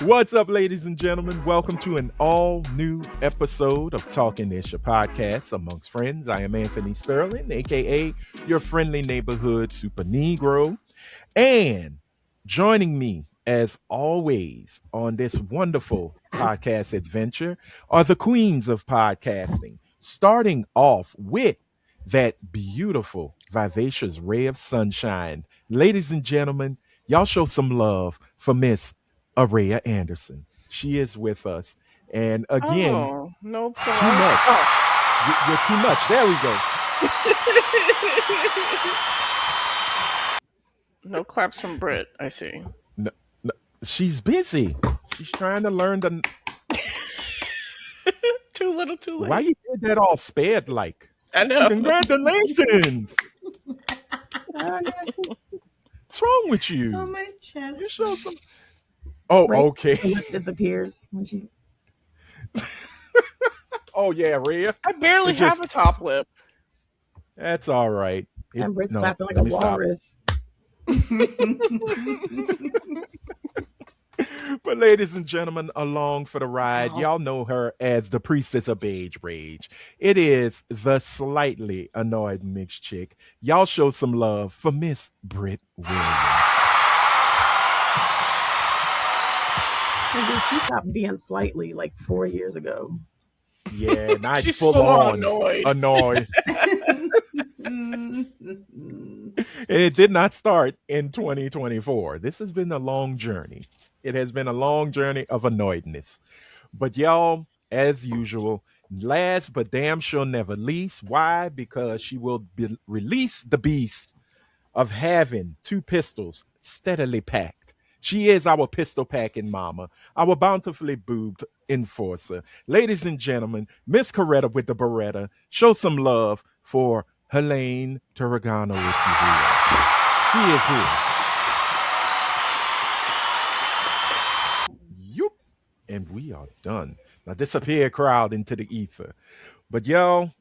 What's up, ladies and gentlemen? Welcome to an all new episode of Talkin, a podcast amongst friends. I am Anthony Sterling, aka your friendly neighborhood super Negro. And joining me, as always, on this wonderful podcast adventure are the queens of podcasting, starting off with that beautiful, vivacious ray of sunshine. Ladies and gentlemen, y'all show some love for Miss Araya Anderson. She is with us. And again, Oh, no too much. You're too much. There we go. No claps from Britt, I see. No, no, she's busy. She's trying to learn the. Too little, too late. Why you did that all spared like? I know. Congratulations. What's wrong with you? On my chest. You show some. Oh, okay. The lip disappears when she. Oh yeah, Rhea. I barely have a top lip. That's all right. And Britt's clapping like a walrus. But ladies and gentlemen, along for the ride, y'all know her as the priestess of Beige Rage. It is the slightly annoyed mixed chick. Y'all show some love for Miss Britt Williams. She stopped being slightly like 4 years ago. Yeah, now She's full on annoyed. It did not start in 2024. This has been a long journey. It has been a long journey of annoyedness. But y'all, as usual, last but damn sure never least. Why? Because she will release the beast of having two pistols steadily packed. She is our pistol packing mama, our bountifully boobed enforcer. Ladies and gentlemen, Miss Coretta with the Beretta, show some love for Helene Turagano, if you will. She is here. Yup. And we are done. Now disappear, crowd, into the ether. But y'all,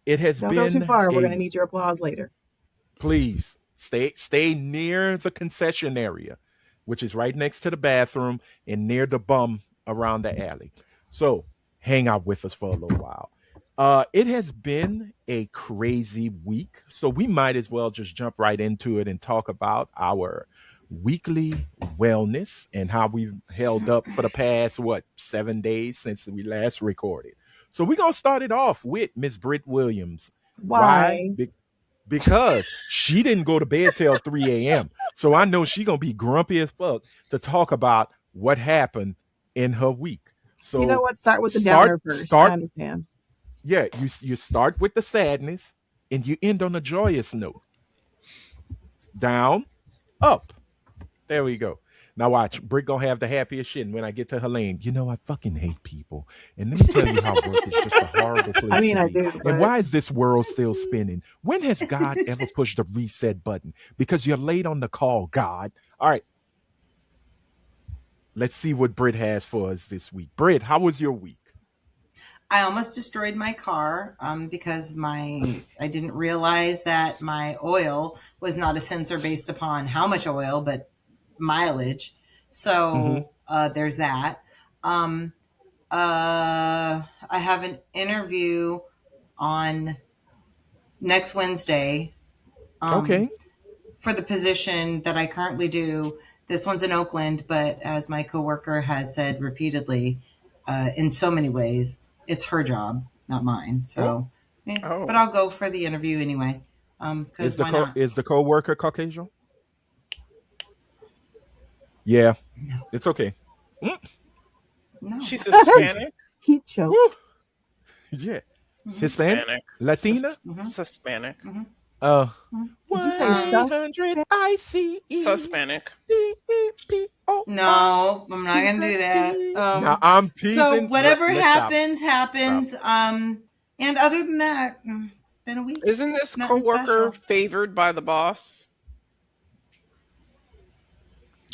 it has been. Don't go too far. We're going to need your applause later. Please stay near the concession area, which is right next to the bathroom and near the bum around the alley. So hang out with us for a little while. It has been a crazy week, so we might as well just jump right into it and talk about our weekly wellness and how we've held up for the past, 7 days since we last recorded. So we're going to start it off with Miss Britt Williams. Why? Because she didn't go to bed till 3 a.m. So I know she's going to be grumpy as fuck to talk about what happened in her week. So you know what? Start with the downer first. I understand. Yeah, you start with the sadness and you end on a joyous note. Down, up. There we go. Now watch, Britt gonna have the happiest shit. And when I get to Helene, I fucking hate people. And let me tell you how work is just a horrible place. I mean, to I be. do. But... And why is this world still spinning? When has God ever pushed the reset button? Because you're late on the call, God. All right. Let's see what Britt has for us this week. Britt, how was your week? I almost destroyed my car because I didn't realize that my oil was not a sensor based upon how much oil, but mileage. So there's that. I have an interview on next Wednesday. For the position that I currently do. This one's in Oakland, but as my coworker has said repeatedly, in so many ways, it's her job, not mine. So, but I'll go for the interview anyway. Is the coworker Caucasian? Yeah, no. It's okay. No, she's Hispanic. He choked. Yeah, Hispanic, Latina, Hispanic. Did you say 100 ICE? Hispanic. No, I'm not gonna do that. Now I'm teasing. So whatever happens. And other than that, it's been a week. Isn't this coworker favored by the boss?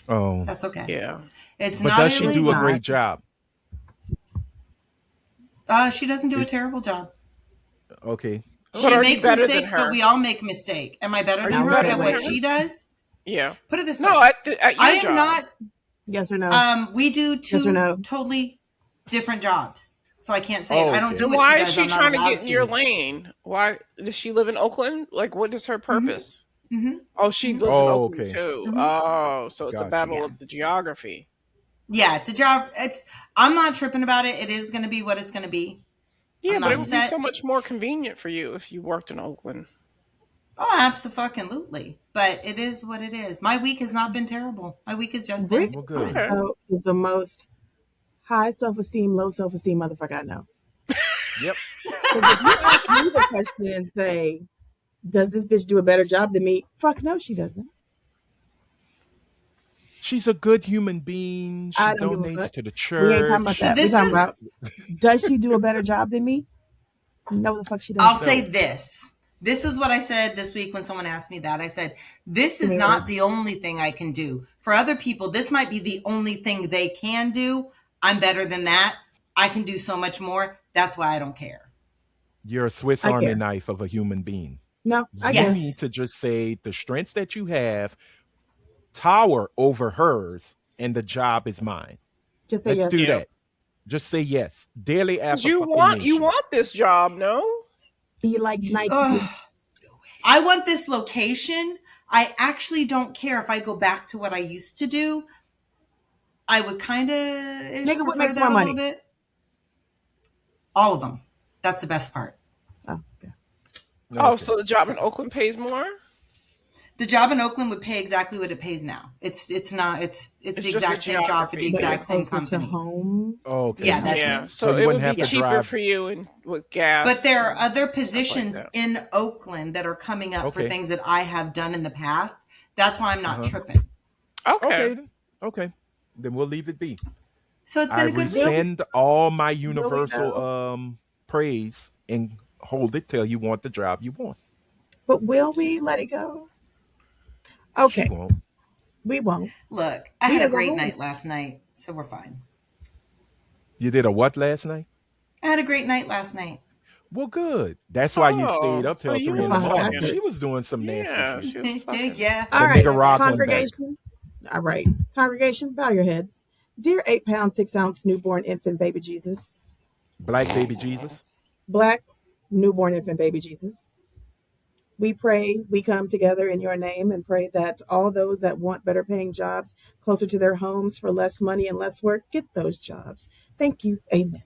Oh, that's okay. Yeah, it's but not. Does she do a great job? She doesn't do a terrible job. Okay. She makes mistakes, but we all make mistakes. Am I better than her at what she does? Yeah. Put it this way. I am job. not. Yes or no? We do two yes or no? totally different jobs. So I can't say I don't do Then what why she is does. she I'm not trying to allowed get in your lane? Why does she live in Oakland? Like, what is her purpose? Mm-hmm. Oh, she lives in Oakland too. Mm-hmm. Oh, so it's a battle Yeah. of the geography. Yeah, it's a job. I'm not tripping about it. It is going to be what it's going to be. Yeah, I'm but not it would be upset. so much more convenient for you if you worked in Oakland. Oh, absolutely. But it is what it is. My week has not been terrible. My week has just been fine. So is the most high self-esteem, low self-esteem motherfucker I know. Yep. If you ask me the question and say, does this bitch do a better job than me? Fuck no, she doesn't. She's a good human being. She I don't give a donates fuck. to the church. We ain't talking about that. We're talking about, does she do a better job than me? No, the fuck she doesn't. I'll say this. This is what I said this week when someone asked me that. I said, this is not the only thing I can do. For other people, this might be the only thing they can do. I'm better than that. I can do so much more. That's why I don't care. You're a Swiss Army knife of a human being. No, I guess. You need to just say the strengths that you have tower over hers, and the job is mine. Just say Let's yes. do that. Just say yes. Daily after you want this job, no? Be like Nike. I want this location. I actually don't care if I go back to what I used to do. I would kind of nigga, what makes more money? Bit. All of them. That's the best part. Oh, okay. Oh, so the job in Oakland pays more? The job in Oakland would pay exactly what it pays now. It's the exact same job for the exact same company. Home. Oh, okay. Yeah, that's it. So it would be cheaper for you and with gas. But there are other positions in Oakland that are coming up for things that I have done in the past. That's why I'm not tripping. Okay. Then we'll leave it be. So it's been a good week. I rescind all my universal praise and hold it till you want the job you want. But will we let it go? Okay. We won't. Look, I had a great night last night, so we're fine. You did a what last night? I had a great night last night. Well, good. That's why you stayed up till 3 in the morning. She was doing some nasty shit. Yeah. All right, congregation. All right, congregation, bow your heads. Dear 8-pound, 6-ounce newborn infant baby Jesus. Black baby Jesus. Black newborn infant baby Jesus. We pray, we come together in your name and pray that all those that want better paying jobs closer to their homes for less money and less work, get those jobs. Thank you. Amen.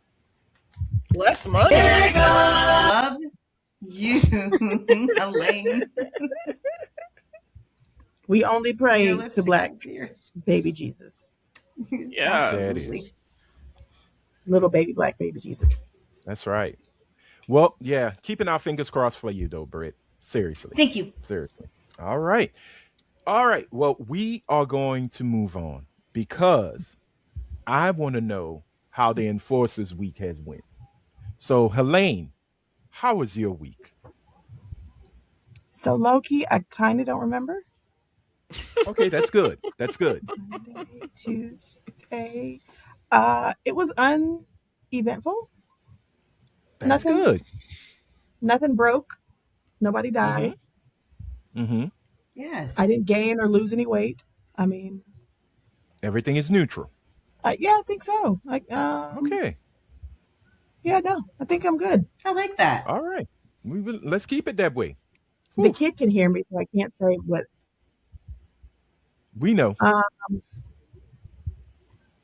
Less money? Love you, Elaine. We only pray to Black baby Jesus. Yeah. That is. Little baby Black baby Jesus. That's right. Well, yeah, keeping our fingers crossed for you though, Britt. Seriously. Thank you. Seriously. All right. Well, we are going to move on because I want to know how the Enforcers Week has went. So, Helene, how was your week? So, low-key, I kind of don't remember. Okay, that's good. That's good. Monday, Tuesday. It was uneventful. That's good. Nothing broke. Nobody died. Mm-hmm. Yes. I didn't gain or lose any weight. I mean, everything is neutral. Yeah, I think so. Okay. Yeah, no, I think I'm good. I like that. All right. Let's keep it that way. The kid can hear me, so I can't say what. We know.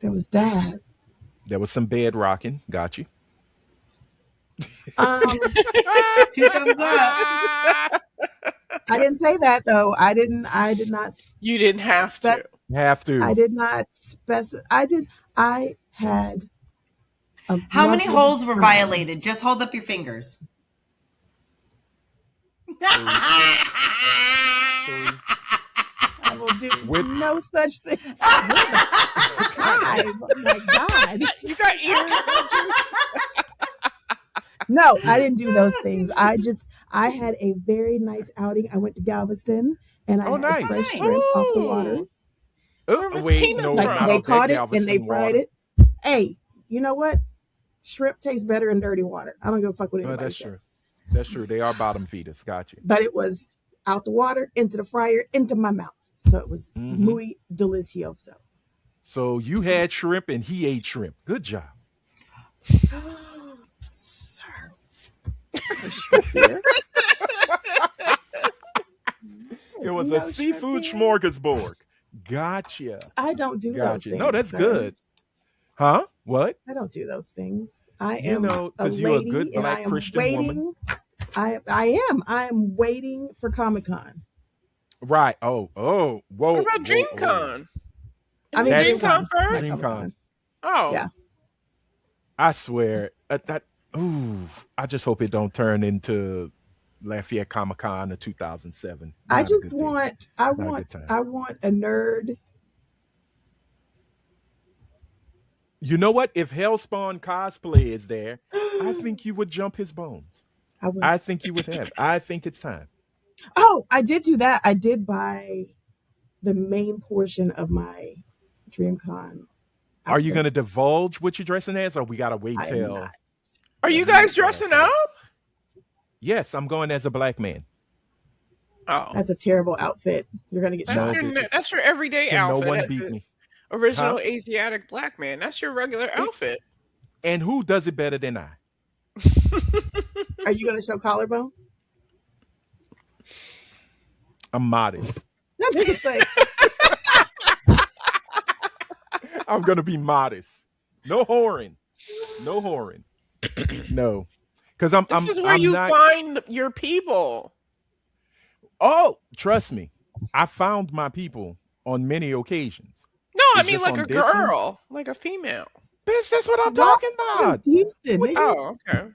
There was that. There was some bed rocking. Got you. 2 thumbs up. I didn't say that though. I did not. You didn't have to. I did not specify. I had. How many holes were violated? Just hold up your fingers. I will do no such thing. Oh my God. You got ears. No, I didn't do those things. I had a very nice outing. I went to Galveston and I had fresh shrimp off the water. They caught it and they fried it. Hey, you know what? Shrimp tastes better in dirty water. I don't give a fuck what anybody says. That's true. They are bottom feeders. Got you. But it was out the water, into the fryer, into my mouth. So it was muy delicioso. So you had shrimp and he ate shrimp. Good job. Sir, a shrimp here. It was a No shrimp seafood here. smorgasbord. Gotcha. I don't do those Gotcha. things. No, that's sir. good. Huh? What? I don't do those things. I You am know, a because you're a lady, good and I black am Christian woman. waiting. I am. I am waiting for Comic-Con. Right. Oh, whoa, What whoa, about whoa. DreamCon? I Is mean, it That's DreamCon DreamCon, not first? DreamCon. Comic-Con. Oh. Yeah. I swear. Ooh, I just hope it don't turn into Lafayette Comic Con of 2007. I Not a just good thing. want. Not a good time. I want a nerd. You know what? If Hellspawn cosplay is there, I think you would jump his bones. I would. I think you would have. I think it's time. Oh, I did do that. I did buy the main portion of my DreamCon. Are you outfit. going to divulge what you're dressing as, or we got to wait I am till? not. Are you guys dressing up? Yes, I'm going as a black man. Oh. That's a terrible outfit. You're gonna get That's shot. your that's your everyday Can no outfit. one as beat the me? original Huh? Asiatic black man. That's your regular outfit. And who does it better than I? Are you gonna show collarbone? I'm modest. That nigga say. I'm going to be modest. No whoring. No whoring. No. Because This is where I'm you not. find your people. Oh, trust me. I found my people on many occasions. No, I It's mean just like on a this one. girl, like a female. Bitch, that's what I'm Well, talking about. Houston, nigga. Oh, okay.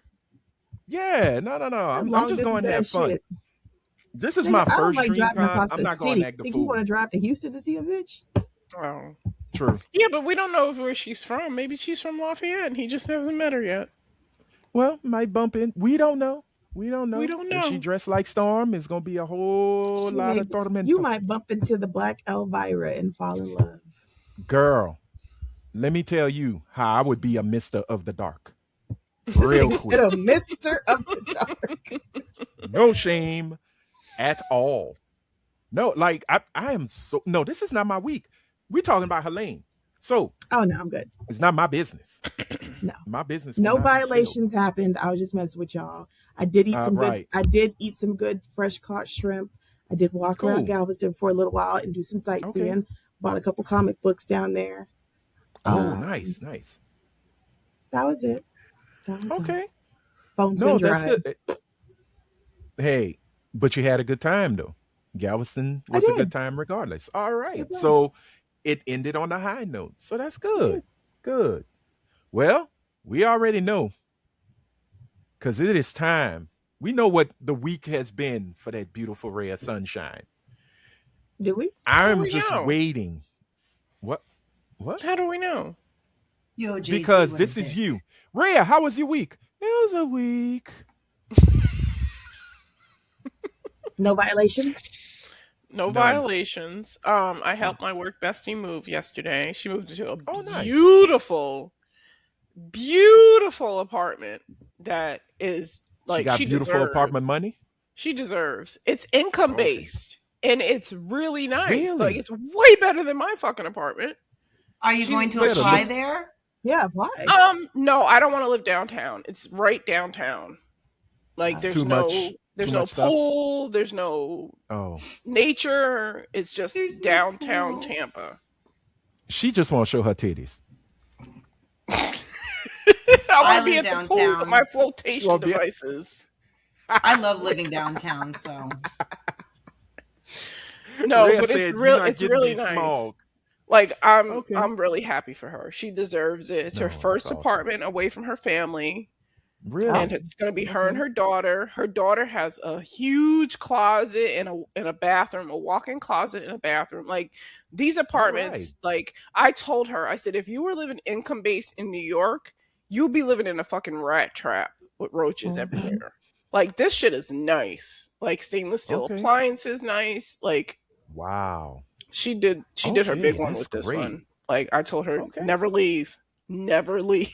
Yeah, no. That I'm long just going to have distance fun. shit. This is Nigga, my I don't first like driving DreamCon. across I'm the not going city. to act the Think you fool. want to drive to Houston to see a bitch? Oh. True. Yeah, but we don't know where she's from. Maybe she's from Lafayette and he just hasn't met her yet. Well, might bump in. We don't know. We don't know. We don't If she know. dressed like Storm, it's going to be a whole lot of torment. You might bump into the black Elvira and fall in love. Girl, let me tell you how I would be a Mister of the Dark. This Real nigga quick. said a Mister of the Dark. No shame at all. No, like I am so no, this is not my week. We're talking about Helene. So Oh no, I'm good. it's not my business. No. My business. No will not be spilled. violations happened. I was just messing with y'all. I did eat some right. good. I did eat some good fresh caught shrimp. I did walk around Cool. Galveston for a little while and do some sightseeing. Bought a couple comic books down there. Oh, nice. That was it. That was all. Okay. Phone's No, been that's dry. good. Hey, but you had a good time though. Galveston I was a did. good time regardless. All right. It was. So it ended on a high note. So that's good. Good. Well, we already know. Because it is time. We know what the week has been for that beautiful ray of sunshine. Did we? I'm we just know? waiting. What? How do we know? Yo, Jay-Z, Because what this is is it? you. Rhea, how was your week? It was a week. No violations. No None. violations. I helped my work bestie move yesterday. She moved into a Oh, nice. beautiful apartment that is like she got beautiful deserves. apartment money. She deserves. It's income Okay. based and it's really nice. Really? Like it's way better than my fucking apartment. Are you She's going to better. apply Looks- there? Yeah, apply. No, I don't want to live downtown. It's right downtown. Like there's Too no much- there's too no much stuff? pool, there's no Oh, nature. It's just There's no downtown pool. Tampa. she just want to show her titties. I I want to be live at the pool with downtown. my She flotation wanna be at- devices. I love living downtown, so No, Rhea but said, it's "You're real. not It's getting really me nice. small." Like Okay. I'm really happy for her. She deserves it. It's No, her that's first awesome. apartment away from her family. Really? And it's going to be her and Okay. her daughter. Her daughter has a huge closet and a bathroom, a walk-in closet and a bathroom. Like these apartments, like I told her, I said, if you were living income based in New York, you'd be living in a fucking rat trap with roaches Mhm. everywhere. Like this shit is nice. Like stainless steel Okay. appliances, nice. Like Wow. she did her Okay, big one that's with this great. one. Like I told her, Okay. never leave. Never leave.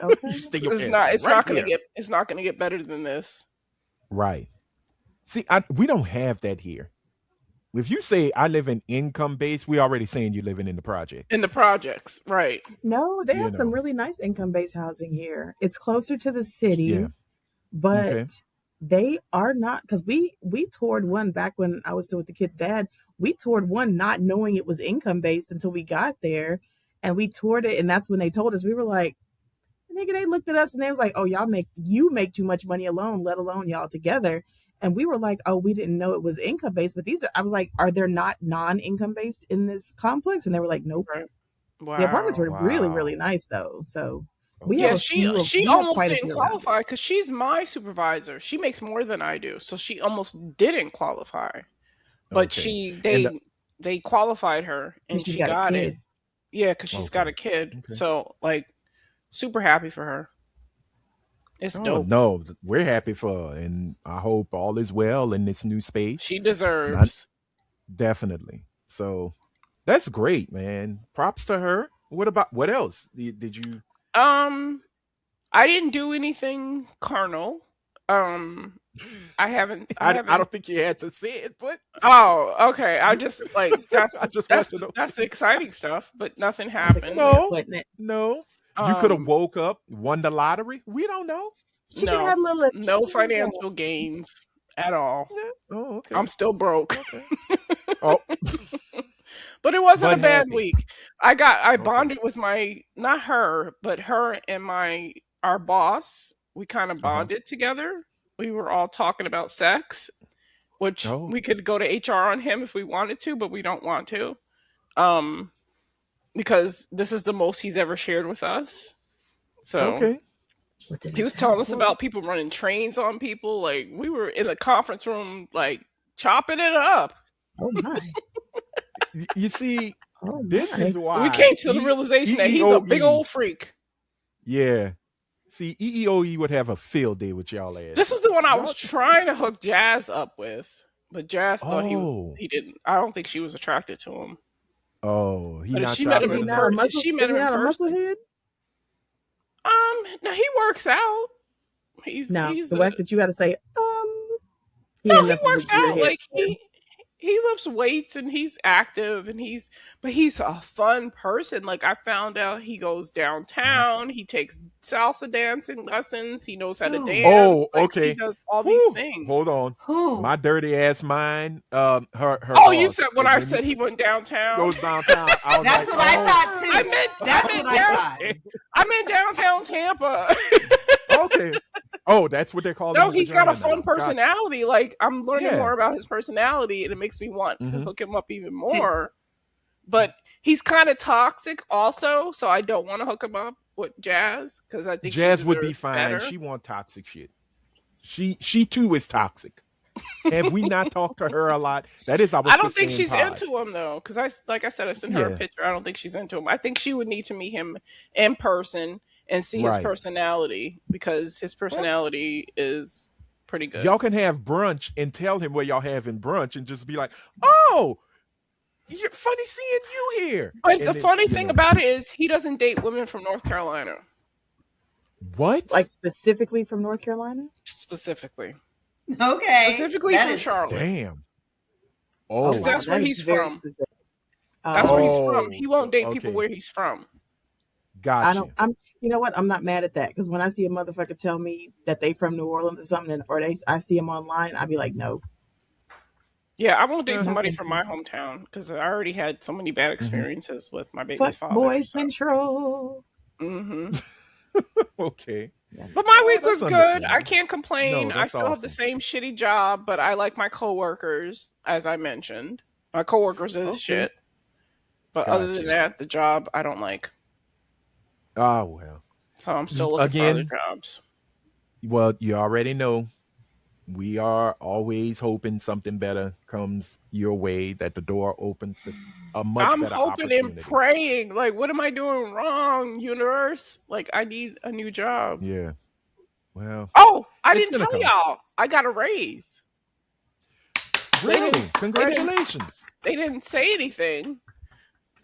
Okay. You stay your It's ass not. It's right not gonna here. get. It's not gonna get better than this. Right. See, we don't have that here. if you say I live in income base, we already saying you're living in the project. In the projects, right? No, they have some really nice income-based housing here. It's closer to the city, but they are not, because we toured one back when I was still with the kid's dad. We toured one not knowing it was income-based until we got there, and we toured it, and that's when they told us. We were like, nigga, they looked at us and they was like, oh, you make too much money alone, let alone y'all together. And we were like, oh, we didn't know it was income based. But I was like, are there not non-income based in this complex? And they were like, nope. Right. Wow. The apartments were really, really nice though. So we have she almost didn't qualify because she's my supervisor. She makes more than I do. So she almost didn't qualify. But they qualified her and she got it. Yeah, because she's got a kid. Okay. So like super happy for her. It's dope. No, we're happy for her, and I hope all is well in this new space. She deserves. Definitely. So that's great, man. Props to her. What else? Did you? I didn't do anything carnal. I haven't. I don't think you had to say it, but oh, okay. I just like that's that's the exciting stuff, but nothing happened. No. You could have woke up, won the lottery. We don't know. No financial gains at all. Yeah. Oh, okay. I'm still broke. Okay. Oh, but it wasn't a bad week. I bonded with not her, but her and our boss. We kind of bonded together. We were all talking about sex, which we could go to HR on him if we wanted to, but we don't want to. Because this is the most he's ever shared with us. So he was telling us about people running trains on people. Like we were in the conference room, like chopping it up. Oh my! You see, this is why we came to the realization that he's a big old freak. Yeah. See, EEOE would have a field day with y'all ass. This is the one I was trying to hook Jazz up with, but Jazz thought he didn't. I don't think she was attracted to him. Oh, is he not a musclehead? No, he works out. He's the fact that you got to say he works out. Like he lifts weights and he's active and he's a fun person. Like I found out he goes downtown. He takes salsa dancing lessons. He knows how to dance. Oh, okay. He does all these things. Hold on. My dirty ass mind. Her. Oh, you said when I said he went downtown. Goes downtown. That's what I thought too. I meant downtown Tampa. Okay. Oh, that's what they're calling. No, he's got a fun personality. Gotcha. Like I'm learning more about his personality, and it makes me want to hook him up even more. But he's kind of toxic, also, so I don't want to hook him up with Jazz because I think Jazz would be fine. Better. She wants toxic shit. She too is toxic. Have we not talked to her a lot? That is our. I don't think she's into him though, because I sent her a picture. I don't think she's into him. I think she would need to meet him in person and see his personality because his personality is pretty good. Y'all can have brunch and tell him where y'all having brunch and just be like, "Oh, you're funny seeing you here." But the funny thing about it is he doesn't date women from North Carolina. What? Like specifically from North Carolina? Specifically. Okay. Specifically from Charlotte. Damn. Oh, that's where he's from. That's where he's from. He won't date people where he's from. Gotcha. You know what? I'm not mad at that because when I see a motherfucker tell me that they from New Orleans or something, I see them online, I'd be like, no. Yeah, I won't date somebody from my hometown because I already had so many bad experiences with my baby's father. Boys Central. Mm-hmm. Okay. But my week was good. I can't complain. I still have the same shitty job, but I like my coworkers, as I mentioned. My coworkers is shit. But other than that, the job I don't like. Oh, well. So I'm still looking for other jobs. Well, you already know we are always hoping something better comes your way, that the door opens to a much better opportunity. I'm hoping and praying. Like, what am I doing wrong, universe? Like, I need a new job. Yeah. Well. Oh, I didn't tell y'all. I got a raise. Really? Congratulations. They didn't say anything.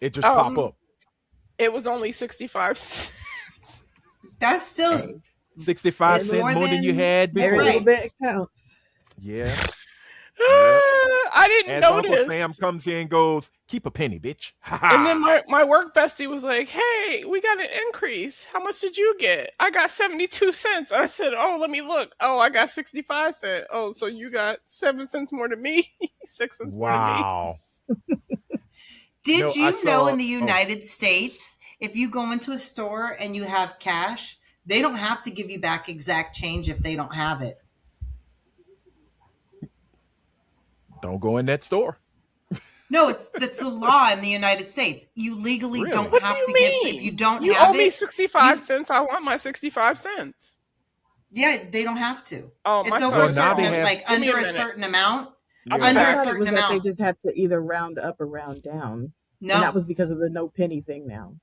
It just popped up. It was only 65 cents. That's still 65 cents more than you had before. Every little bit counts. Yeah. Yep. I didn't As Uncle notice. Sam comes in and goes, keep a penny, bitch. And then my work bestie was like, hey, we got an increase. How much did you get? I got 72 cents. I said, oh, let me look. Oh, I got 65 cents. Oh, so you got 7 cents more than me? 6 cents more than me. Wow. Did you know in the United States, if you go into a store and you have cash, they don't have to give you back exact change if they don't have it. Don't go in that store. No, that's the law in the United States. You legally don't have to give if you don't you have it. owe me 65 cents. I want my 65 cents. Yeah, they don't have to. Oh, it's over a certain, like under a certain amount. Yeah. Under a it certain was amount. that they just had to either round up or round down. No, and that was because of the no penny thing now.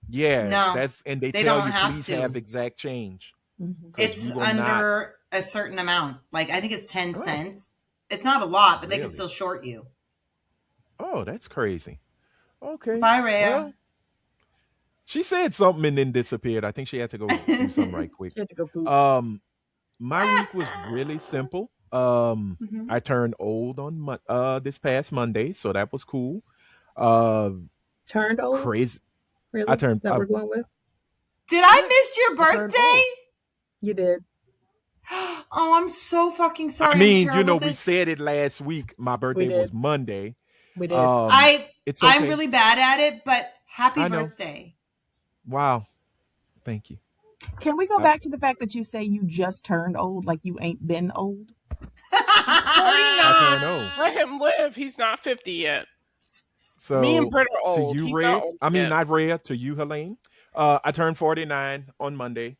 Yeah, no, and they tell you please have exact change. Mm-hmm. It's under a certain amount. Like I think it's 10 cents. It's not a lot, but they can still short you. Oh, that's crazy. Okay. Bye, Rhea. Well, she said something and then disappeared. I think she had to go do something right quick. She had to go poop. My week was really simple. I turned old on this past Monday, so that was cool. Turned old? Crazy. Really? I turned. That we're going with? Did I miss your birthday? You did. Oh, I'm so fucking sorry. I mean, we said it last week. My birthday was Monday. We did. It's okay. I'm really bad at it, but happy birthday. Wow. Thank you. Can we go back to the fact that you say you just turned old, like you ain't been old? 49. Let him live. He's not 50 yet. So me and Britt are old. To you, Rhea. Not Rhea. To you, Helene. I turned 49 on Monday.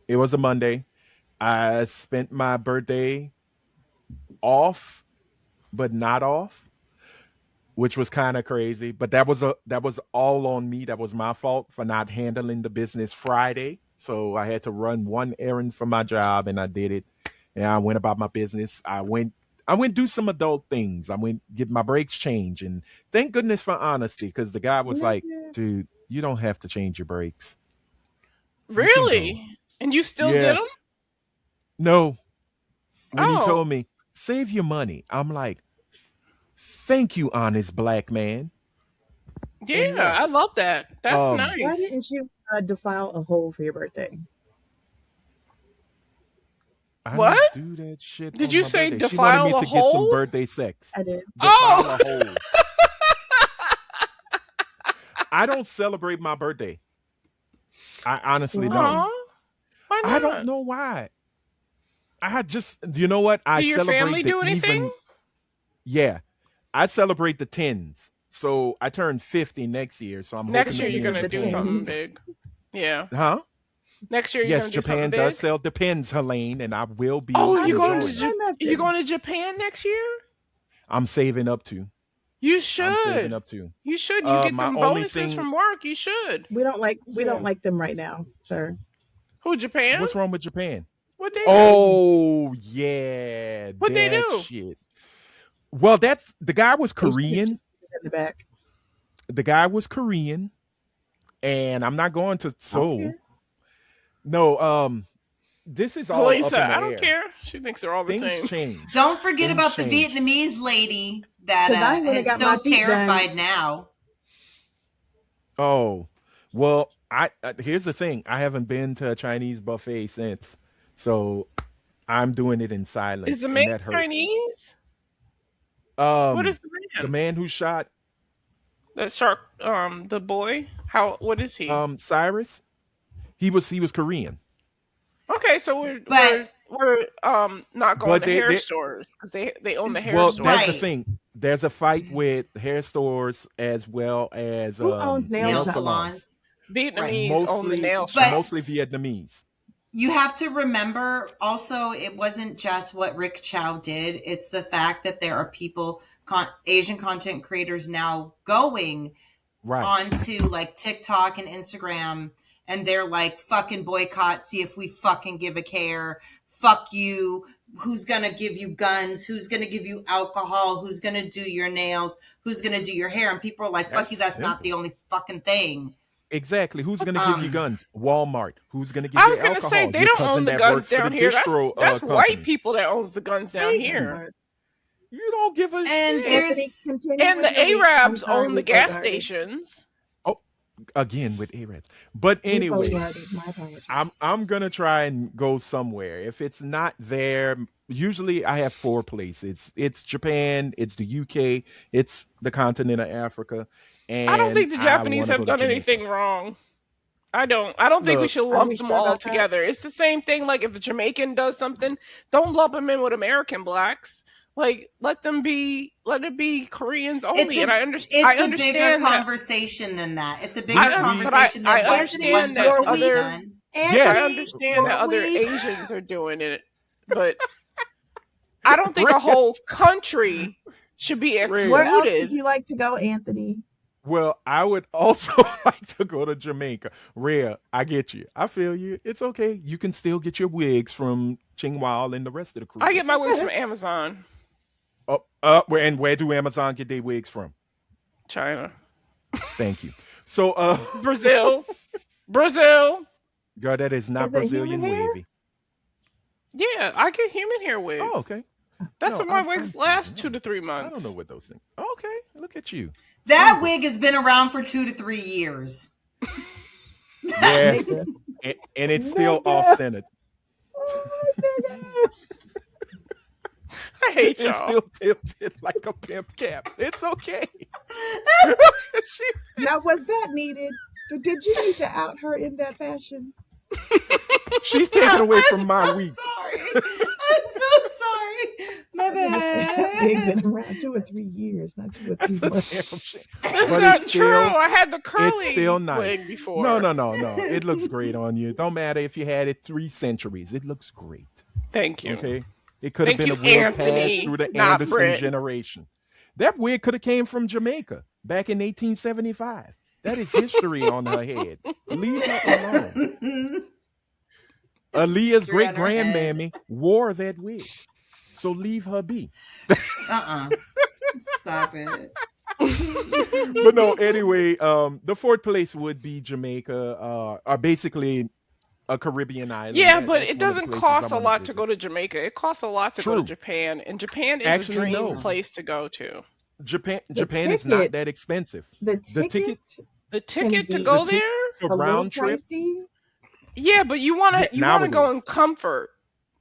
It was a Monday. I spent my birthday off, but not off, which was kind of crazy. But that was all on me. That was my fault for not handling the business Friday. So I had to run one errand for my job, and I did it. And I went about my business. I went do some adult things. I went get my brakes changed, and thank goodness for honesty, because the guy was like, "Dude, you don't have to change your brakes." Really? And you still did them? No. When he told me, save your money, I'm like, thank you, honest black man. Yeah, I love that. That's nice. Why didn't you defile a hole for your birthday? What? I don't do that shit. Did you say birthday. defile she wanted me a to hole? Get some birthday sex. I did. Defile a hole. I don't celebrate my birthday. I honestly don't. Why not? I don't know why. I just, you know what? Do your family do anything? Yeah, I celebrate the 10s. So I turned 50 next year. So I'm next year hoping you're gonna do something big. Yeah. Huh? Next year you're gonna do something big. Japan does sell depends, Helene, and I will be. Oh, you going to Japan next year? I'm saving up to. You should. I'm saving up to. You should. You get them bonuses from work. You should. We don't like them right now, sir. Who, Japan? What's wrong with Japan? What they do? Oh yeah. What they do? Shit. Well, the guy was Korean. In the back. The guy was Korean, and I'm not going to Seoul. No, this is all Lisa, up in the I don't air. care. She thinks they're all the same. Change. Don't forget about the Vietnamese lady that is so terrified now. Oh, well, here's the thing. I haven't been to a Chinese buffet since, so I'm doing it in silence. Is the man Chinese? What is the man? The man who shot the shark. The boy. What is he? Cyrus. He was Korean. Okay, so we're not going to hair stores because they own the hair stores. Well, that's the thing. There's a fight with hair stores as well as who owns nail salons. Vietnamese own the nail shops. Mostly Vietnamese. You have to remember also, it wasn't just what Rick Chow did. It's the fact that there are people, Asian content creators now going onto like TikTok and Instagram, and they're like, fucking boycott, see if we fucking give a care. Fuck you. Who's going to give you guns? Who's going to give you alcohol? Who's going to do your nails? Who's going to do your hair? And people are like, fuck you, that's not the only fucking thing. Exactly. Who's going to give you guns? Walmart. Who's going to give you alcohol? I was going to say, they don't own the guns down here. That's white people that owns the guns down here. You don't give a And shit. there's And the Arabs own the gas stations. Oh, again with Arabs. But anyway, I'm gonna try and go somewhere. If it's not there, usually I have four places. It's Japan, it's the UK, it's the continent of Africa, and I don't think the Japanese have done anything wrong. I don't think we should lump them all together. It's the same thing. Like if the Jamaican does something, don't lump them in with American blacks. Like let it be Koreans only. And I understand. It's a bigger conversation than that. It's a bigger conversation than I understand that other. Yes. I understand that other Asians are doing it, but I don't think a whole country should be excluded. Where else would you like to go, Anthony? Well, I would also like to go to Jamaica. Rhea, I get you. I feel you. It's okay. You can still get your wigs from Chingwao and the rest of the crew. I get my wigs from Amazon. And where do Amazon get their wigs from? China. Thank you. So, Brazil. Girl, that is not Brazilian wavy. Yeah, I get human hair wigs. Oh, okay. That's what my wigs last 2 to 3 months. I don't know what those things. Okay, look at you. That wig has been around for 2 to 3 years. Yeah, and it's still off-centered. I hate y'all. It's still tilted like a pimp cap. It's okay. Now, was that needed? Did you need to out her in that fashion? She's taken away from my week. Sorry. I'm so sorry. My bad. They've been around 2 or 3 years, not 2 or 3 months. That's not true. I had the curly it's still nice. wig before. No. It looks great on you. Don't matter if you had it 3 centuries. It looks great. Thank you. Okay. It could have been a wig passed through the Anderson generation. That wig could have came from Jamaica back in 1875. That is history on her head. Leave her alone. Aaliyah's great grandmammy wore that wig. So leave her be. Stop it. But no, anyway, the fourth place would be Jamaica, or basically a Caribbean island. Yeah, but it doesn't cost a lot to go to Jamaica. It costs a lot to go to Japan, and Japan is a dream place to go to. Japan is not that expensive. The ticket to go there for round trip. Yeah, but you want to go in comfort.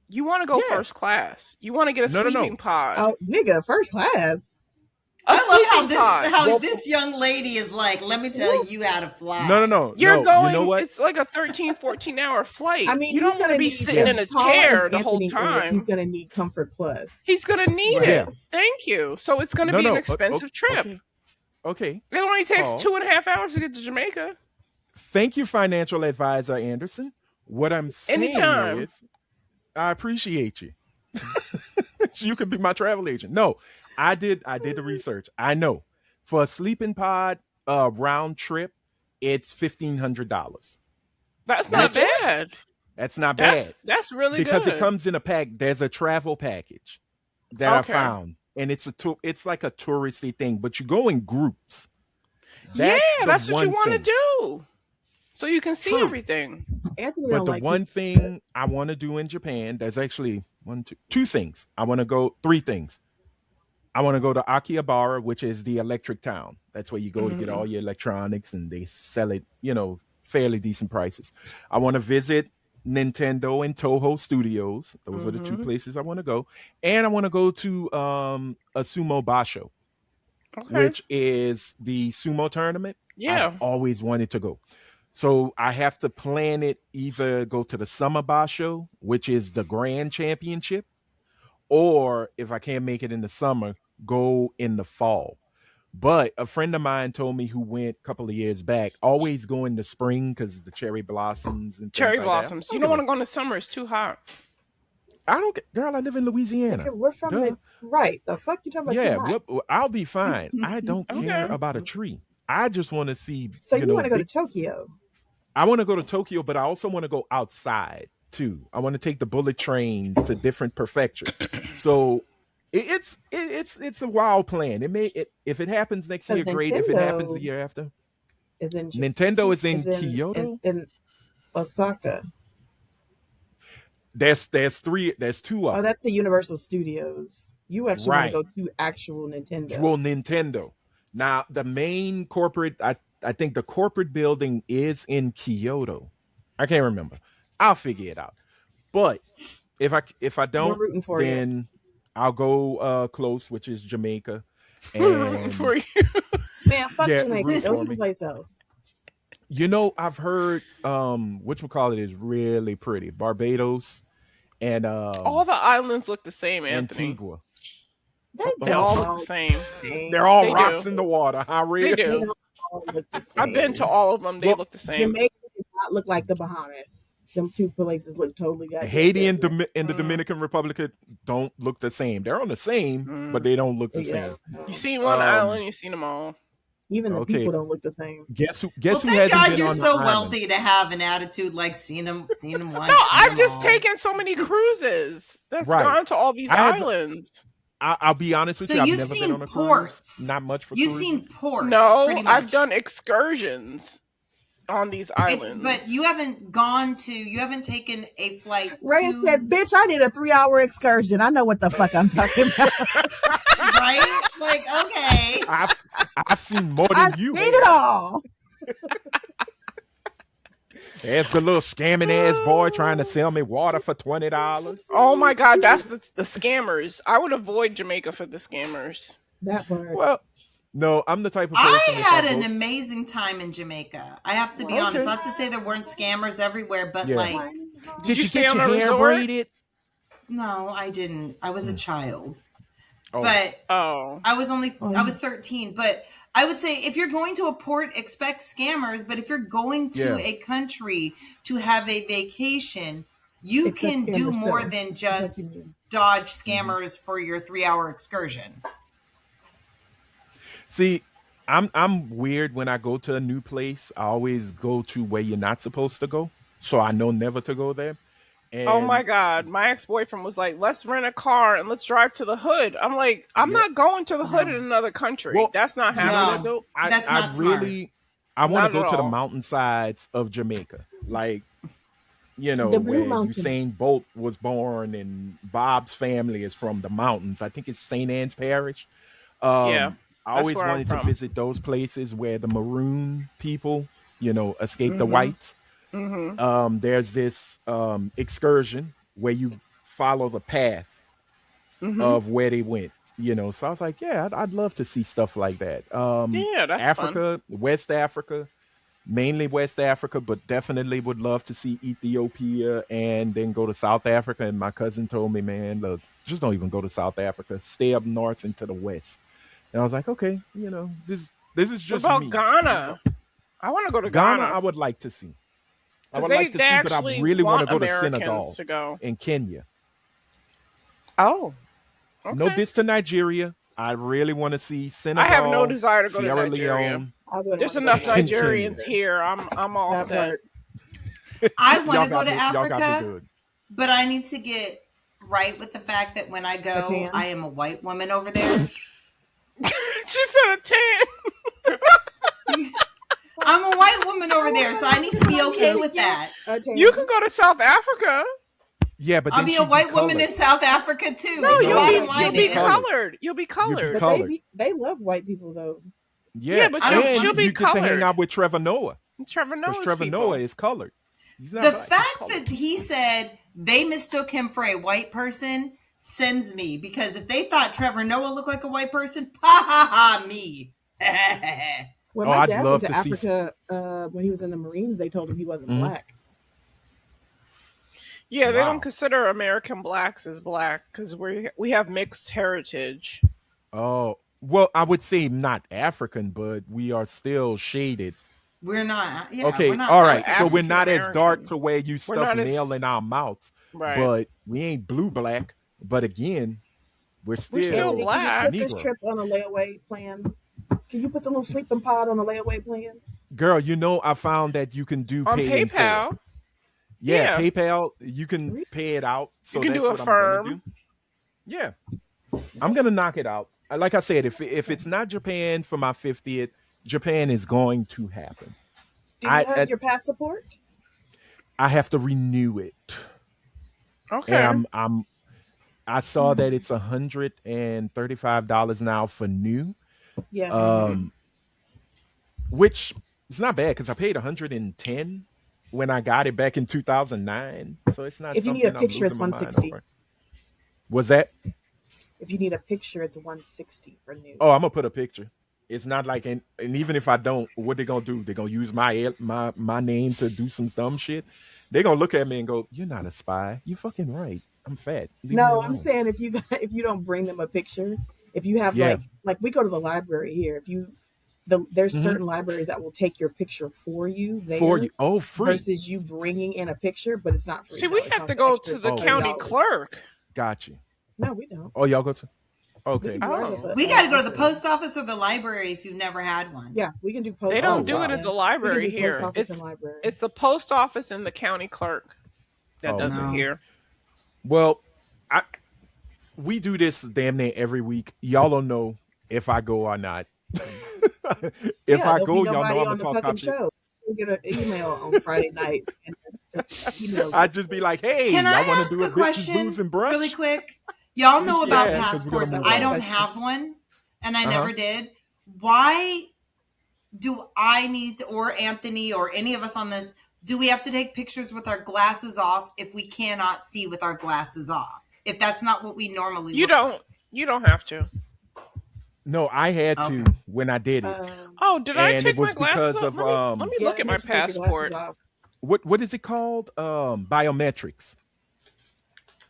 You want to go first class. You want to get a sleeping pod. Oh, nigga, first class. I love how this young lady is like, let me tell you how to fly. No. You're going, you know what? It's like a 13, 14-hour flight. I mean, you don't want to be sitting in a chair the whole time. He's going to need Comfort Plus. He's going to need it. Thank you. So it's going to be an expensive trip. Okay. It only takes 2.5 hours to get to Jamaica. Thank you, financial advisor Anderson. What I'm saying is, I appreciate you. You could be my travel agent. No, I did the research. I know for a sleeping pod round trip, it's $1,500. That's not bad. That's not bad. That's really good because it comes in a pack. There's a travel package that I found, and it's like a touristy thing, but you go in groups. That's what you want to do. So you can see everything. Anthony, but the one thing I want to do in Japan, there's actually two things. I want to go 3 things. I want to go to Akihabara, which is the electric town. That's where you go to get all your electronics, and they sell it, fairly decent prices. I want to visit Nintendo and Toho Studios. Those are the 2 places I want to go. And I want to go to a sumo basho, which is the sumo tournament. Yeah. I've always wanted to go. So I have to plan it, either go to the Summer Basho, which is the grand championship, or if I can't make it in the summer, go in the fall. But a friend of mine told me, who went a couple of years back, always go in the spring because the cherry blossoms and cherry blossoms. You don't want to go in the summer; it's too hot. I don't, girl. I live in Louisiana. Okay, we're from the fuck you talking about? Yeah, I'll be fine. I don't care about a tree. I just want to see. So you want to go to Tokyo? I want to go to Tokyo, but I also want to go outside too. I want to take the bullet train to different prefectures. So it's a wild plan. If it happens next year, great. If it happens the year after, Nintendo is in Kyoto, in Osaka. There's 2 of them. Oh, that's the Universal Studios. You actually want to Right. go to actual Nintendo. Well, Nintendo. Now, the main corporate, I think the corporate building is in Kyoto. I can't remember. I'll figure it out. But if I We're don't, rooting for you. then I'll go close, which is Jamaica. We're rooting And for you. Man, fuck yeah, Jamaica. root Go for me. someplace else. You know, I've heard whatchamacallit is really pretty. Barbados and All the islands look the same, Anthony. Antigua. They all look the same. They're all They rocks do. in the water. How They real? They do. don't all look the same. I've been to all of them. They Well, look the same. Jamaica does not look like the Bahamas. Them two places look totally goddamn Haiti and, different. and the Dominican Republic don't look the same. They're on the same, but they don't look the Yeah. same. You seen one island, you seen them all. Even the Okay. people don't look the same. Guess who Well, who thank hasn't God been you're on so the island? wealthy to have an attitude like seen them once. No, I've seen 'em just all. taken so many cruises that's Right. gone to all these I have- islands. I'll be honest with So you. I've you've never seen been on a ports. cruise. Not much for You've cruises. seen ports. No, pretty much. I've done excursions on these islands. But you haven't taken a flight. Ray to, said, "Bitch, I need a 3-hour excursion. I know what the fuck I'm talking about. right? Like, okay. I've seen more than I've you. seen it all." There's the little scamming ass boy trying to sell me water for $20. Oh my God, that's the scammers. I would avoid Jamaica for the scammers. That part. Well, no, I'm the type of person. I if had I an go- amazing time in Jamaica. I have to be Okay. honest. Not to say there weren't scammers everywhere, but Yeah. like, Did you stay get on your a hair resort? braided? no, I didn't. I was a child. Oh. But Oh. I was 13, but I would say if you're going to a port, expect scammers. But if you're going to Yeah. a country to have a vacation, you Expect can do scammers more too. than That's just what you mean. dodge scammers for your 3-hour excursion. See, I'm weird when I go to a new place. I always go to where you're not supposed to go, so I know never to go there. And Oh my God. My ex-boyfriend was like, let's rent a car and let's drive to the hood. I'm like, I'm Yeah. not going to the hood in another country. Well, That's not You know happening. what, though? That's I not smart. really, I want Not to go at to the all. mountainsides of Jamaica, like The Blue where Mountains. Usain Bolt was born, and Bob's family is from the mountains. I think it's St. Anne's Parish. Yeah, I that's always where I'm wanted to from. visit those places where the maroon people, escape the Mhm. whites. Mm-hmm. There's this excursion where you follow the path Mm-hmm. of where they went. So I was like, yeah, I'd love to see stuff like that. Yeah, that's Africa, West Africa, mainly West Africa, but definitely would love to see Ethiopia and then go to South Africa. And my cousin told me, man, look, just don't even go to South Africa. Stay up north and to the west. And I was like, okay, this is What just about me. Ghana? I want to go to Ghana, Ghana. I would like to see. I 'Cause would they- like to they see, but I actually really want to want go to Americans Senegal to go. and Kenya. Oh, okay. No diss to Nigeria. I really want to see Senegal. I have no desire to go Sierra to Nigeria. Leone. I wouldn't There's wanna go enough there. Kenya. Nigerians here. I'm all That set. part. I want Y'all to go got to me- y'all got me Africa, good. but I need to get right with the fact that when I A go, tan. I am a white woman over there. She said a 10. I'm a white woman over there, so I need to be okay with that. A tan. You can go to South Africa. Yeah, but I'll then be she'd a white woman colored. in South Africa too. No, The you'll bottom be- line you'll be is- colored. colored. You'll be colored. But colored. they love white people though. Yeah, but and she'll be you get to hang colored. out with Trevor Noah Trevor because Noah's Trevor people. Noah is colored. He's not The black, he's fact colored. that he said they mistook him for a white person sends me, because if they thought Trevor Noah looked like a white person, ha ha ha, me. When Oh, my I'd dad love went to to see- Africa, when he was in the Marines, they told him he wasn't Mhm. black. Yeah, they Wow. don't consider American blacks as black because we have mixed heritage. Oh, well, I would say not African, but we are still shaded. We're not. Yeah, Okay, we're not all right. black. So we're not as African-American. dark to where you We're stuff not as- nail in our mouths, Right. but we ain't blue black. But again, we're still, We're still Anthony, black. can you put Negro. this trip on a layaway plan? Can you put the little sleeping pod on a layaway plan? Girl, I found that you can do On pay in full. PayPal. Yeah, Yeah. PayPal, you can pay it out. So You can that's do what I'm Affirm. gonna do. Yeah, I'm gonna knock it out. Like I said, if it's not Japan for my 50th, Japan is going to happen. Do you I- have your passport? I have to renew it, Okay. and I saw that it's $135 now for new. Yeah. Which is not bad because I paid 110 when I got it back in 2009. So it's not If you need a something I'm picture, losing it's my mind 160. over. Was that? If you need a picture, it's 160 for new. Oh, I'm gonna put a picture. It's not like, and even if I don't, what they gonna do? They gonna use my name to do some dumb shit. They gonna look at me and go, "You're not a spy. You fucking right. I'm fat. Leave me No, I'm alone." saying if you don't bring them a picture, if you have Yeah. like we go to the library here. If you there's Mhm. certain libraries that will take your picture for you For there you. Oh, free. versus you bringing in a picture, but it's not free. See, No, we it have to costs go extra to the county $30. clerk. Got you. No, we don't. Oh, y'all go to. We Okay. can do ours at Oh. the, We got to go to the library. post office or the library if you've never had one. Yeah, we can do post. They don't office. do it wow. at the library We can do here. Post office and library. It's the post office and the county clerk that Oh, does no. it here. Well, we do this damn near every week. Y'all don't know if I go or not. If I there'll go, be y'all nobody know I'm on gonna the talk fucking about shit. show. We'll get an email on Friday night. And I'd just be like, "Hey, Can I y'all want ask to do a a bitches question booze and brunch?" really quick? Y'all know about Yeah, 'cause we're gonna passports. move I on. don't have one, and I never did. Why do I need to, or Anthony, or any of us on this, do we have to take pictures with our glasses off if we cannot see with our glasses off? If that's not what we normally You look don't. You don't have to. No, I had to Okay. when I did it, Oh, did I and it take my was glasses because off? of Let me yeah, look they at my make you take your glasses passport. off. what is it called? Biometrics.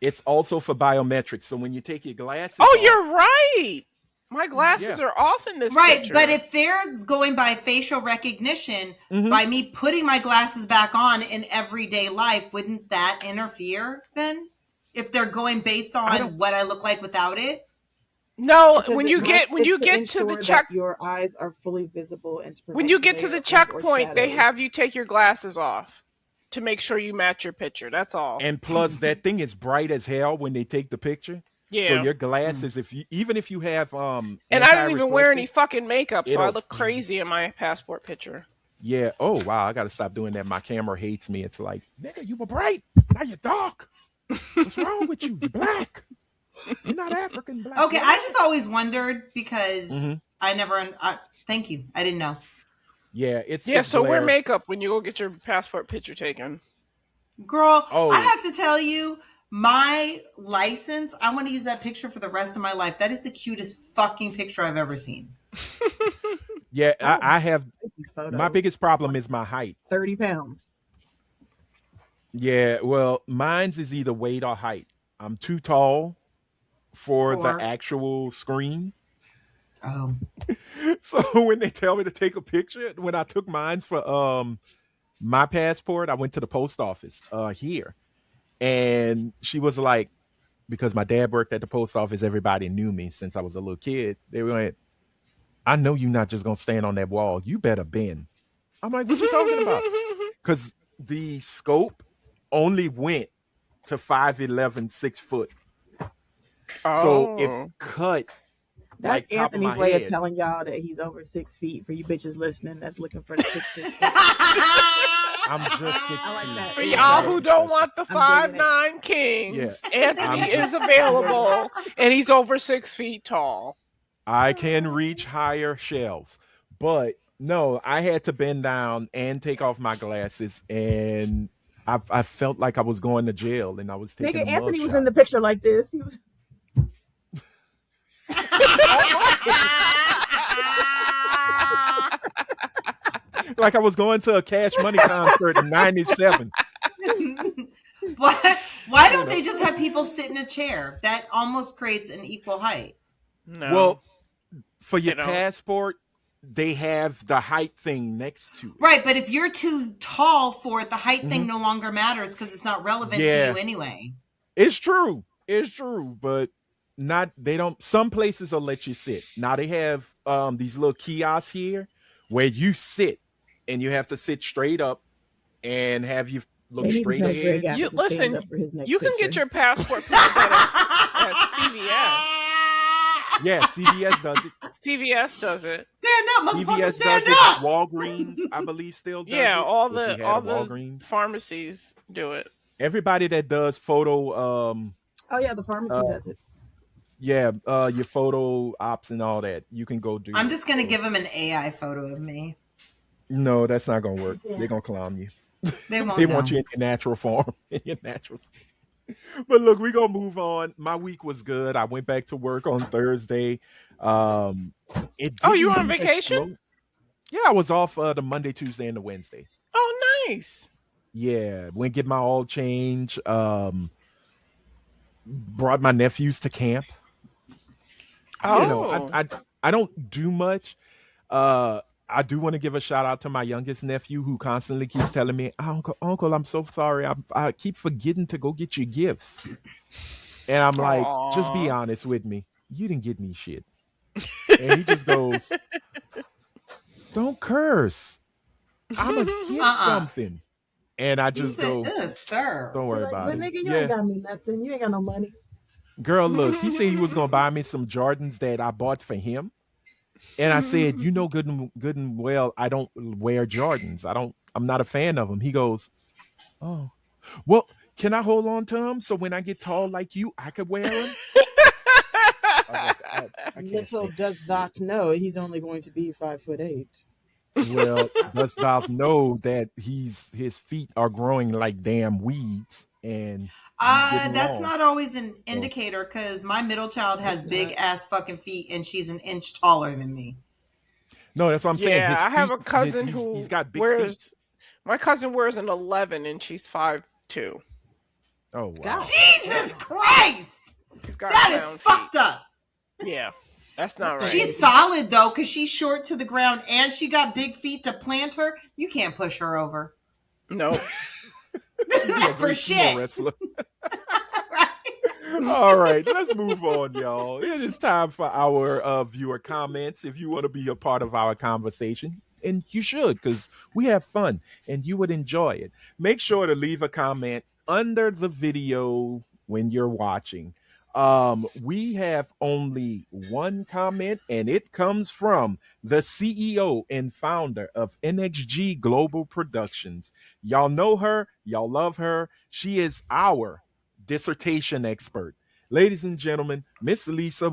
It's also for biometrics. So when you take your glasses Oh, off, you're right. My glasses Yeah. are off in this Right, picture. but if they're going by facial recognition, Mhm. by me putting my glasses back on in everyday life, wouldn't that interfere then? If they're going based on what I look like without it? No, It says when it you must- get it's to to ensure the check that your eyes are fully visible and to when prevent you get to glare the and/or checkpoint, they have shadows. you take your glasses off to make sure you match your picture. That's all. and plus that thing is bright as hell when they take the picture. So Yeah. your glasses, even if you have And I didn't even wear any anti-reflective, fucking makeup, so I it'll- look crazy in my passport picture. Yeah. Oh wow, I gotta stop doing that. My camera hates me. It's like, nigga, you were bright. Now you're dark. What's wrong with you? You're black. You're not African black. Okay, You're I black. just always wondered because Mhm. I never. Thank you. I didn't know. Yeah, it's So wear glare. makeup when you go get your passport picture taken. Girl, Oh. I have to tell you, my license, I want to use that picture for the rest of my life. That is the cutest fucking picture I've ever seen. Yeah, I have. These photos, My biggest problem is my height. 30 pounds. Yeah, well, mine's is either weight or height. I'm too tall for the actual screen. Oh. So when they tell me to take a picture, when I took mines for my passport, I went to the post office here. And she was like, because my dad worked at the post office, everybody knew me since I was a little kid. They went, "I know you're not just gonna stand on that wall. You better bend." I'm like, "What you talking about?" Because the scope only went to 5'11", 6 foot. So it cut. That's like top of Anthony's my way head. of telling y'all that he's over 6 feet for you bitches listening that's looking for the 6 feet. I'm just 6 I like feet. that. For y'all who don't want the I'm digging 5'9" kings, Yeah. Anthony I'm is available, and he's over 6 feet tall. I can reach higher shelves, but no, I had to bend down and take off my glasses, and I felt like I was going to jail, and I was taking Nigga, a Anthony was mugshot. in the picture like this. He was, Like I was going to a Cash Money concert in '97. Why don't they just have people sit in a chair? That almost creates an equal height. No. Well, for your They don't. passport, they have the height thing next to it. Right, but if you're too tall for it, the height thing no longer matters because it's not relevant to Yeah. you anyway. It's true. It's true, but not they don't some places will let you sit. Now they have these little kiosks here where you sit and you have to sit straight up and have you look they need to straight tell ahead. Greg Abbott You to stand listen. up for his next You can picture. get your passport picture done at CVS. Yeah, CVS does it. CVS does it. Stand up, motherfucker, CVS does stand it. up. Walgreens, I believe, still does it. Yeah, all if you had the a Walgreens. pharmacies do it. Everybody that does photo Oh yeah, the pharmacy does it. Yeah, your photo ops and all that. You can go do. I'm just gonna give him an AI photo of me. No, that's not gonna work. Yeah. They're gonna clown you. They won't They know. want you in your natural form, in your natural state. But look, we're gonna move on. My week was good. I went back to work on Thursday. It Oh, you didn't were on move as vacation? slow. Yeah, I was off the Monday, Tuesday, and the Wednesday. Oh, nice. Yeah, went get my oil change. Brought my nephews to camp. You know, Oh. I don't do much. Uh, I do want to give a shout out to my youngest nephew who constantly keeps telling me, Uncle, I'm so sorry. I keep forgetting to go get you gifts. And I'm like, just be Aw. honest with me. You didn't get me shit. And he just goes, don't curse. I'm going to get something. And I just go, sir. don't worry Like, about but it. nigga, you Yeah. ain't got me nothing. You ain't got no money. Girl, look, he said he was going to buy me some Jordans that I bought for him. And I said, you know, good and well, I don't wear Jordans. I'm not a fan of them. He goes, oh, well, can I hold on to them so when I get tall like you, I could wear them? I can't Little stand. does Doc know he's only going to be 5'8". Well, does thou know that his feet are growing like damn weeds and he's getting That's long. not always an indicator because my middle child has big ass fucking feet and she's an inch taller than me. No, that's what I'm saying. Yeah, His I have feet, a cousin he's got big wears. feet. My cousin wears an 11 and she's 5'2". Oh wow. God. Jesus Christ! She's got That is clown fucked feet. up. Yeah, that's not right. She's solid though because she's short to the ground and she got big feet to plant her. You can't push her over. Nope. For shit. Wrestler. Right. All right, let's move on, y'all. It is time for our viewer comments. If you want to be a part of our conversation, and you should, because we have fun and you would enjoy it. Make sure to leave a comment under the video when you're watching. We have only one comment, and it comes from the CEO and founder of NXG Global Productions. Y'all know her, y'all love her. She is our dissertation expert. Ladies and gentlemen, Miss Lisa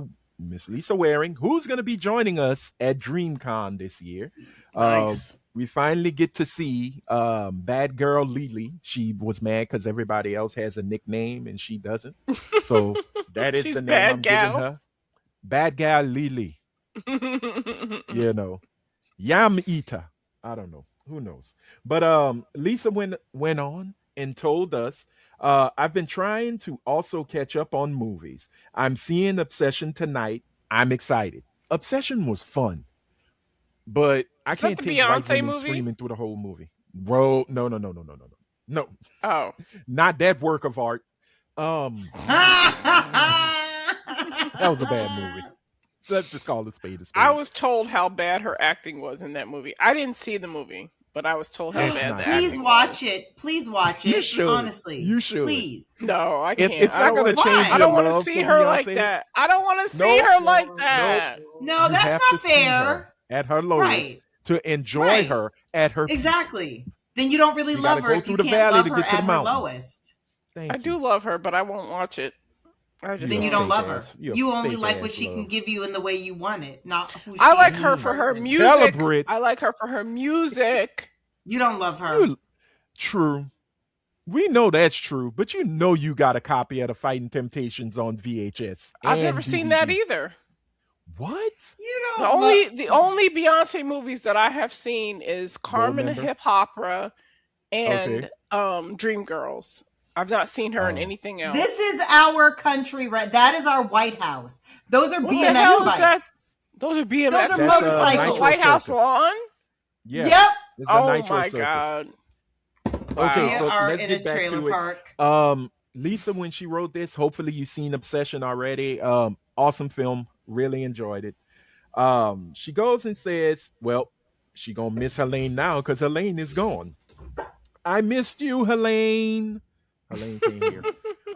Waring, who's going to be joining us at DreamCon this year. Nice. We finally get to see Bad Girl Lily. She was mad because everybody else has a nickname and she doesn't. So that is She's the name Bad I'm Gal. giving her. Bad Gal Lily. You know, Yam Eater. I don't know. Who knows? But Lisa went on and told us, I've been trying to also catch up on movies. I'm seeing Obsession tonight. I'm excited. Obsession was fun, but I Is that can't the take white Beyonce women movie? screaming through the whole movie. Bro, no, Oh, not that work of art. That was a bad movie. Let's just call it a spade a spade. I was told how bad her acting was in that movie. I didn't see the movie, but I was told how It's bad not the bad. acting Please was. watch it. Please watch it. You should. Honestly. You should. Please. No, I can't. It's I not don't going to wanna- change Why? I your don't want to love see for her like Beyonce. that. I don't want to see Nope. her like that. No, You that's have not to see her fair. at her lowest Right. to enjoy Right. her at her peak. Exactly. Then you don't really You love gotta her go if you through the can't valley love to her get to at the her mountain. lowest. Thank I you. do love her, but I won't watch it. I just Then you You're a don't love fake her. ass. You're a You only fake like what ass she can love. give you in the way you want it, not who she I like is her as a for her person. music. Celebrate. I like her for her music. You don't love her. True. We know that's true, but you know you got a copy of the Fighting Temptations on VHS. I've and never seen that DVD. either. What? You The don't only love- the only Beyonce movies that I have seen is Carmen the Member? Hip Opera and Okay. Dreamgirls. I've not seen her in Oh. anything else. This is our country, right? That is our White House. Those are What the BMX hell is bikes. that? Those are BMX. Those are That's, motorcycles. Nitro White House Circus. lawn. Yeah. Yep. It's a Oh Nitro my Circus. god. Okay, We so are let's in get a back trailer to it. park. Lisa, when she wrote this, hopefully you've seen Obsession already. Awesome film. Really enjoyed it. She goes and says, well, she gonna miss Helene now because Helene is gone. I missed you, Helene. Helene came here.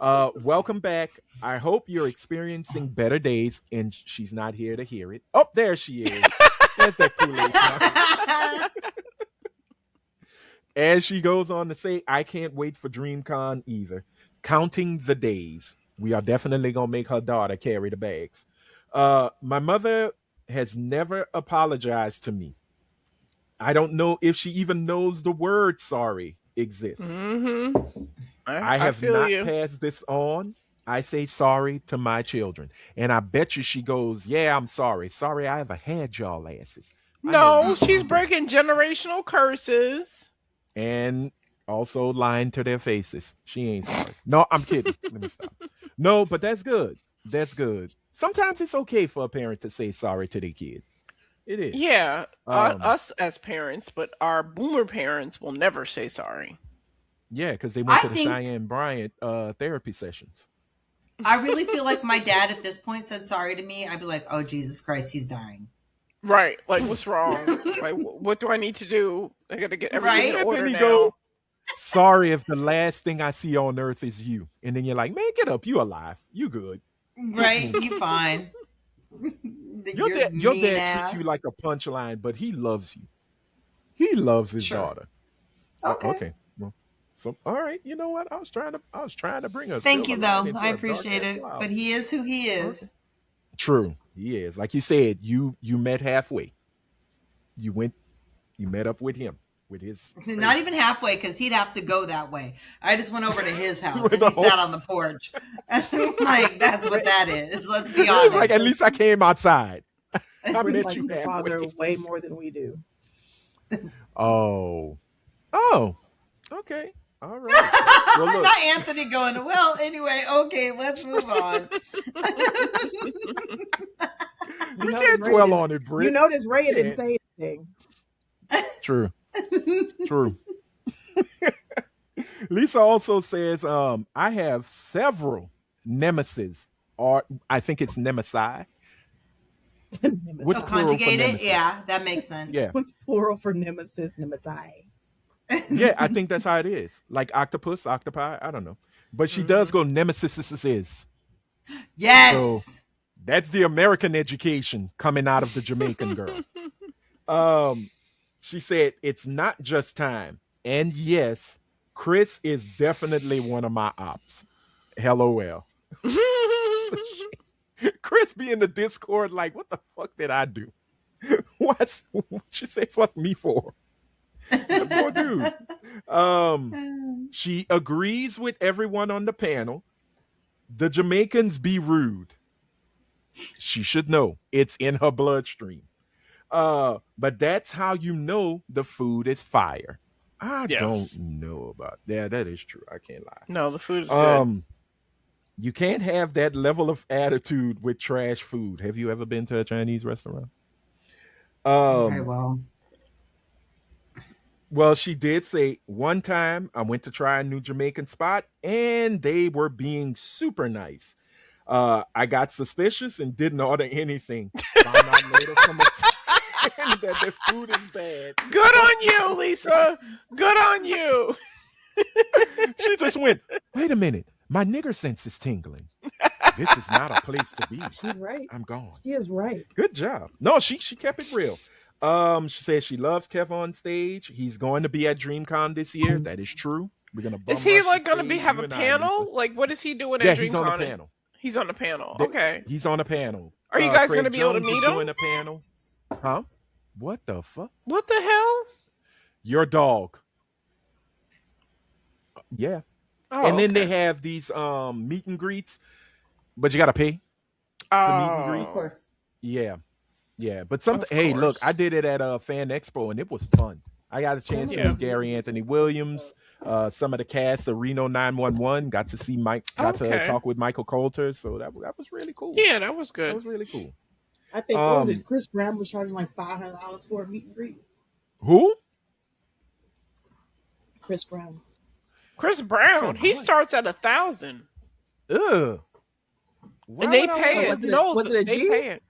Welcome back. I hope you're experiencing better days, and she's not here to hear it. Oh, there she is. There's that Kool-Aid song. As she goes on to say, I can't wait for DreamCon either. Counting the days. We are definitely gonna make her daughter carry the bags. My mother has never apologized to me. I don't know if she even knows the word sorry exists. Mm-hmm. I I have feel not you. passed this on. I say sorry to my children. And I bet you she goes, yeah, I'm sorry. Sorry I ever had y'all asses. I know you No, she's did. breaking generational curses. And also lying to their faces. She ain't sorry. No, I'm kidding. Let me stop. No, but that's good. That's good. Sometimes it's okay for a parent to say sorry to their kid. It is. Yeah, Um, us as parents, but our boomer parents will never say sorry. yeah, because they went I to the think Cheyenne Bryant therapy sessions. I really feel like my dad at this point said sorry to me. I'd be like, oh, Jesus Christ, he's dying. Right. Like, what's wrong? Like, what do I need to do? I got to get everything in Right? And then order he goes, now. sorry if the last thing I see on earth is you. And then you're like, man, get up. You alive. You good. Right? You fine. Your Your mean dad treats you ass. like a punchline, but he loves you. He loves his Sure. daughter. Okay. Okay. Well, so all right. You know what? I was trying to bring a Thank silver you, line though. into I a dark appreciate ass it. cloud. But he is who he Okay. is. True. He is. Like you said, you met halfway. You went you met up with him with his Not crazy. even halfway, because he'd have to go that way. I just went over to his You house went and the he whole sat on the porch. And I'm like, that's what that is. Let's be He was like, honest. at least I came outside. I Pretty met like you you halfway. father way more than we do. Oh. Oh. Okay. All right. Well, look. Not Anthony going, well, anyway, okay, let's move on. You We notice can't Ray dwell didn't. on it, You Britt. notice Ray didn't Yeah. say anything. True. True. Lisa also says, I have several nemesis, or I think it's nemesi. What's So Nemesis. plural for conjugate it? nemesis? Yeah, that makes sense. Yeah. What's plural for nemesis? Nemesi. Yeah, I think that's how it is. Like octopus, octopi, I don't know. But she does Hmm. go nemesis is. So Yes. that's the American education coming out of the Jamaican girl. Um, she said it's not just time. And yes, Chris is definitely one of my ops. LOL. So Chris be in the Discord like, what the fuck did I do? What you say fuck me for? That poor dude. Um, she agrees with everyone on the panel. The Jamaicans be rude. She should know. It's in her bloodstream. But that's how you know the food is fire. I don't Yes. know about yeah, that is true. I can't No, the food is lie. good. You can't have that level of attitude with trash food. Have you ever been to a Chinese restaurant? Okay, Um, well. well, she did say one time I went to try a new Jamaican spot and they were being super nice. I got suspicious and didn't order anything. Found out later from a friend that the food is bad. Good What's on the you, Lisa. Good on you. She just went, wait a minute, my nigger sense is tingling. This is not a place to be. She's right. I'm gone. She is right. Good job. No, she kept it real. She says she loves Kev on stage. He's going to be at DreamCon this year. That is true. We're gonna Is bum he rush the like gonna be stage, have you a and I, Lisa. panel? Like, what is he doing at Yeah, he's on the DreamCon? panel. He's on the panel. Th- Okay. He's on the panel. Are you guys Craig gonna be able to Jones is meet him? doing a panel. Huh? What the fuck? What the hell? Your dog. Yeah. Oh, And then they okay. have these meet and greets, but you gotta pay to meet and greet. Of Oh, course. Yeah. Yeah. But some of hey, look, I course. did it at a fan expo and it was fun. I got a chance to Carmelo Yeah. meet was really Gary good Anthony too. Williams, some of the cast of Reno 911. Got to see got to Okay. talk with Michael Coulter. So that was really cool. Yeah, that was That good. was really cool. I think what was Um, it? Chris Brown was charging like $500 for a meet and greet. who? Chris Brown. Chris For Brown, he what? starts at 1,000, Ugh. Why and they would I pay Or want it. to? No, was it a they G? pay it.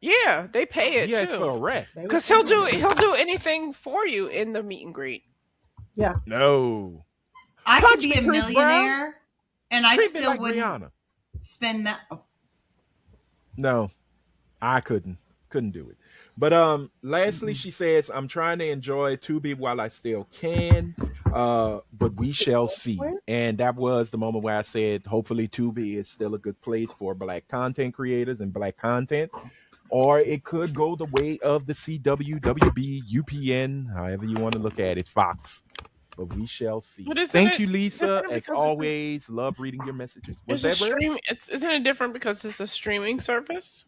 Yeah, they pay it He asked for too. a rat. They was Cause he'll paying do it. he'll do anything for you in the meet and greet. Yeah. No. I could Punch be me, a Chris Brown. millionaire and I Treat me still like wouldn't Rihanna. spend that. Oh, No, I couldn't do it. But lastly, she says, I'm trying to enjoy Tubi while I still can. But we shall see. And that was the moment where I said, hopefully, Tubi is still a good place for Black content creators and Black content. Or it could go the way of the CW, WB, UPN, however you want to look at it, Fox. But we shall see. Thank you, Lisa. As always, love reading your messages. Isn't it different because it's a streaming service?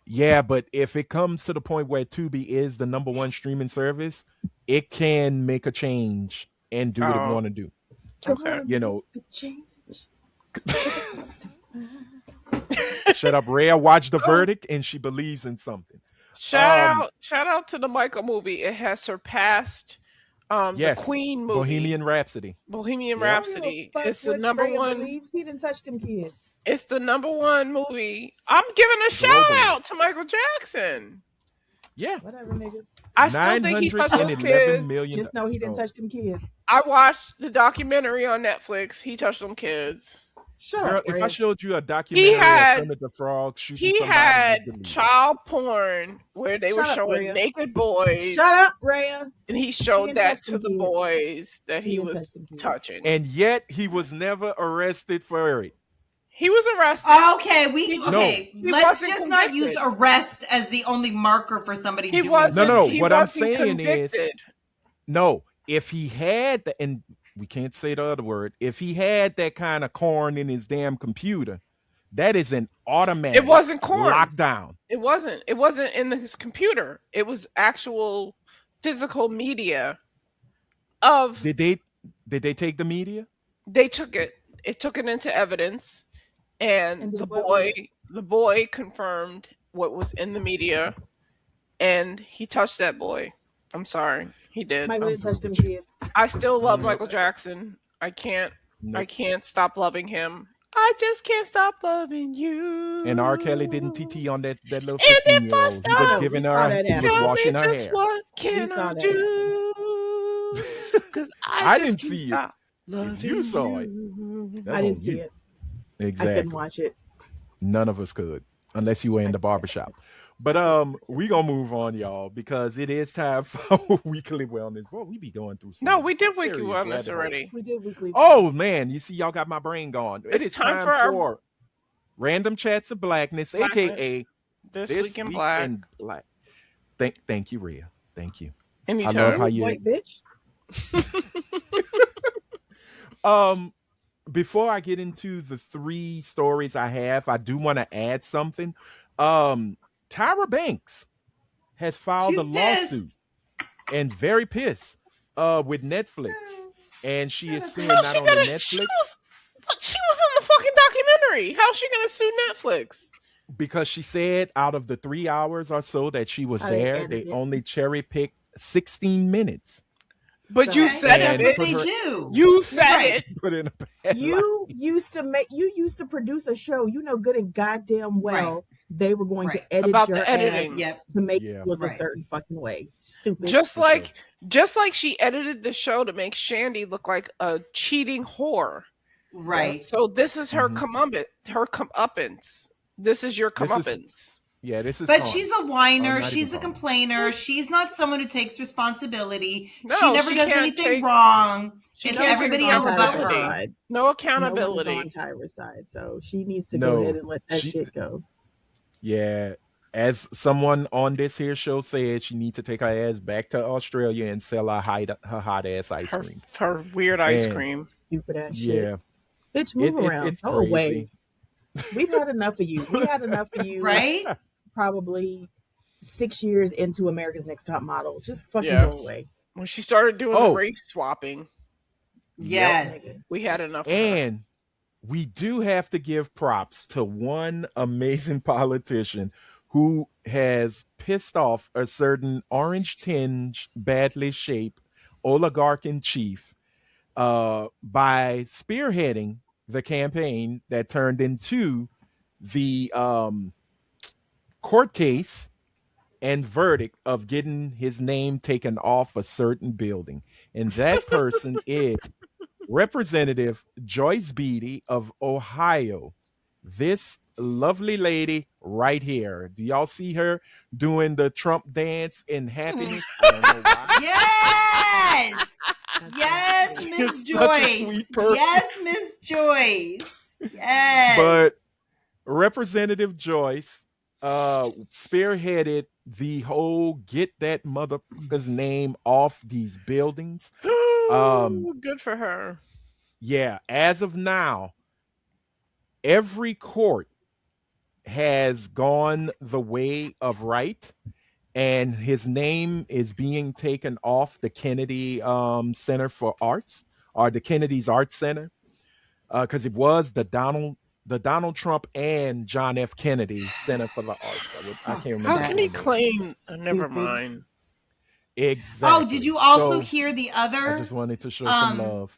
Yeah, but if it comes to the point where Tubi is the number one streaming service, it can make a change and do what it want to do. Okay. You know. Shut up, Rhea. Watch The Verdict, and she believes in something. Shout out to the Michael movie. It has surpassed the Queen movie, Bohemian Rhapsody. It's the number one. Believes he didn't touch them kids. It's the number one movie. I'm giving a shout out to Michael Jackson. Yeah, whatever, nigga. I still think he touched those kids. Just know he didn't touch them kids. I watched the documentary on Netflix. He touched them kids. Girl, if I showed you a documentary of Kermit the Frog shooting somebody, he had child porn where they were showing naked boys. Shut up, Rhea. And he showed that to the boys that he was touching. And yet he was never arrested for it. He was arrested. Okay, let's just not use arrest as the only marker for somebody doing something. What I'm saying is, if he had and we can't say the other word. If he had that kind of corn in his damn computer, that is an automatic. It wasn't corn. Lockdown. It wasn't. It wasn't in his computer. It was actual physical media. Did they take the media? They took it. It took it into evidence, and the boy confirmed what was in the media, and he touched that boy. I'm sorry. He did. Michael didn't touch them kids. I still love Michael Jackson. I can't stop loving him. I just can't stop loving you. And R. Kelly didn't TT on that little 15-year-old. He was giving her, he was washing her hair. What can I do? Because I didn't see it. If you saw it, I didn't see it. Exactly. I couldn't watch it. None of us could, unless you were in the barbershop. But we gonna move on, y'all, because it is time for weekly wellness. Well, we be going through. No, we did weekly wellness already. We did weekly. Oh man, you see, y'all got my brain going. It is time for Random Chats of Blackness, aka This Week in Black. Thank you, Rhea. Thank you. Anytime. I love how you white bitch. Before I get into the 3 stories I have, I do want to add something. Tyra Banks has filed a lawsuit and very pissed with Netflix. And she is suing not only Netflix. She was in the fucking documentary. How's she going to sue Netflix? Because she said out of the 3 hours or so that she was there, they only cherry picked 16 minutes. But you said it. They do. You said it. Put in a You used to produce a show. You know good and goddamn well they were going to edit your editing ass to make it look a certain fucking way. Stupid. Just like she edited the show to make Shandy look like a cheating whore. Right. So this is her comeuppance. This is your comeuppance. This is. But she's a whiner. She's a complainer. She's not someone who takes responsibility. No, she never does anything wrong. It's everybody else but her. No accountability. No one's on Tyra's side, so she needs to go ahead and let that shit go. Yeah, as someone on this here show said, she needs to take her ass back to Australia and sell her hot ass ice cream. Her weird ice cream. Stupid ass shit. Yeah. Bitch, move around. It's Go crazy. away. We've had enough of you. We had enough of you. Right? Probably 6 years into America's Next Top Model. Just fucking go away. When she started doing the race swapping. Yes. We had enough And we do have to give props to one amazing politician who has pissed off a certain orange tinge, badly shaped oligarch in chief by spearheading the campaign that turned into the court case and verdict of getting his name taken off a certain building. And that person is Representative Joyce Beatty of Ohio. This lovely lady right here. Do y'all see her doing the Trump dance in happiness? I don't know why. Yes! Yes, Miss person. Yes, Miss Joyce. Yes. But Representative Joyce spearheaded the whole get that motherfucker's name off these buildings. Good for her. Yeah, as of now, every court has gone the way of right, and his name is being taken off the Kennedy Center for Arts, or the Kennedy's Arts Center, because it was the Donald Trump and John F. Kennedy Center for the Arts. I can't remember. How can he claim? Never mind. Exactly. Oh, did you also hear the other? I just wanted to show some love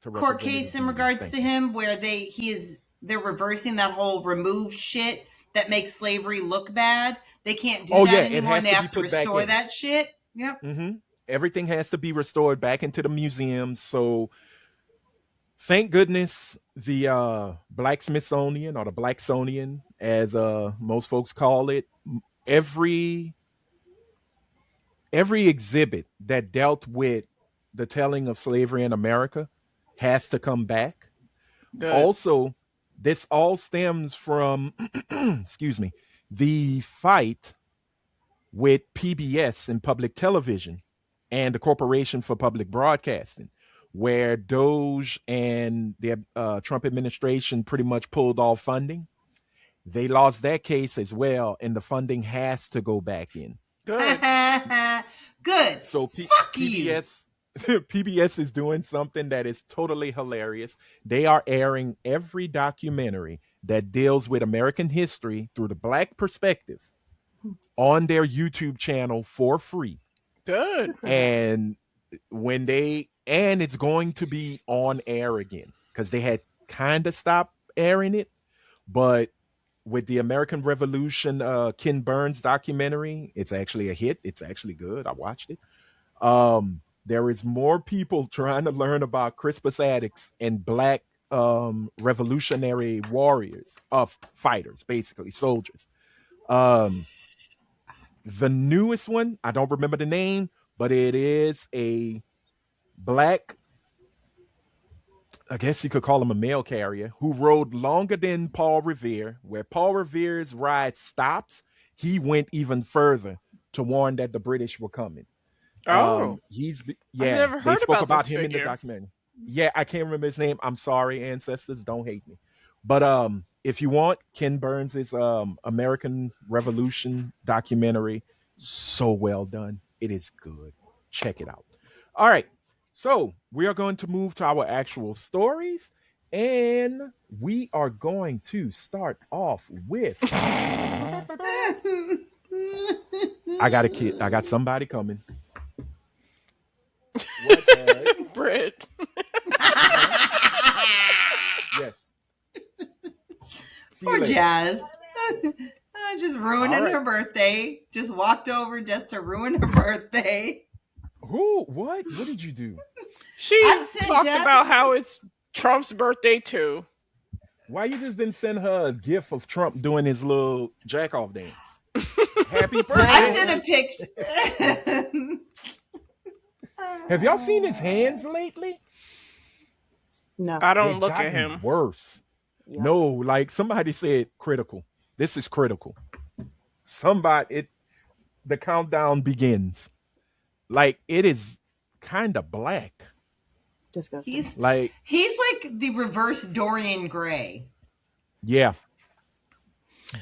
to court case in regards to him, where they're reversing that whole removed shit that makes slavery look bad. They can't do that anymore, and they have to restore that shit. Yep. Mm-hmm. Everything has to be restored back into the museums. So, thank goodness the Black Smithsonian, or the Blacksonian, as most folks call it, every exhibit that dealt with the telling of slavery in America has to come back. Good. Also, this all stems from, excuse me, the fight with PBS and public television and the Corporation for Public Broadcasting, where Doge and the Trump administration pretty much pulled all funding. They lost that case as well, and the funding has to go back in. Good. Good. So Fuck PBS, PBS is doing something that is totally hilarious. They are airing every documentary that deals with American history through the Black perspective on their YouTube channel for free. Good. And it's going to be on air again, because they had kind of stopped airing it, but with the American Revolution Ken Burns documentary, it's actually a hit. It's actually good. I watched it. There is more people trying to learn about Crispus Attucks and Black revolutionary warriors, fighters, basically soldiers. The newest one, I don't remember the name, but it is a Black, I guess you could call him a mail carrier, who rode longer than Paul Revere. Where Paul Revere's ride stops, he went even further to warn that the British were coming. Oh, I've never heard they spoke about this him figure. in the documentary. Yeah, I can't remember his name. I'm sorry, ancestors, don't hate me. But if you want, Ken Burns' American Revolution documentary, so well done. It is good. Check it out. All right. So we are going to move to our actual stories, and we are going to start off with. I got a kid. I got somebody coming. What? Britt. Yes. Poor Jazz. Just ruining her birthday. Just walked over just to ruin her birthday. Who? What? What did you do? She talked about how it's Trump's birthday too. Why you just didn't send her a gif of Trump doing his little jack off dance? Happy birthday! I sent a picture. Have y'all seen his hands lately? No, I don't look at him. Worse. Yeah. No, like somebody said, critical. This is critical. The countdown begins. Like, it is kind of black. Disgusting. He's like the reverse Dorian Gray. Yeah.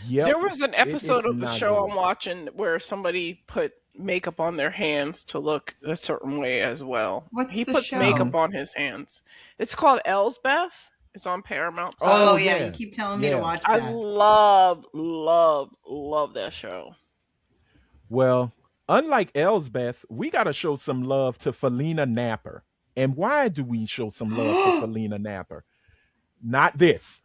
Yep. There was an episode of the show I'm watching where somebody put makeup on their hands to look a certain way as well. He puts makeup on his hands. It's called Elsbeth. It's on Paramount. Oh yeah, you keep telling me to watch that. I love that show. Well, unlike Elsbeth, we got to show some love to Felina Napper. And why do we show some love to Felina Napper? Not this.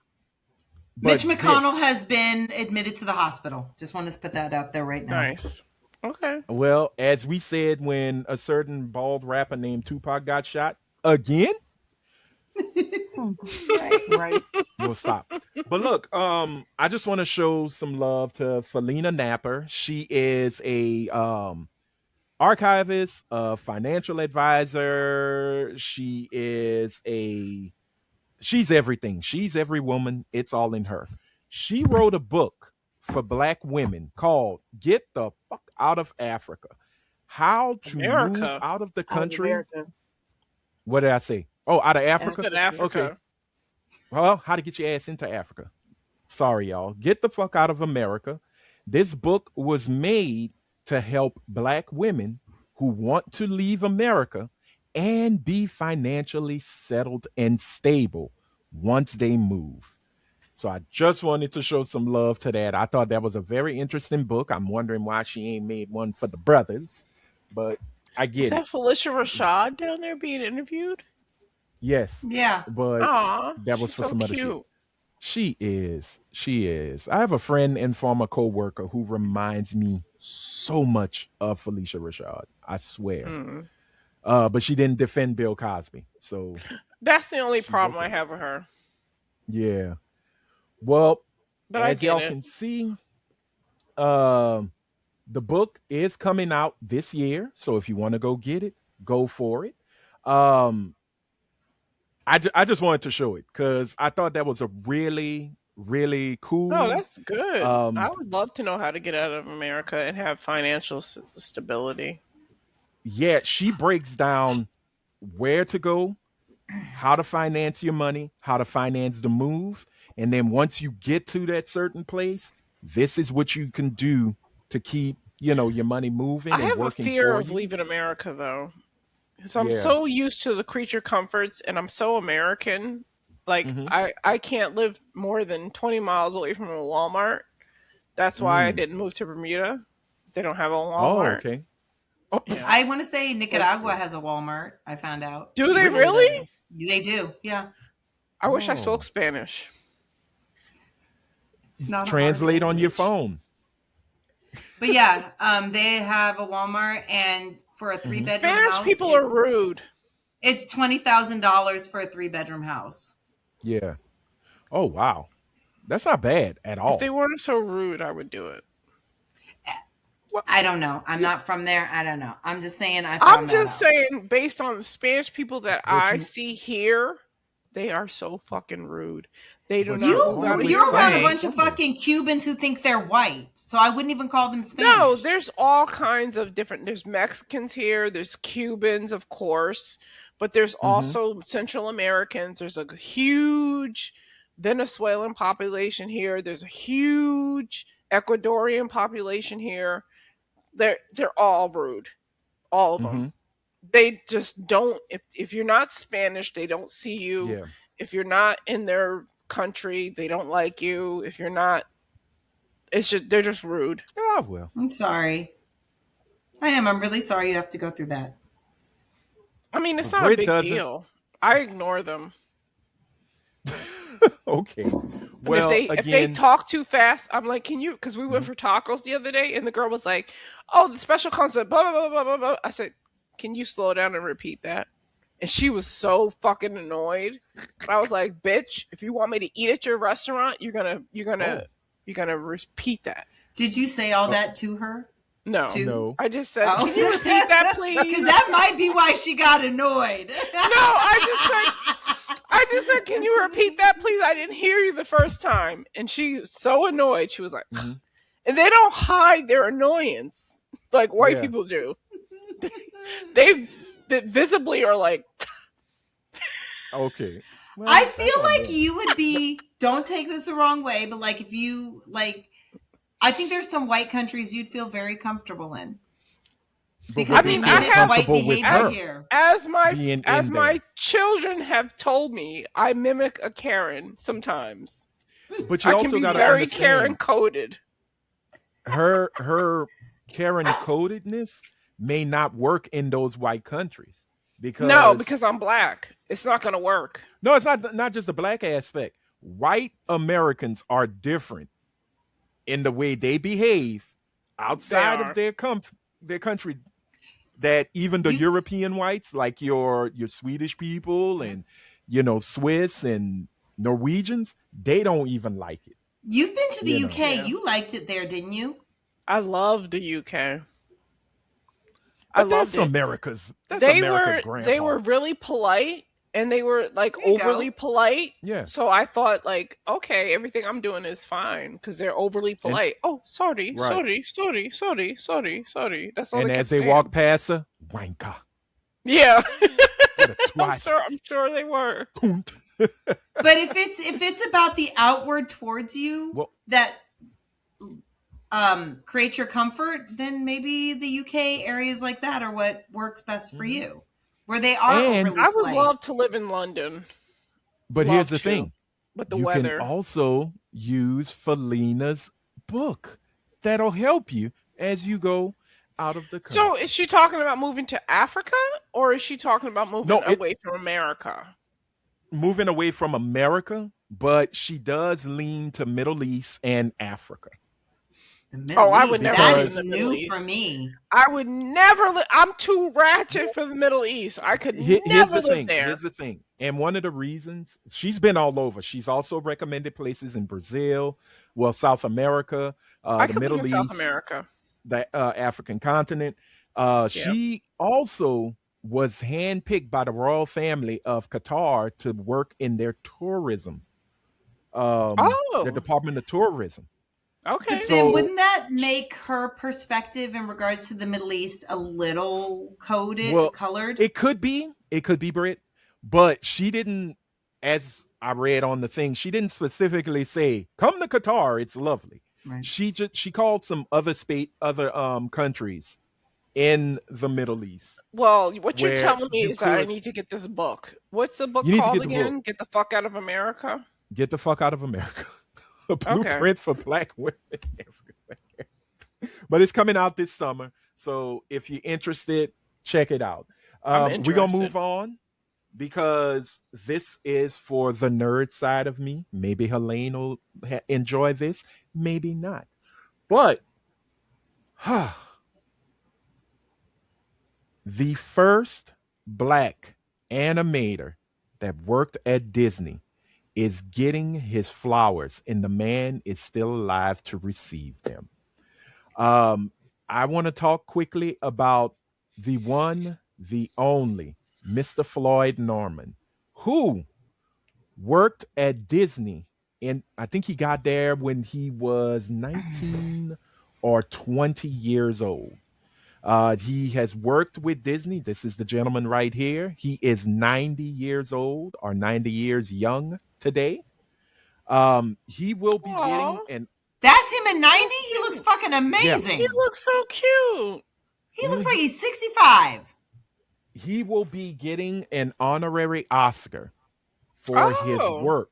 Mitch McConnell has been admitted to the hospital. Just wanted to put that out there right now. Nice. Okay. Well, as we said when a certain bald rapper named Tupac got shot again. Right. We'll stop. But look, I just want to show some love to Felina Napper. She is a archivist, a financial advisor. She is a she's everything. She's every woman. It's all in her. She wrote a book for black women called Get the Fuck Out of Africa. How to move America. out of the Out of country. America. What did I say? Oh, out of I Africa? said Africa. Okay. Well, how to get your ass into Africa. Sorry, y'all. Get the fuck out of America. This book was made to help black women who want to leave America and be financially settled and stable once they move. So I just wanted to show some love to that. I thought that was a very interesting book. I'm wondering why she ain't made one for the brothers, but I Is get that it. Felicia Rashad down there being interviewed? Yes, Yeah. but Aw, that was she's for so some other shit. cute. She is. She is. I have a friend and former coworker who reminds me so much of Felicia Rashad. I swear. Mm. But she didn't defend Bill Cosby, so That's the only she's problem I okay. have with her. Yeah. Well, But I as get y'all it. can see, um, the book is coming out this year. So if you want to go get it, go for it. Um, I just wanted to show it because I thought that was a really, really Oh, cool. that's good. I Um, would love to know how to get out of America and have financial stability. yeah, she breaks down where to go, how to finance your money, how to finance the move. And then once you get to that certain place, this is what you can do to keep, your money moving I and have a working fear for of you. leaving America though. So I'm Yeah. so used to the creature comforts and I'm so American. Like Mm-hmm. I can't live more than 20 miles away from a Walmart. That's why I Mm. didn't move to Bermuda. 'Cause they don't have a Oh, Walmart. okay. Oh, Yeah. I want to say okay. Nicaragua has a Walmart. I found out. Do they Really? really? They do. Yeah. I wish I spoke Oh. Spanish. It's not a hard Translate on your language. phone. But yeah, they have a Walmart, and for a Mm-hmm. 3-bedroom Spanish house, people are rude. it's $20,000 for a 3-bedroom house. Yeah. Oh, wow. That's not bad at If they all. weren't so rude, I would do it. Well, I don't know. I'm not from there. I don't know. I'm just saying I I'm found that just out. saying, based on the Spanish people that but I you see here, they are so fucking rude. They do but not you're move You out of always your you're around a somewhere way. bunch of from there. fucking Cubans who think they're white, so I wouldn't even call them No, Spanish. there's all kinds of different. There's Mexicans here. There's Cubans, of course, but there's Mm-hmm. also Central Americans. There's a huge Venezuelan population here. There's a huge Ecuadorian population here. They're all rude, all of Mm-hmm. them. They just don't. If you're not Spanish, they don't see you. Yeah. If you're not in their country, they don't like you. If you're not, it's just they're just rude. Oh, well. I'm sorry. I am. I'm really sorry you have to go through that. I mean, it's not a Brit big doesn't. deal. I ignore them. Okay. And if Well, they again, talk too fast, I'm like, can you? Because we went mhm. for tacos the other day, and the girl was like, "Oh, the special concept." Blah blah blah blah blah blah. I said, "Can you slow down and repeat that?" And she was so fucking annoyed. But I was like, "Bitch, if you want me to eat at your restaurant, Oh, you're gonna repeat that." Did you say all oh, that to her? No, Too? no. I just said, Oh. "Can you repeat that, Because please?" that might be why she got annoyed. No, I just said, "Can you repeat that, please? I didn't hear you the first time." And she was so annoyed. She was like, Mm-hmm. and they don't hide their annoyance like white Yeah. people do. They visibly are like, Okay. I Well, that's feel on like them. you would be, don't take this the wrong way, but like if you, like, I think there's some white countries you'd feel very comfortable in. But Because would I you they mean, feel I mimic have white comfortable with behavior her here. being as in my there? children have told me, I mimic a Karen sometimes. But you I can also be got to very Karen understand coded. her Karen codedness may not work in those white countries No, because because I'm black. It's not gonna work. no, it's not just the black aspect. White Americans are different in the way they behave They outside of are. their country that even the You, European whites, like your Swedish people and Swiss and Norwegians, they don't even like it. you've been to the You know. UK. Yeah. You liked it there, didn't you? I love the UK. I But loved it. that's America's They grandpa. were really polite. and they were like overly polite. Yeah. So I thought like, okay, everything I'm doing is fine because they're overly polite. Oh, sorry, Right. sorry. That's all And they kept as they saying. walk past her, wanker. Yeah. What a twat. I'm sure they were. But if it's about the outward towards you that creates your comfort, then maybe the UK areas like that are what works best for you, where they are overly I would polite. love to live in London. But here's the thing. With the you weather. can also use Felina's book. That'll help you as you go out of the country. So is she talking about moving to Africa, or is she talking about moving away from America? Moving away from America, but she does lean to Middle East and Africa. I would never that live is in the Middle new East. for me. I would never I'm too ratchet for the Middle East. I could never live there. Here's the thing. And one of the reasons, she's been all over. She's also recommended places in Brazil, South America, the Middle East, South America, the African continent. She also was handpicked by the royal family of Qatar to work in their tourism. The Department of Tourism. Okay. But then wouldn't that make her perspective in regards to the Middle East a little colored? It could be, Britt, but she didn't, as I read on the thing, she didn't specifically say, come to Qatar, it's lovely. Right. She called some other countries in the Middle East. Well, what you're telling me is that I need to get this book. What's the book called again? Get the fuck out of America? Get the fuck out of America. A blueprint for Black women everywhere. But it's coming out this summer. So if you're interested, check it out. We're going to move on because this is for the nerd side of me. Maybe Helene will enjoy this. Maybe not. But the first Black animator that worked at Disney is getting his flowers, and the man is still alive to receive them. I want to talk quickly about the one, the only, Mr. Floyd Norman, who worked at Disney, and I think he got there when he was 19 or 20 years old. He has worked with Disney. This is the gentleman right here. He is 90 years old or 90 years young today. He will be getting That's him at 90? He looks fucking amazing. Yeah. He looks so cute. He looks like he's 65. He will be getting an honorary Oscar for his work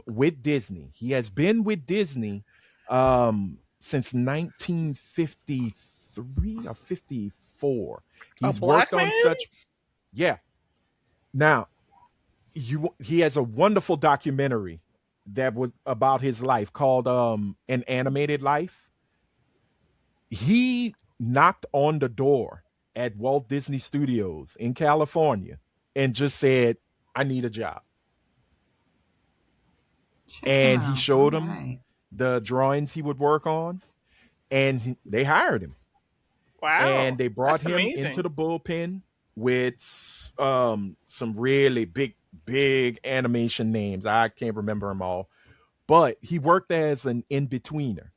with Disney. He has been with Disney since 1953 or 54. He's worked on such. Yeah. Now, he has a wonderful documentary that was about his life called An Animated Life. He knocked on the door at Walt Disney Studios in California and just said, I need a job. And he showed him the drawings he would work on, and they hired him. Wow. And they brought him into the bullpen with some really big animation names. I can't remember them all, but he worked as an in-betweener.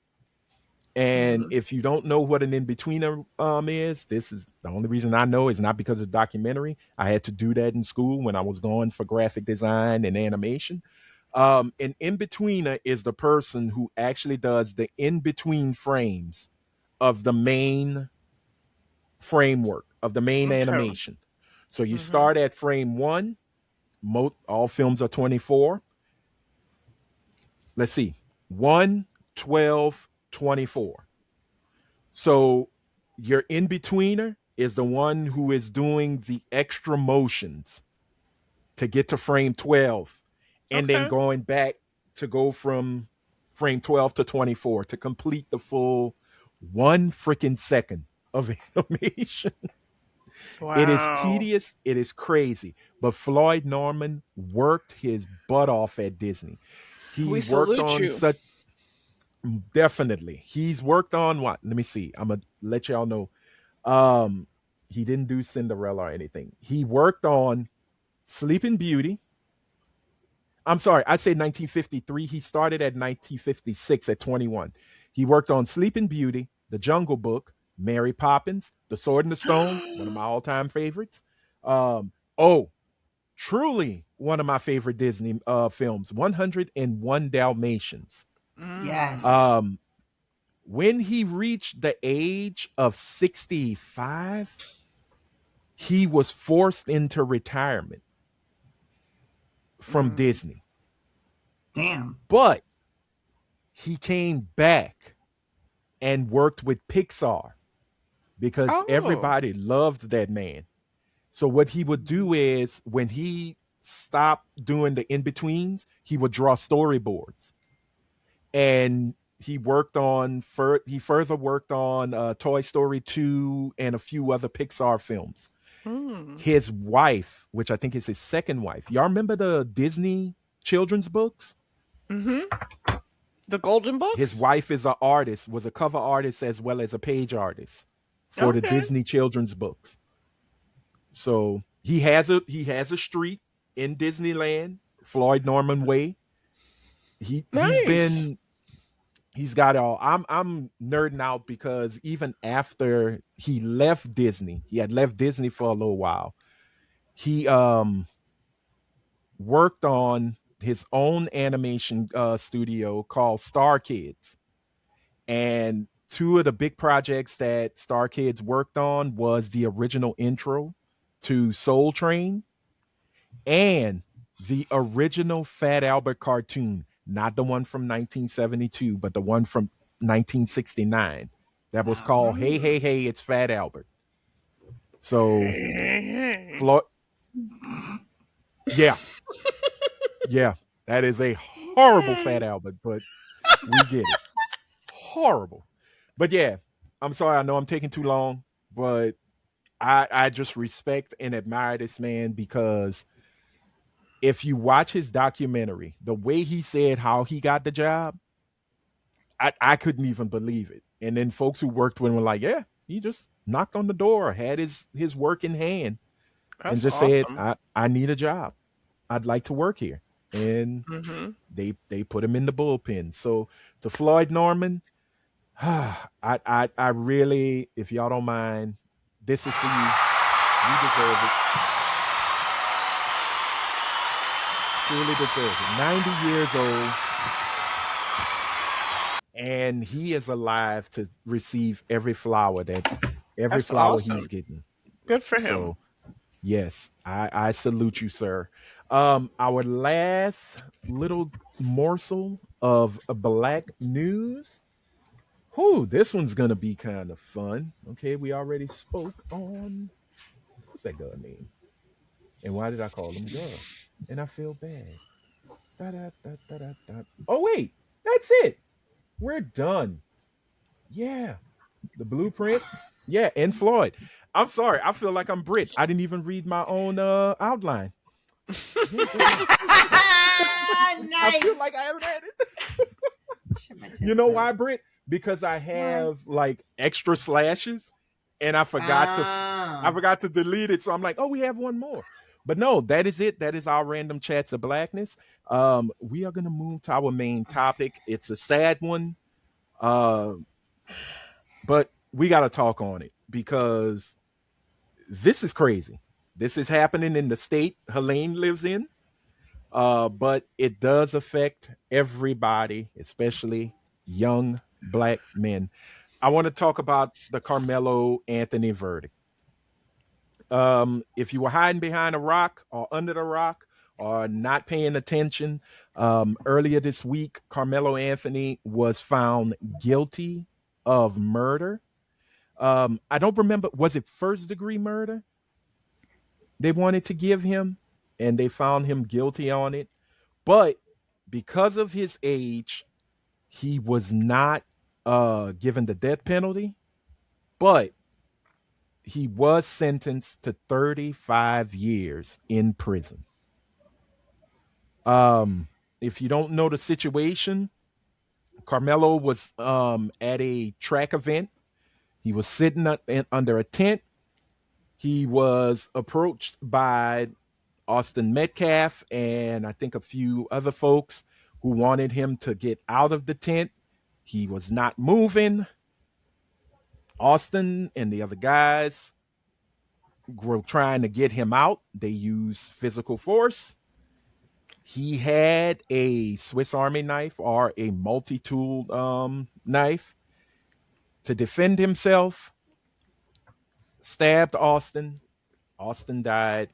And if you don't know what an in-betweener is, this is the only reason I know is not because of the documentary. I had to do that in school when I was going for graphic design and animation. An in-betweener is the person who actually does the in-between frames of the main framework of the main animation. So you start at frame 1. All films are 24. Let's see. 1, 12, 24. So your in-betweener is the one who is doing the extra motions to get to frame 12 and then going back to go from frame 12 to 24 to complete the full 1 freaking second of animation. Wow. It is tedious. It is crazy. But Floyd Norman worked his butt off at Disney. He worked on such. Definitely. He's worked on what? Let me see. I'm going to let y'all know. He didn't do Cinderella or anything. He worked on Sleeping Beauty. I'm sorry, I say 1953. He started at 1956 at 21. He worked on Sleeping Beauty, The Jungle Book, Mary Poppins, The Sword and the Stone, one of my all-time favorites. Oh, truly one of my favorite Disney films, 101 Dalmatians. Yes. When he reached the age of 65, he was forced into retirement from Disney. Damn. But he came back and worked with Pixar because everybody loved that man. So what he would do is when he stopped doing the in-betweens, he would draw storyboards. And he further worked on Toy Story 2 and a few other Pixar films. His wife, which I think is his second wife. Y'all remember the Disney children's books? The Golden Books? His wife is an artist, was a cover artist as well as a page artist for the Disney children's books. So he has a street in Disneyland, Floyd Norman Way. He's got it all. I'm nerding out because even after he left Disney, he had left Disney for a little while. He worked on his own animation studio called Star Kids. And two of the big projects that Star Kids worked on was the original intro to Soul Train and the original Fat Albert cartoon, not the one from 1972, but the one from 1969 that was called Hey, Hey, Hey, It's Fat Albert. So, yeah. Yeah, that is a horrible Fat Albert, but we get it. Horrible. But yeah, I'm sorry. I know I'm taking too long, but I just respect and admire this man because if you watch his documentary, the way he said how he got the job, I couldn't even believe it. And then folks who worked with him were like, yeah, he just knocked on the door, had his work in hand, and just said, I need a job. I'd like to work here. And they put him in the bullpen. So to Floyd Norman, I really, if y'all don't mind, this is for you. You deserve it. Truly deserve it. 90 years old. And he is alive to receive every flower he's getting. Good for him. So yes, I salute you, sir. Our last little morsel of black news. Whew, this one's gonna be kind of fun. Okay, we already spoke on what's that girl name? And why did I call him girl? And I feel bad. Da, da, da, da, da, da. Oh wait, that's it. We're done. Yeah, the blueprint. Yeah, and Floyd. I'm sorry. I feel like I'm Brit. I didn't even read my own outline. I feel like I haven't read it. You know why, Britt? Because I have like extra slashes, and I forgot to delete it. So I'm like, oh, we have one more. But no, that is it. That is our random chats of blackness. We are gonna move to our main topic. It's a sad one, but we got to talk on it because this is crazy. This is happening in the state Helene lives in. But it does affect everybody, especially young black men. I want to talk about the Carmelo Anthony verdict. If you were hiding behind a rock or under the rock or not paying attention, earlier this week, Carmelo Anthony was found guilty of murder. I don't remember, was it first degree murder? They wanted to give him, and they found him guilty on it. But because of his age, he was not given the death penalty, but he was sentenced to 35 years in prison. If you don't know the situation, Carmelo was at a track event. He was sitting under a tent. He was approached by Austin Metcalf and I think a few other folks who wanted him to get out of the tent. He was not moving. Austin and the other guys were trying to get him out. They used physical force. He had a Swiss Army knife or a multi-tool knife to defend himself. Stabbed Austin. Austin died.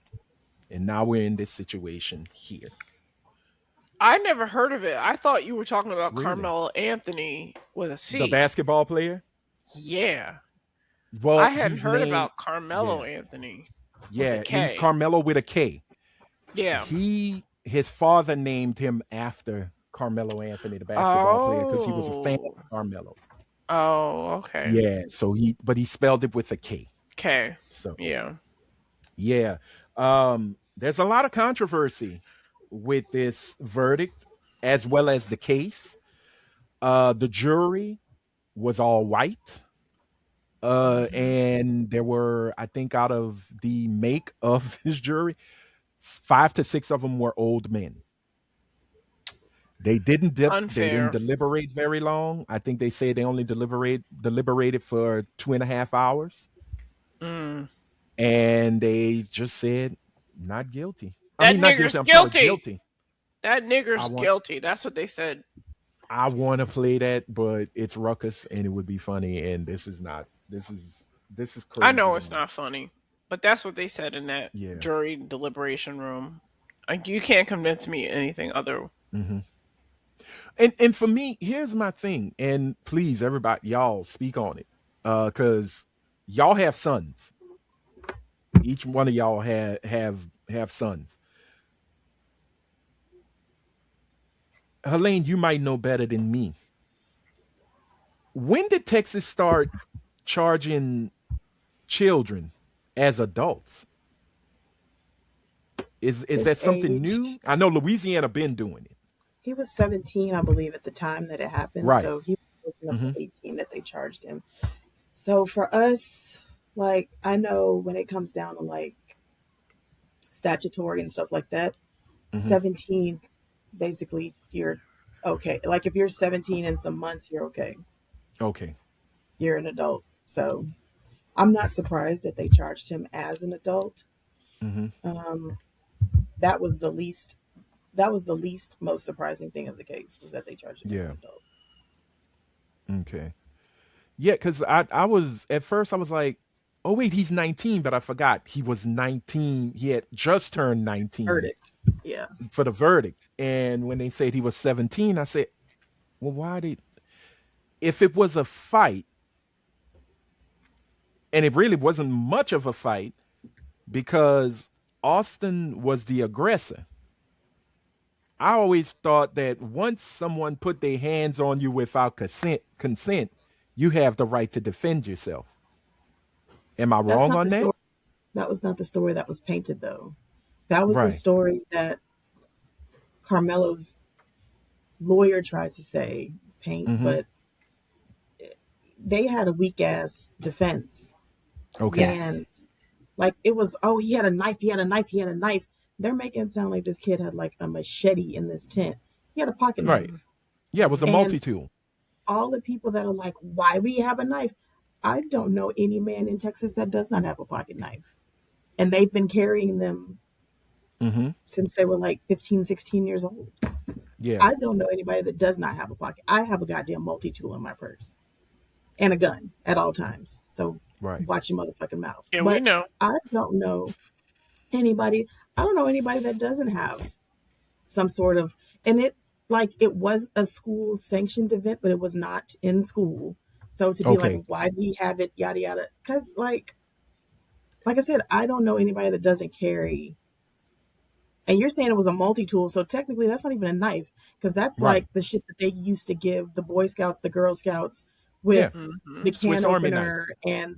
And now we're in this situation here. I never heard of it. I thought you were talking about Really? Carmelo Anthony with a C. The basketball player? Yeah. Well, I hadn't he's heard named- about Carmelo Anthony. Yeah, K. he's Carmelo with a K. Yeah. His father named him after Carmelo Anthony, the basketball player, because he was a fan of Carmelo. Oh, okay. Yeah, so he spelled it with a K. K. So Yeah. yeah. There's a lot of controversy with this verdict as well as the case. The jury was all white. And there were, I think, out of the make of this jury, 5 to 6 of them were old men. They didn't deliberate very long. I think they said they only deliberated for 2.5 hours. And they just said not guilty. That not nigger's guilty. I'm sorry, guilty. That nigger's guilty. That's what they said. I want to play that, but it's ruckus and it would be funny. And this is crazy. I know it's not funny, but that's what they said in that Yeah. jury deliberation room. Like, you can't convince me anything other. Mm-hmm. And for me, here's my thing. And please, everybody, y'all speak on it, because y'all have sons. Each one of y'all have sons. Helene, you might know better than me. When did Texas start charging children as adults? Is that something new? I know Louisiana been doing it. He was 17, I believe, at the time that it happened. Right. So he was enough for 18 that they charged him. So for us, like, I know when it comes down to like statutory and stuff like that, 17, basically you're okay. Like if you're 17 in some months, you're okay. Okay. You're an adult. So I'm not surprised that they charged him as an adult. That was the least most surprising thing of the case, was that they charged him as an adult. Okay. Yeah, because I was at first I was like, oh wait, he's 19, but I forgot he was 19. He had just turned 19. Verdict. Yeah. For the verdict. And when they said he was 17, I said, well, if it was a fight, and it really wasn't much of a fight, because Austin was the aggressor. I always thought that once someone put their hands on you without consent, you have the right to defend yourself. Am I wrong on that? That was not the story that was painted, though. That was the story that Carmelo's lawyer tried to paint, but they had a weak ass defense. Okay. And like it was, oh, he had a knife. They're making it sound like this kid had like a machete in this tent. He had a pocket knife. Right. Yeah, it was a multi-tool. All the people that are like, why we have a knife? I don't know any man in Texas that does not have a pocket knife. And they've been carrying them since they were like 15, 16 years old. Yeah. I don't know anybody that does not have a pocket. I have a goddamn multi-tool in my purse and a gun at all times. So watch your motherfucking mouth. Yeah, we know. I don't know anybody that doesn't have some sort of, and it was a school sanctioned event, but it was not in school. So to be like, why do he have it? Yada, yada. Cause like I said, I don't know anybody that doesn't carry. And you're saying it was a multi-tool. So technically that's not even a knife. Cause that's like the shit that they used to give the Boy Scouts, the Girl Scouts with the can Swiss opener and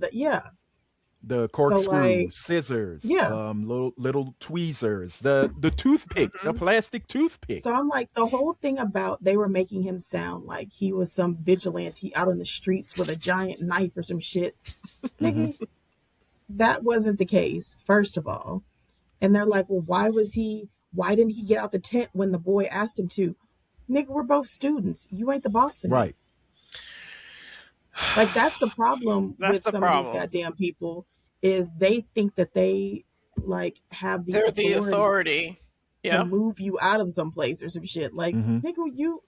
the corkscrew, scissors, little tweezers, the toothpick, the plastic toothpick. So I'm like, the whole thing about they were making him sound like he was some vigilante out on the streets with a giant knife or some shit. Nigga, that wasn't the case, first of all. And they're like, well, why didn't he get out the tent when the boy asked him to? Nigga, we're both students. You ain't the boss of me. Right. Like, that's the problem That's with the some of these problem. goddamn people, is they think that they like have the They're the authority. to Yeah. move you out of some place or some shit. Like, nigga, you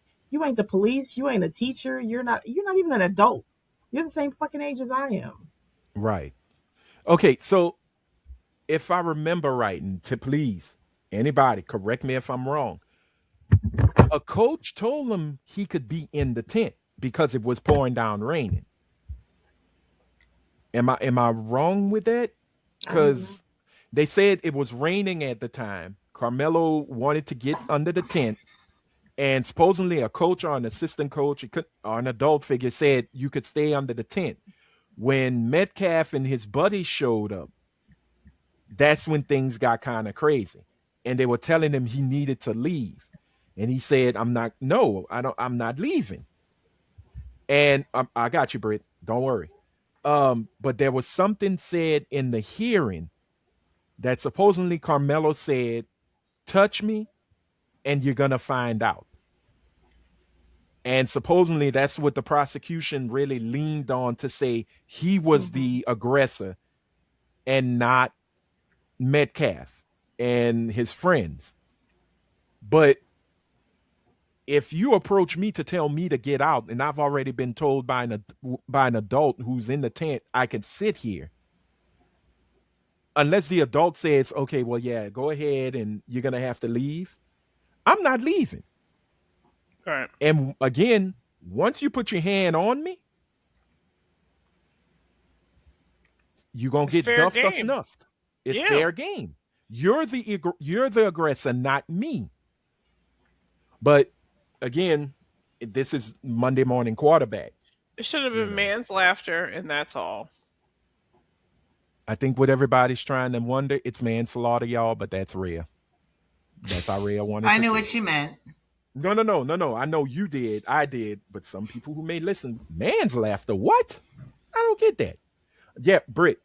ain't the police, you ain't a teacher, you're not even an adult. You're the same fucking age as I am. Right. Okay, so if I remember right, and to please anybody correct me if I'm wrong, a coach told him he could be in the tent because it was pouring down raining. Am I wrong with that? Because they said it was raining at the time. Carmelo wanted to get under the tent, and supposedly a coach or an assistant coach or an adult figure said you could stay under the tent. When Metcalf and his buddies showed up, that's when things got kind of crazy. And they were telling him he needed to leave. And he said, I'm not leaving. And I got you, Britt. Don't worry. But there was something said in the hearing that supposedly Carmelo said, touch me and you're going to find out. And supposedly that's what the prosecution really leaned on to say he was the aggressor and not Metcalf and his friends. But if you approach me to tell me to get out, and I've already been told by an adult who's in the tent, I can sit here. Unless the adult says, okay, well, yeah, go ahead and you're going to have to leave. I'm not leaving. Right. And again, once you put your hand on me, you're going to get duffed or snuffed. It's fair game. You're the aggressor, not me. But again, this is Monday morning quarterback. It should have been man's laughter, and that's all. I think what everybody's trying to wonder, it's manslaughter, y'all, but that's rare. That's how Rhea wanted to I knew say what she meant. No. I know you did. I did. But some people who may listen, man's laughter. What? I don't get that. Yeah, Britt.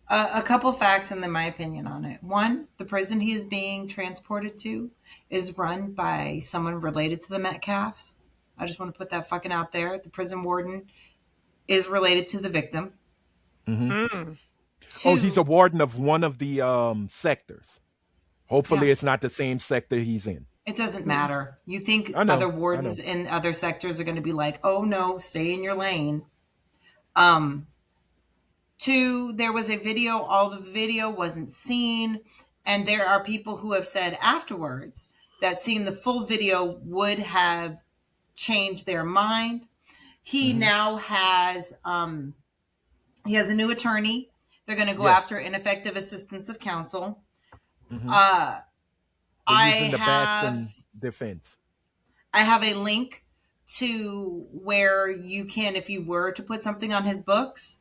A couple facts and then my opinion on it. One, the prison he is being transported to is run by someone related to the Metcalfs. I just want to put that fucking out there. The prison warden is related to the victim. Mm-hmm. Two, he's a warden of one of the sectors. Hopefully it's not the same sector he's in. It doesn't matter. You think other wardens in other sectors are going to be like, oh no, stay in your lane. Two, there was a video. All the video wasn't seen. And there are people who have said afterwards that seeing the full video would have changed their mind. He now has, he has a new attorney. They're going to go after ineffective assistance of counsel. I have defense. I have a link to where you can, if you were to put something on his books,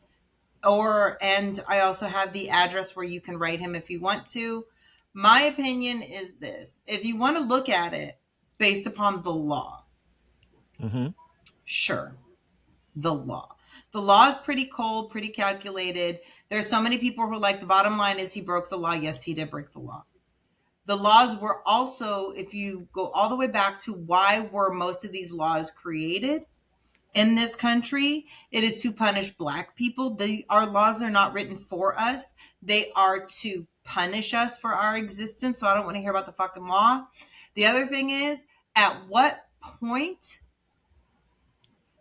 and I also have the address where you can write him if you want to. My opinion is this: if you want to look at it based upon the law, sure, the law is pretty cold, pretty calculated. There's so many people who are like, the bottom line is he broke the law. Yes, he did break the law. The laws were also, if you go all the way back to why were most of these laws created in this country, it is to punish Black people. Our laws are not written for us. They are to punish us for our existence. So I don't want to hear about the fucking law. The other thing is, at what point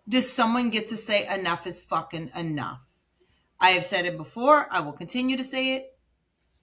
does someone get to say enough is fucking enough? I have said it before. I will continue to say it.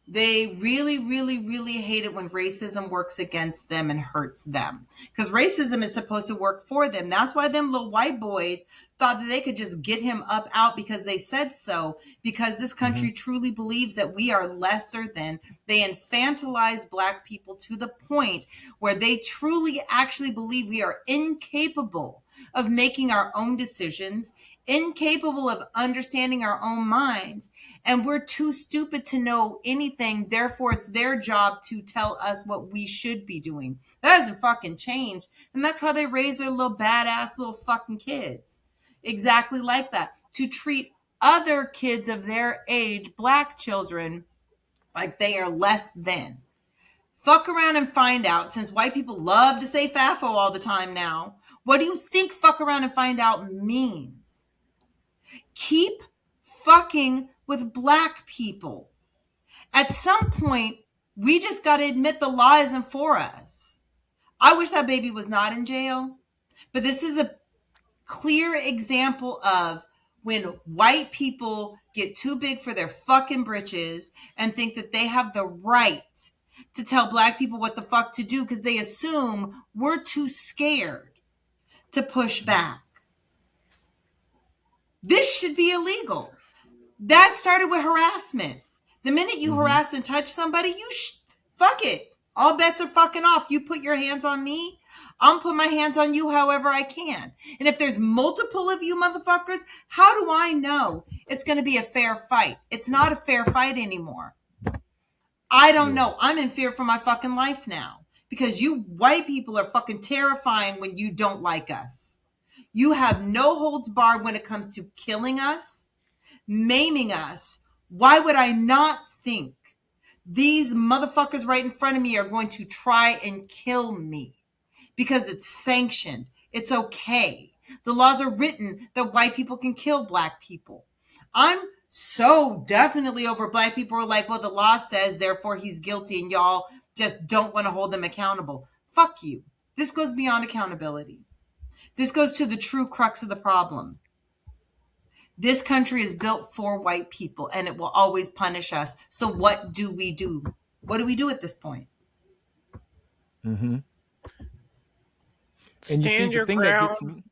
They really, really, really hate it when racism works against them and hurts them. Because racism is supposed to work for them. That's why them little white boys thought that they could just get him up out because they said so. Because this country truly believes that we are lesser than. They infantilize Black people to the point where they truly actually believe we are incapable of making our own decisions, incapable of understanding our own minds. And we're too stupid to know anything. Therefore, it's their job to tell us what we should be doing. That hasn't fucking changed. And that's how they raise their little badass little fucking kids. Exactly like that. To treat other kids of their age, Black children, Like they are less than. Fuck around and find out, since white people love to say FAFO all the time now. What do you think fuck around and find out means? Keep fucking with black people. At some point, we just got to admit the law isn't for us. I wish that baby was not in jail, but this is a clear example of when white people get too big for their fucking britches and think that they have the right to tell black people what the fuck to do because they assume we're too scared to push back. This should be illegal. That started with harassment. The minute you harass and touch somebody, fuck it. All bets are fucking off. You put your hands on me, I'm put my hands on you however I can. And if there's multiple of you motherfuckers, how do I know it's going to be a fair fight? It's not a fair fight anymore. I don't know. I'm in fear for my fucking life now because you white people are fucking terrifying when you don't like us. You have no holds barred when it comes to killing us, maiming us. Why would I not think these motherfuckers right in front of me are going to try and kill me? Because it's sanctioned. It's okay. The laws are written that white people can kill black people. I'm so definitely over black people who are like, well, the law says, therefore he's guilty, and y'all just don't want to hold him accountable. Fuck you. This goes beyond accountability. This goes to the true crux of the problem. This country is built for white people, and it will always punish us. So what do we do? What do we do at this point? Mm-hmm. And you see, the thing that gets me.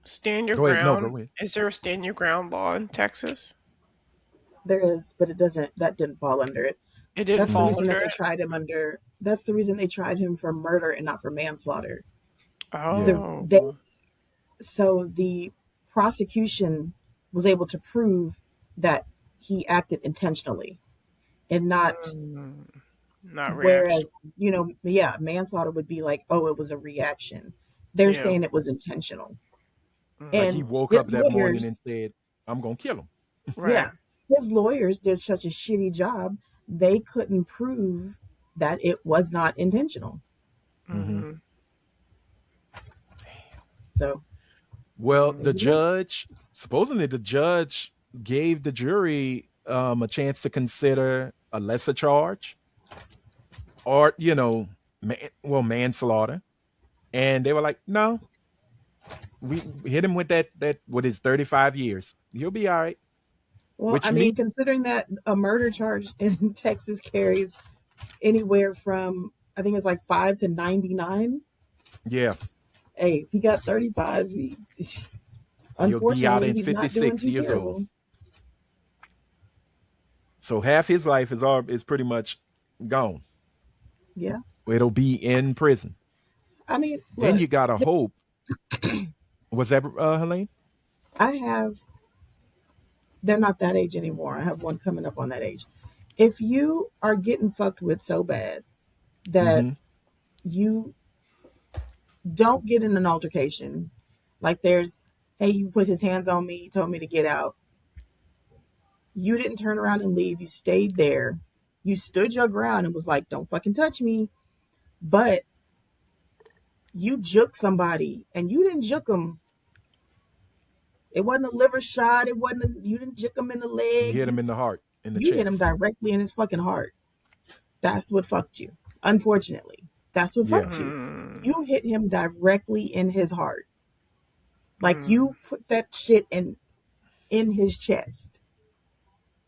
Stand your ground. No, go ahead. Is there a stand your ground law in Texas? There is, but that didn't fall under it. It didn't fall under it? That's the reason that they tried him under. That's the reason they tried him for murder and not for manslaughter. Oh. So the prosecution was able to prove that he acted intentionally and not whereas, manslaughter would be like, oh, it was a reaction. They're saying it was intentional. And like he woke up that morning and said, I'm going to kill him. Right. Yeah. His lawyers did such a shitty job, they couldn't prove that it was not intentional. Mm-hmm. So. Well, supposedly the judge gave the jury a chance to consider a lesser charge or, manslaughter. And they were like, no, we hit him with that with his 35 years. He'll be all right. Well, considering that a murder charge in Texas carries anywhere from, I think it's like 5 to 99. Yeah. Hey, if he got 35, unfortunately, he'll be out at 56 years old. So half his life is pretty much gone. Yeah. It'll be in prison. Then you gotta hope. Was that Helene? They're not that age anymore. I have one coming up on that age. If you are getting fucked with so bad that you don't get in an altercation, like there's, hey, he put his hands on me, he told me to get out. You didn't turn around and leave. You stayed there. You stood your ground and was like, don't fucking touch me. But you juked somebody and you didn't juke them. It wasn't a liver shot. You didn't juke him in the leg. You hit him in the heart, in the chest. You hit him directly in his fucking heart. That's what fucked you. Unfortunately, that's what fucked you. You hit him directly in his heart. Like you put that shit in his chest.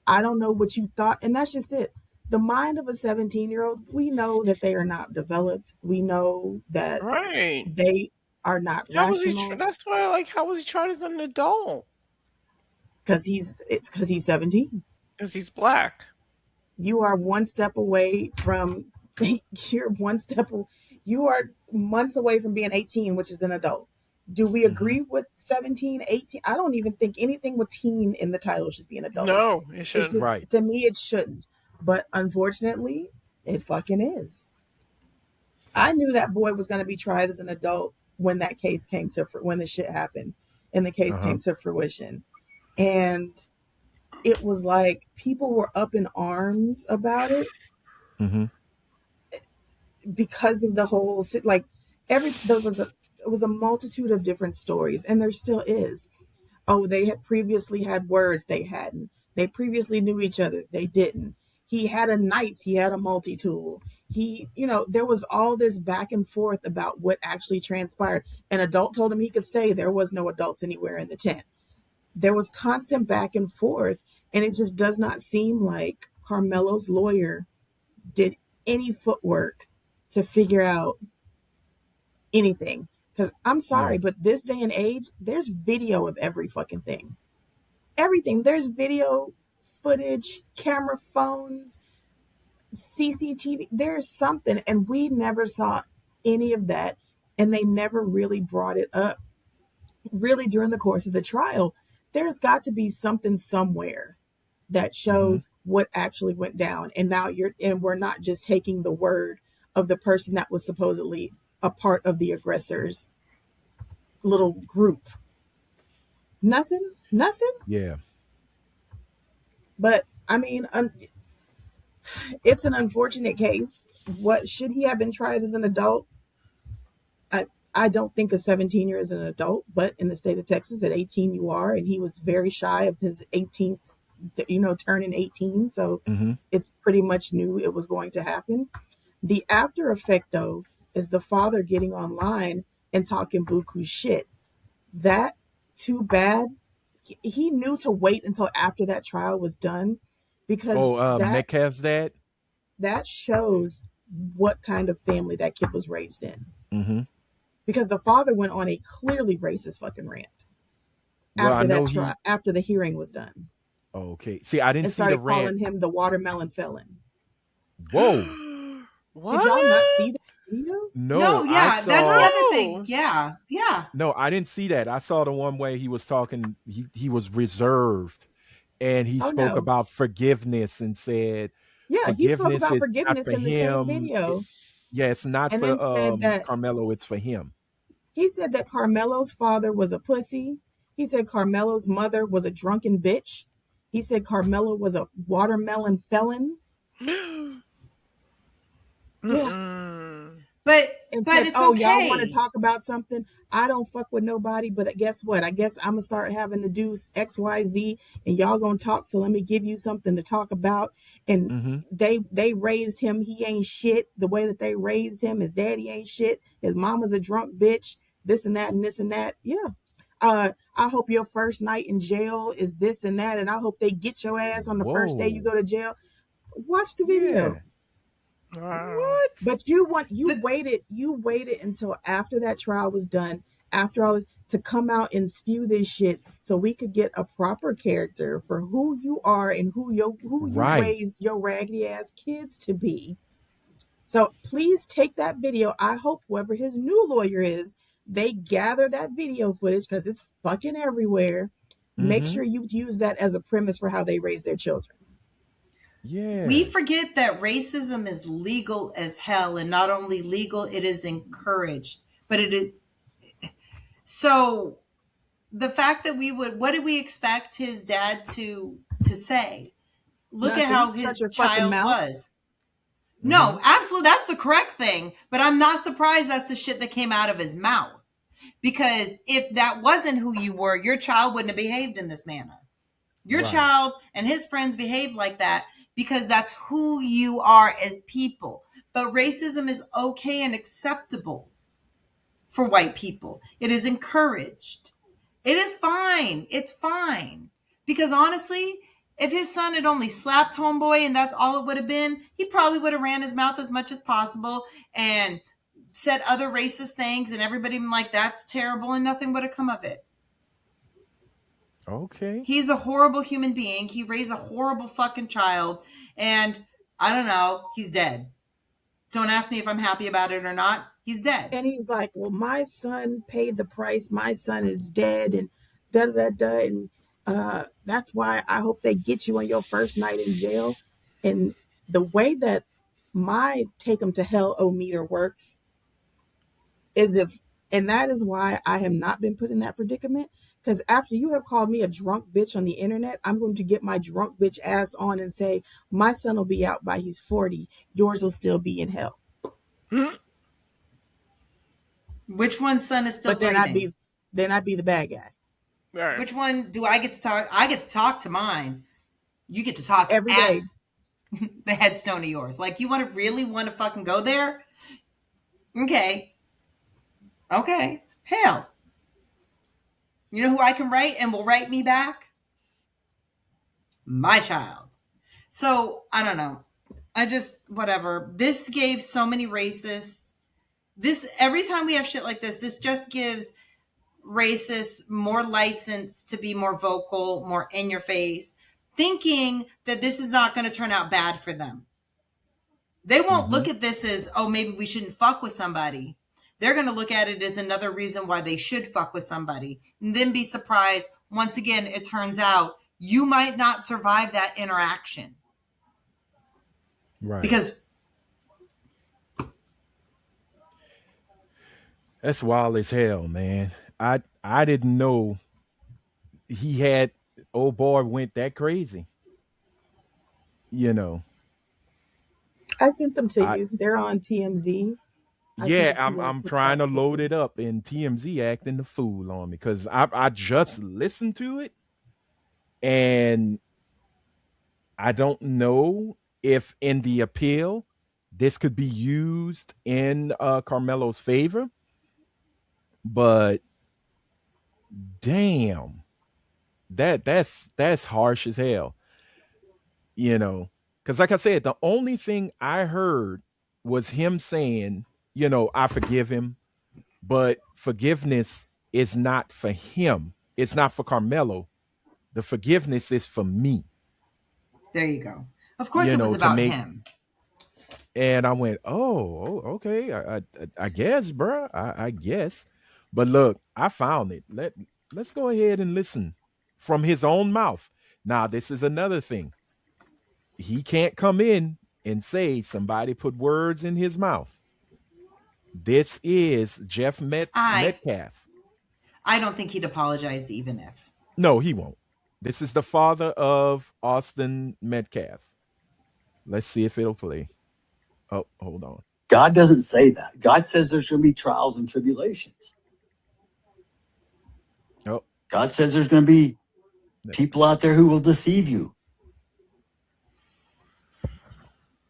I don't know what you thought. And that's just it. The mind of a 17-year-old, we know that they are not developed. We know that they are not rational. That's why, how was he tried as an adult? Because he's 17. Because he's black. You are one step away from, you are months away from being 18, which is an adult. Do we agree with 17, 18? I don't even think anything with teen in the title should be an adult. No, it shouldn't. To me, it shouldn't. But unfortunately, it fucking is. I knew that boy was going to be tried as an adult when that case when the shit happened and the case came to fruition. And it was like people were up in arms about it because of the whole like there was a multitude of different stories, and there still is. Oh, they had previously had words, they hadn't. They previously knew each other, they didn't. He had a knife, he had a multi-tool. There was all this back and forth about what actually transpired. An adult told him he could stay. There was no adults anywhere in the tent. There was constant back and forth, and it just does not seem like Karmelo's lawyer did any footwork to figure out anything. Because I'm sorry, but this day and age, there's video of every fucking thing. Everything. There's video footage, camera phones, CCTV. There's something, and we never saw any of that, and they never really brought it up really during the course of the trial. There's got to be something somewhere that shows what actually went down. And now we're not just taking the word of the person that was supposedly a part of the aggressor's little group. Nothing. Yeah. But I mean, it's an unfortunate case. What should he have been tried as an adult? I don't think a 17-year is an adult, but in the state of Texas at 18 you are, and he was very shy of his 18th, turning 18. So it's pretty much knew it was going to happen. The after effect, though, is the father getting online and talking buku shit. That, too bad. He knew to wait until after that trial was done, because Metcalf's dad? That shows what kind of family that kid was raised in. Because the father went on a clearly racist fucking rant after the hearing was done. Okay. See, I didn't see the rant. And started calling him the watermelon felon. Whoa. What? Did y'all not see that video? No, yeah, that's the other thing. Yeah. No, I didn't see that. I saw the one where he was talking, he was reserved, and he spoke about forgiveness and said, he spoke about forgiveness in the same video. Yeah, it's not for Karmelo, it's for him. He said that Karmelo's father was a pussy. He said Karmelo's mother was a drunken bitch. He said Karmelo was a watermelon felon. But it's okay. Y'all want to talk about something? I don't fuck with nobody, but guess what? I guess I'm gonna start having to do XYZ, and y'all gonna talk. So let me give you something to talk about. And they raised him. He ain't shit. The way that they raised him, his daddy ain't shit. His mama's a drunk bitch. This and that and this and that. Yeah. I hope your first night in jail is this and that, and I hope they get your ass on the first day you go to jail. Watch the video. What? But you waited until after that trial was done, after all, to come out and spew this shit, so we could get a proper character for who you are and who you raised your raggedy ass kids to be. So please take that video. I hope whoever his new lawyer is, they gather that video footage, because it's fucking everywhere. Make sure you use that as a premise for how they raise their children. Yeah. We forget that racism is legal as hell, and not only legal, it is encouraged. But it is. So the fact that what did we expect his dad to say? Look at how his child was. No, absolutely. That's the correct thing. But I'm not surprised that's the shit that came out of his mouth. Because if that wasn't who you were, your child wouldn't have behaved in this manner. Your child and his friends behaved like that because that's who you are as people. But racism is okay and acceptable for white people. It is encouraged. It is fine. It's fine. Because honestly, if his son had only slapped homeboy and that's all it would have been, he probably would have ran his mouth as much as possible and said other racist things, and everybody been like, that's terrible, and nothing would have come of it. Okay. He's a horrible human being. He raised a horrible fucking child, and I don't know, he's dead. Don't ask me if I'm happy about it or not. He's dead. And he's like, well, my son paid the price. My son is dead, and da-da-da-da, and that's why I hope they get you on your first night in jail. And the way that my take them to hell meter works is and that is why I have not been put in that predicament, Because after you have called me a drunk bitch on the internet, I'm going to get my drunk bitch ass on and say, my son will be out by he's 40. Yours will still be in hell. Which one's son is still breathing? Then I'd be the bad guy. Right. Which one do I get to talk? I get to talk to mine. You get to talk every day. The headstone of yours. Like, you really want to fucking go there? Okay. Hell. You know who I can write and will write me back? My child. So, I don't know. Whatever. This gave so many racists. Every time we have shit like this just gives racists more license to be more vocal, more in your face, thinking that this is not going to turn out bad for them. They won't look at this as, oh, maybe we shouldn't fuck with somebody. They're going to look at it as another reason why they should fuck with somebody, and then be surprised. Once again, it turns out you might not survive that interaction. Right. Because that's wild as hell, man. I didn't know he had, old boy went that crazy. You know. I sent them to you. They're on TMZ. I'm trying to load it up, and TMZ acting the fool on me because I just listened to it, and I don't know if in the appeal this could be used in Carmelo's favor, but damn, that's harsh as hell, you know. Because like I said, the only thing I heard was him saying, you know, I forgive him, but forgiveness is not for him. It's not for Karmelo. The forgiveness is for me. There you go. Of course, it was about him. And I went, okay, I guess, bro. I guess. But look, I found it. Let's go ahead and listen from his own mouth. Now, this is another thing. He can't come in and say somebody put words in his mouth. This is Jeff Metcalf. I don't think he'd apologize even if. No, he won't. This is the father of Austin Metcalf. Let's see if it'll play. Oh, hold on. God doesn't say that. God says there's going to be trials and tribulations. Oh. God says there's going to be people out there who will deceive you.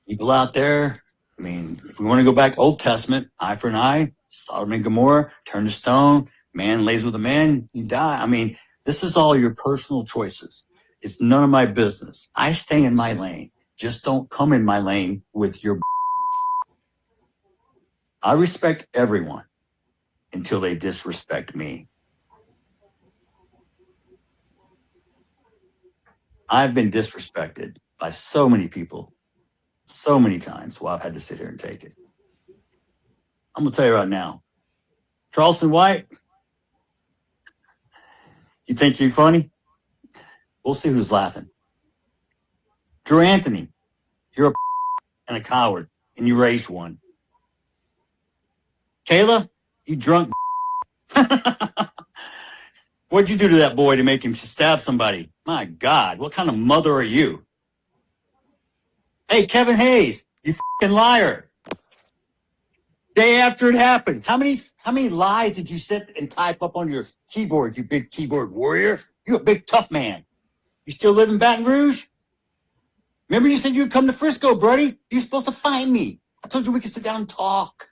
People out there, I mean, if we want to go back Old Testament, eye for an eye, Sodom and Gomorrah, turn to stone, man lays with a man, you die. I mean, this is all your personal choices. It's none of my business. I stay in my lane. Just don't come in my lane with your. I respect everyone until they disrespect me. I've been disrespected by so many people, so many times while I've had to sit here and take it. I'm going to tell you right now, Charleston White, you think you're funny? We'll see who's laughing. Drew Anthony, you're a and a coward, and you raised one. Kayla, you drunk. What'd you do to that boy to make him stab somebody? My God, what kind of mother are you? Hey, Kevin Hayes, you fucking liar. Day after it happened, how many lies did you sit and type up on your keyboard, you big keyboard warrior? You a big tough man. You still live in Baton Rouge? Remember you said you'd come to Frisco, buddy? You're supposed to find me. I told you we could sit down and talk.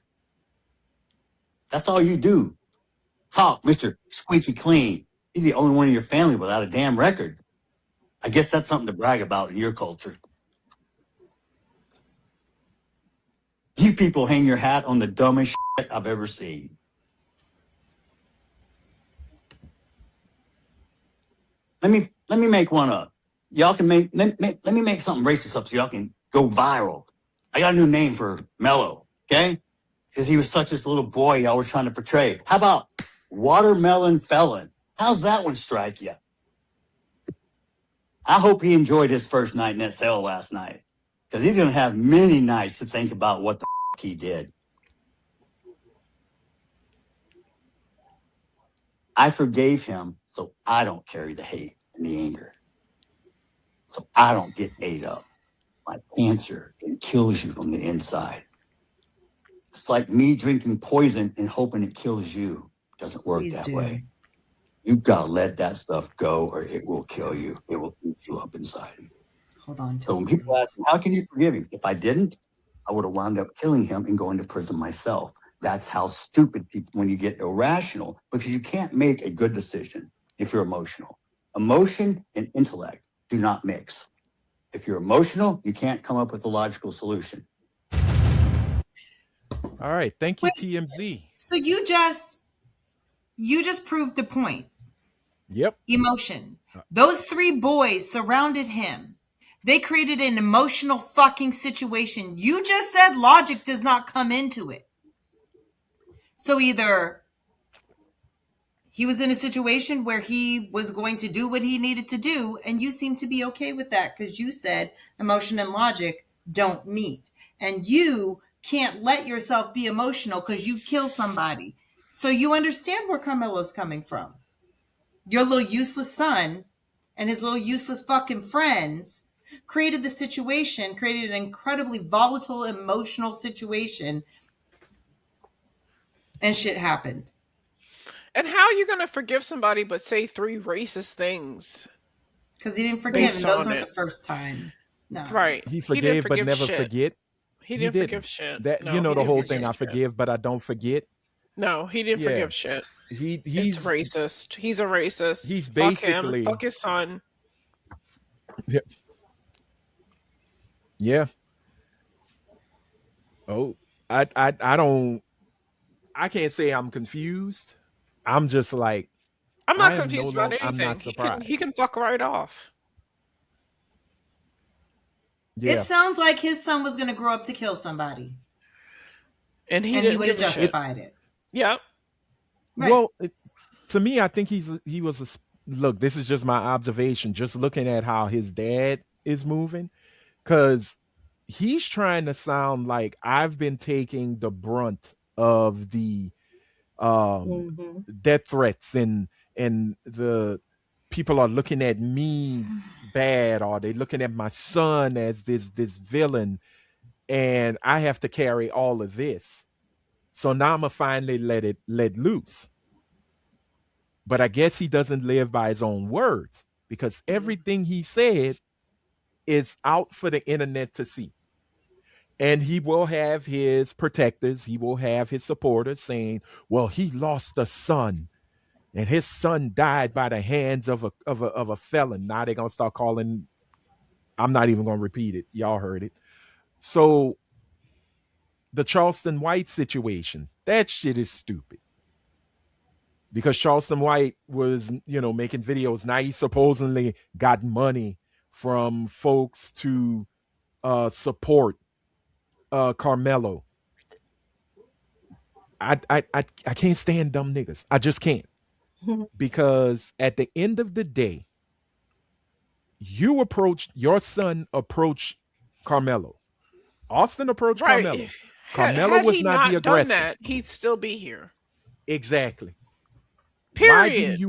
That's all you do. Talk, Mr. Squeaky Clean. You're the only one in your family without a damn record. I guess that's something to brag about in your culture. You people hang your hat on the dumbest shit I've ever seen. Let me make one up. Y'all can let me make something racist up so y'all can go viral. I got a new name for Mello, okay? Because he was such this little boy y'all were trying to portray. How about Watermelon Felon? How's that one strike you? I hope he enjoyed his first night in that cell last night. Because he's going to have many nights to think about what the he did. I forgave him so I don't carry the hate and the anger. So I don't get ate up by cancer and kills you from the inside. It's like me drinking poison and hoping it kills you. It doesn't work that way. You've got to let that stuff go or it will kill you. It will eat you up inside. Hold on. So when people ask, how can you forgive him? If I didn't, I would have wound up killing him and going to prison myself. That's how stupid people, when you get irrational, because you can't make a good decision if you're emotional. Emotion and intellect do not mix. If you're emotional, you can't come up with a logical solution. All right. Thank you, TMZ. So you just proved the point. Yep. Emotion. Those 3 boys surrounded him. They created an emotional fucking situation. You just said logic does not come into it. So either he was in a situation where he was going to do what he needed to do, and you seem to be okay with that because you said emotion and logic don't meet. And you can't let yourself be emotional because you kill somebody. So you understand where Carmelo's coming from. Your little useless son and his little useless fucking friends created the situation, created an incredibly volatile, emotional situation, and shit happened. And how are you going to forgive somebody but say 3 racist things? Because he didn't forgive, and those weren't the first time. No. Right. He forgave but never shit. forget. He didn't forgive shit. That, no, the whole thing, I forgive, but I don't forget. No, he didn't forgive shit. He's racist. He's a racist. He's basically... Fuck his son. Yeah. Yeah. Oh, I don't... I can't say I'm confused. I'm just like... I'm not confused about anything. I'm not surprised. He can fuck right off. Yeah. It sounds like his son was going to grow up to kill somebody. And he would have justified it. Yep. Right. Well, to me, I think he was a... Look, this is just my observation, just looking at how his dad is moving, because he's trying to sound like I've been taking the brunt of the death threats and the people are looking at me bad, or they looking at my son as this villain, and I have to carry all of this. So now I'm gonna finally let loose. But I guess he doesn't live by his own words, because everything he said is out for the internet to see. And he will have his protectors, he will have his supporters saying, well, he lost a son and his son died by the hands of a felon. Now they're going to start calling, I'm not even going to repeat it. Y'all heard it. So the Charleston White situation, that shit is stupid. Because Charleston White was, making videos. Now he supposedly got money from folks to support Karmelo. I can't stand dumb niggas. I just can't. Because at the end of the day, your son approached Karmelo. Austin approached Karmelo. Karmelo was not the aggressor. Done that, he'd still be here. Exactly. Period.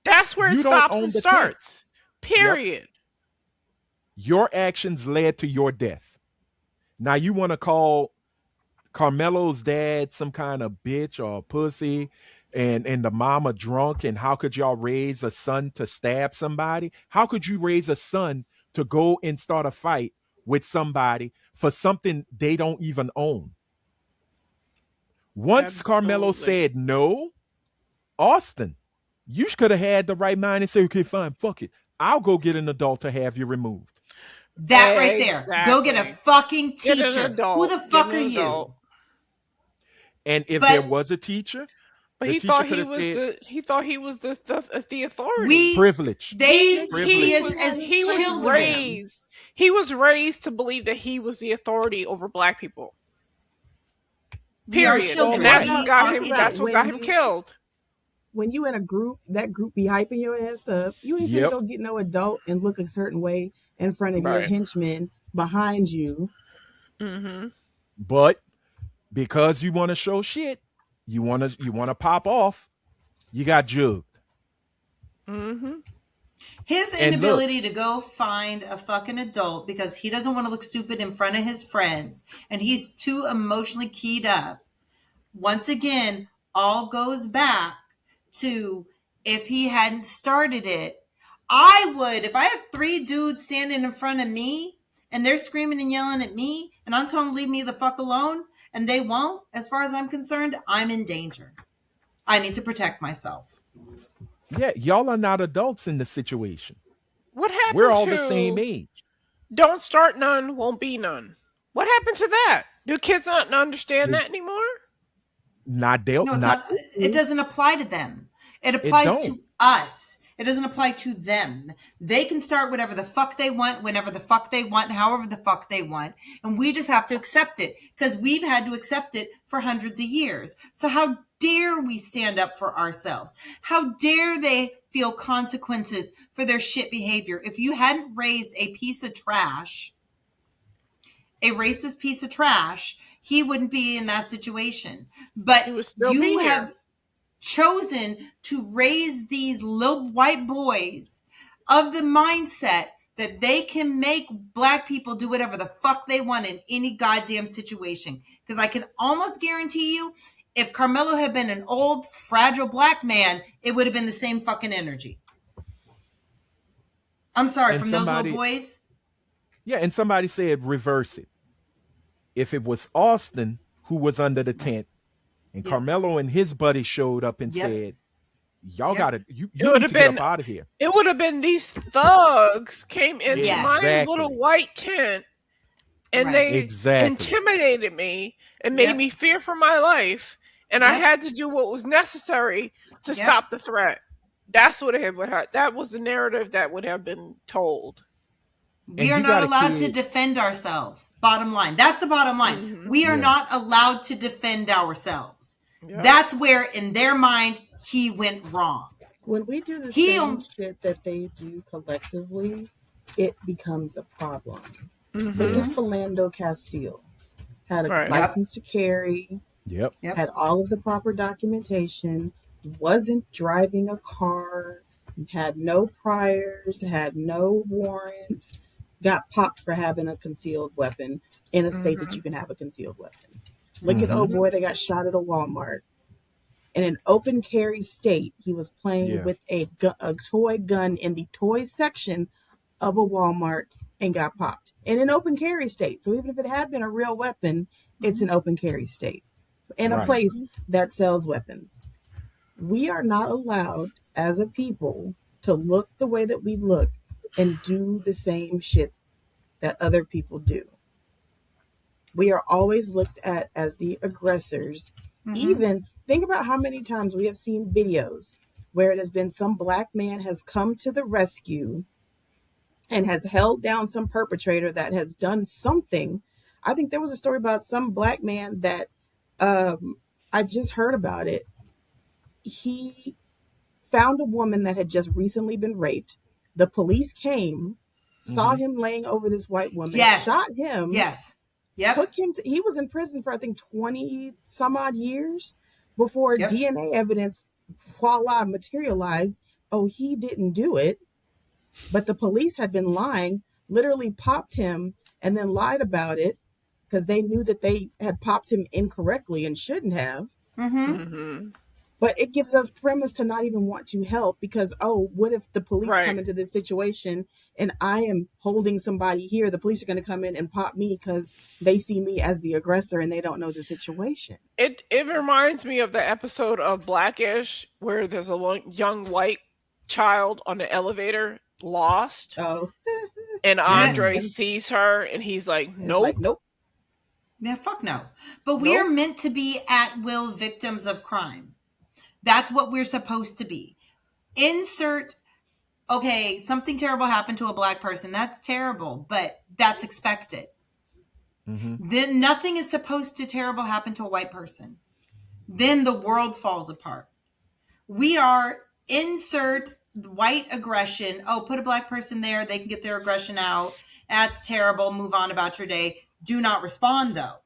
That's where it stops and starts. Period. Yep. Your actions led to your death. Now you want to call Carmelo's dad some kind of bitch or pussy, and the mama drunk, and how could y'all raise a son to stab somebody? How could you raise a son to go and start a fight with somebody for something they don't even own? Once Karmelo said no, Austin, you could have had the right mind and say, okay, fine, fuck it. I'll go get an adult to have you removed. That right there. Go get a fucking teacher. Who the fuck are you? And if there was a teacher, but he thought he was the authority. Privilege. He was raised to believe that he was the authority over black people. Period. And that's what got him killed. When you in a group, that group be hyping your ass up. You ain't gonna go get no adult and look a certain way in front of your henchmen behind you. Mm-hmm. But because you want to show shit, you want to pop off, you got jugged. Mm-hmm. His inability to go find a fucking adult because he doesn't want to look stupid in front of his friends and he's too emotionally keyed up. Once again, all goes back to if he hadn't started it, I would, if I have 3 dudes standing in front of me and they're screaming and yelling at me and I'm telling them leave me the fuck alone and they won't, as far as I'm concerned, I'm in danger. I need to protect myself. Yeah, y'all are not adults in the situation. What happened We're all to the same age. Don't start none, won't be none? What happened to that? Do kids not understand that anymore? Not it doesn't apply to them. It applies to us. It doesn't apply to them. They can start whatever the fuck they want, whenever the fuck they want, however the fuck they want. And we just have to accept it because we've had to accept it for hundreds of years. So how dare we stand up for ourselves? How dare they feel consequences for their shit behavior? If you hadn't raised a piece of trash, a racist piece of trash, he wouldn't be in that situation. But you have chosen to raise these little white boys of the mindset that they can make black people do whatever the fuck they want in any goddamn situation. Because I can almost guarantee you, if Karmelo had been an old, fragile black man, it would have been the same fucking energy. I'm sorry, from those little boys. Yeah, and somebody said reverse it. If it was Austin who was under the tent, and Karmelo and his buddy showed up and said, y'all gotta, you need to get up out of here. It would have been these thugs came into my little white tent and they intimidated me and made me fear for my life. And I had to do what was necessary to stop the threat. That's what it would have. That was the narrative that would have been told. We are not allowed to defend ourselves. Bottom line. That's the bottom line. Mm-hmm. We are not allowed to defend ourselves. Yeah. That's where, in their mind, he went wrong. When we do the same shit that they do collectively, it becomes a problem. Mm-hmm. Look at Philando Castile. Had a license to carry. Yep. Had all of the proper documentation. Wasn't driving a car. Had no priors. Had no warrants. Got popped for having a concealed weapon in a state that you can have a concealed weapon. Look at old boy that got shot at a Walmart. In an open carry state, he was playing with a toy gun in the toy section of a Walmart and got popped. In an open carry state. So even if it had been a real weapon, it's an open carry state. In a place that sells weapons. We are not allowed as a people to look the way that we look and do the same shit that other people do. We are always looked at as the aggressors. Even think about how many times we have seen videos where it has been some black man has come to the rescue and has held down some perpetrator that has done something. I think there was a story about some black man that I just heard about it. He found a woman that had just recently been raped. The police came, saw him laying over this white woman, shot him. Took him to, he was in prison for, I think, 20 some odd years before DNA evidence, voila, materialized. Oh, he didn't do it. But the police had been lying, literally popped him and then lied about it because they knew that they had popped him incorrectly and shouldn't have. But it gives us premise to not even want to help because, oh, what if the police come into this situation and I am holding somebody here? The police are going to come in and pop me because they see me as the aggressor and they don't know the situation. It reminds me of the episode of Blackish where there's a young white child on the elevator lost. Oh. And Andre sees her and he's like, nope. Like, nope. Yeah, fuck no. But we are meant to be at will victims of crime. That's what we're supposed to be. Insert, okay, something terrible happened to a black person. That's terrible, but that's expected. Then nothing is supposed to terrible happen to a white person. Then the world falls apart. We are insert white aggression. Oh, put a black person there. They can get their aggression out. That's terrible. Move on about your day. Do not respond, though.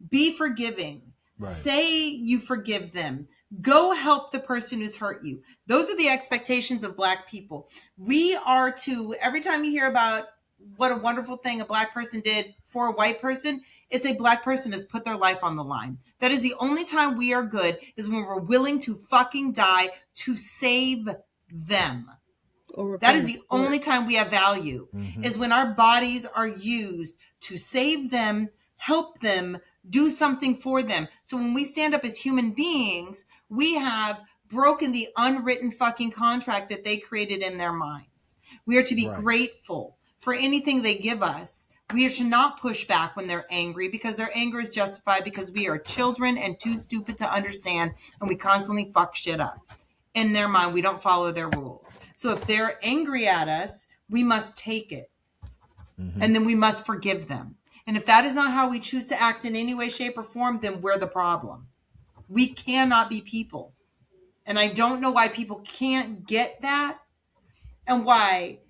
Be forgiving. Say you forgive them. Go help the person who's hurt you. Those are the expectations of Black people. We are to, every time you hear about what a wonderful thing a Black person did for a white person, it's a Black person has put their life on the line. That is the only time we are good, is when we're willing to fucking die to save them. That is the only time we have value, is when our bodies are used to save them, help them, do something for them. So when we stand up as human beings, we have broken the unwritten fucking contract that they created in their minds. We are to be grateful for anything they give us. We are to not push back when they're angry, because their anger is justified, because we are children and too stupid to understand, and we constantly fuck shit up. In their mind, we don't follow their rules. So if they're angry at us, we must take it. And then we must forgive them. And if that is not how we choose to act in any way, shape, or form, then we're the problem. We cannot be people. And I don't know why people can't get that, and why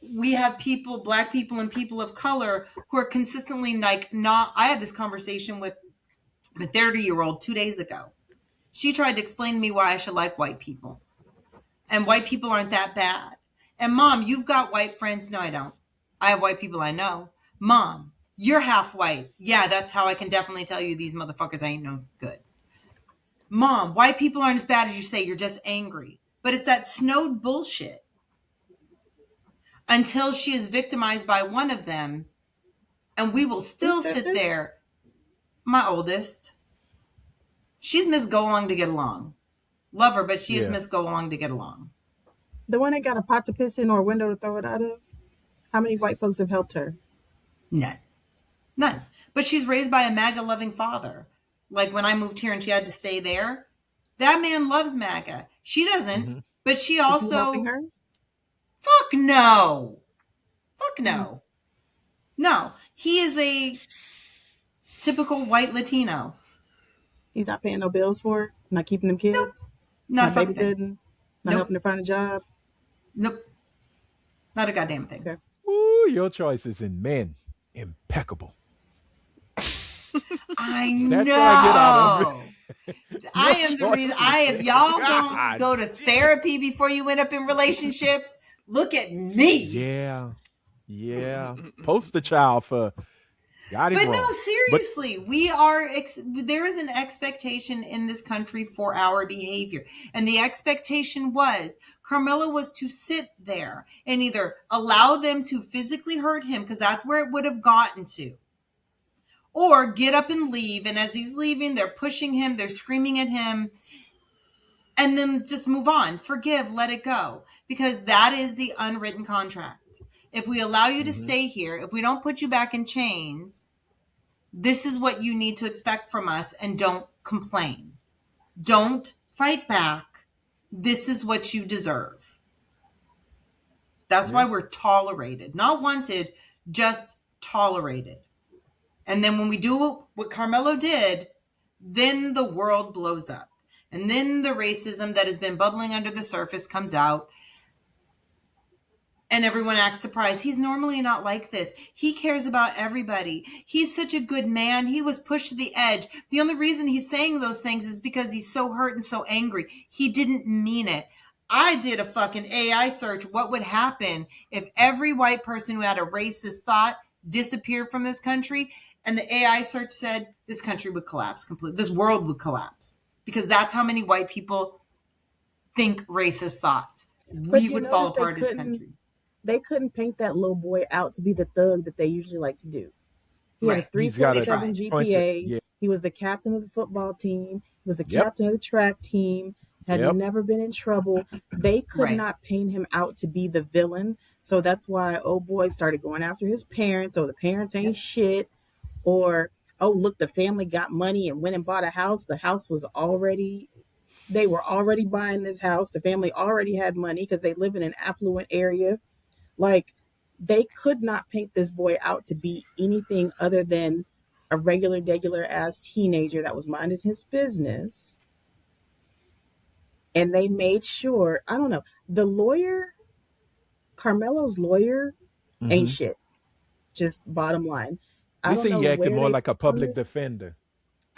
we have people, Black people and people of color, who are consistently like not. I had this conversation with a 30-year-old 2 days ago. She tried to explain to me why I should like white people. And white people aren't that bad. And Mom, you've got white friends. No, I don't. I have white people I know. Mom, you're half white. Yeah, that's how I can definitely tell you these motherfuckers ain't no good. Mom, white people aren't as bad as you say. You're just angry. But it's that snowed bullshit. Until she is victimized by one of them. And we will still sit there. My oldest. She's Miss Go Along to Get Along. Love her, but she is Miss Go Along to Get Along. The one that got a pot to piss in or a window to throw it out of? How many white folks have helped her? None. But she's raised by a MAGA-loving father. Like when I moved here and she had to stay there, that man loves MAGA. She doesn't, but she also... Is he helping her? Fuck no. Fuck no. No. He is a typical white Latino. He's not paying no bills for her? Not keeping them kids? Nope. Not babysitting? Not helping her find a job? Nope. Not a goddamn thing. Okay. Ooh, your choices in men. Impeccable. I know. That's what I get out of it. I am the reason. If y'all don't go to therapy before you end up in relationships, look at me. Yeah. Poster child for got it But wrong. no, seriously, we are. There is an expectation in this country for our behavior, and the expectation was Karmelo was to sit there and either allow them to physically hurt him, because that's where it would have gotten to, or get up and leave. And as he's leaving, they're pushing him, they're screaming at him, and then just move on, forgive, let it go, because that is the unwritten contract. If we allow you to stay here, if we don't put you back in chains, this is what you need to expect from us, and don't complain. Don't fight back. This is what you deserve. That's why we're tolerated. Not wanted, just tolerated. And then when we do what Karmelo did, then the world blows up. And then the racism that has been bubbling under the surface comes out. And everyone acts surprised. He's normally not like this. He cares about everybody. He's such a good man. He was pushed to the edge. The only reason he's saying those things is because he's so hurt and so angry. He didn't mean it. I did a fucking AI search. What would happen if every white person who had a racist thought disappeared from this country? And the AI search said this country would collapse completely. This world would collapse. Because that's how many white people think racist thoughts. We would fall apart as a country. They couldn't paint that little boy out to be the thug that they usually like to do. He had a 3.7 GPA. He was the captain of the football team. He was the captain of the track team. Had never been in trouble. They could not paint him out to be the villain. So that's why old boy started going after his parents. Oh, the parents ain't shit. Or, oh, look, the family got money and went and bought a house. The house was already... They were already buying this house. The family already had money because they live in an affluent area. Like, they could not paint this boy out to be anything other than a regular ass teenager that was minding his business. And they made sure, I don't know, the lawyer, Karmelo's lawyer, ain't shit. Just bottom line. They say he acted more like a public defender.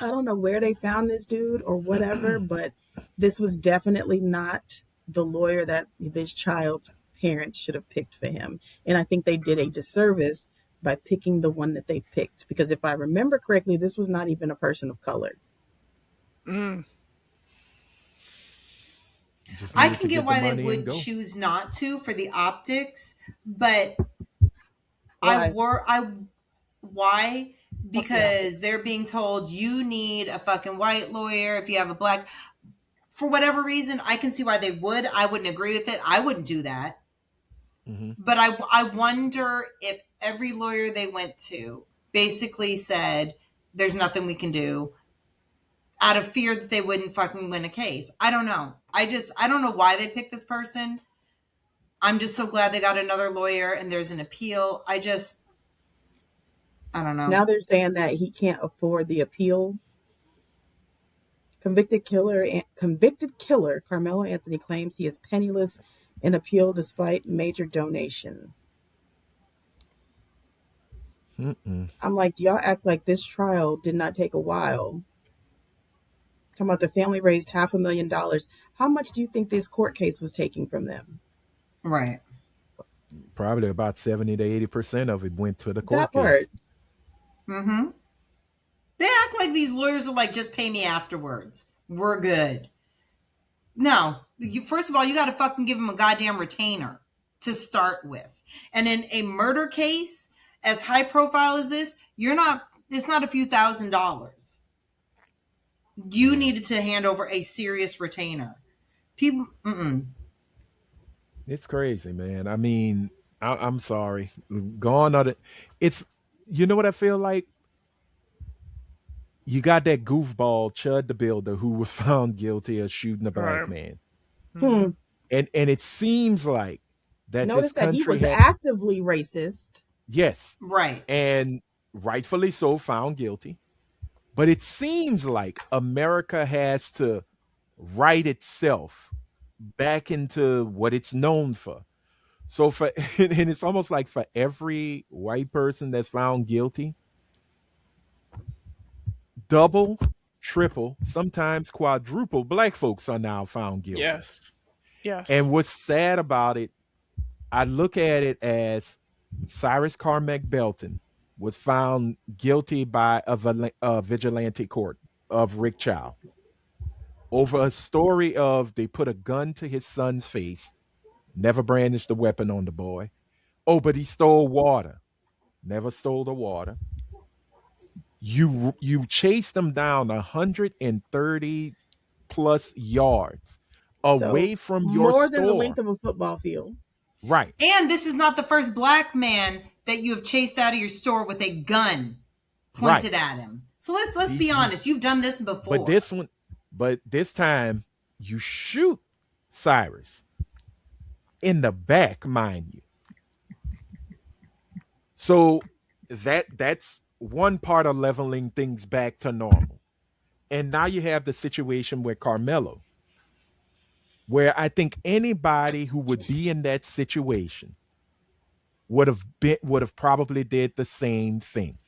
I don't know where they found this dude or whatever, but this was definitely not the lawyer that this child's parents should have picked for him. And I think they did a disservice by picking the one that they picked. Because if I remember correctly, this was not even a person of color. I can get why they would choose not to for the optics, but why? Because they're being told you need a fucking white lawyer if you have a black. For whatever reason, I can see why they would. I wouldn't agree with it. I wouldn't do that. Mm-hmm. But I wonder if every lawyer they went to basically said, there's nothing we can do, out of fear that they wouldn't fucking win a case. I don't know. I don't know why they picked this person. I'm just so glad they got another lawyer and there's an appeal. I don't know. Now they're saying that he can't afford the appeal. Convicted killer Carmelo Anthony claims he is penniless in appeal despite major donation. I'm like, do y'all act like this trial did not take a while? Talking about the family raised $500,000. How much do you think this court case was taking from them? Right. Probably about 70 to 80% of it went to the court case. Mm-hmm. They act like these lawyers are like, just pay me afterwards. We're good. No. First of all, you got to fucking give them a goddamn retainer to start with. And in a murder case, as high profile as this, it's not a few $1,000s. You needed to hand over a serious retainer. People, It's crazy, man. I mean, I'm sorry. Gone on it. It's, you know what I feel like? You got that goofball Chud the Builder who was found guilty of shooting a black man. And it seems like that Notice this country that he was actively racist. Yes. Right. And rightfully so found guilty. But it seems like America has to write itself back into what it's known for. So and it's almost like for every white person that's found guilty, double, triple, sometimes quadruple black folks are now found guilty. Yes. And what's sad about it, I look at it as Cyrus Carmack Belton was found guilty by a vigilante court of Rick Chow over a story of they put a gun to his son's face, never brandished a weapon on the boy. Oh, but he stole water. Never stole the water. You chased him down 130 plus yards away from your store. More than the length of a football field. Right. And this is not the first black man that you have chased out of your store with a gun pointed at him. So let's be honest. You've done this before. But this time you shoot Cyrus in the back, mind you. So that's one part of leveling things back to normal. And now you have the situation with Karmelo, where I think anybody who would be in that situation would have probably did the same thing.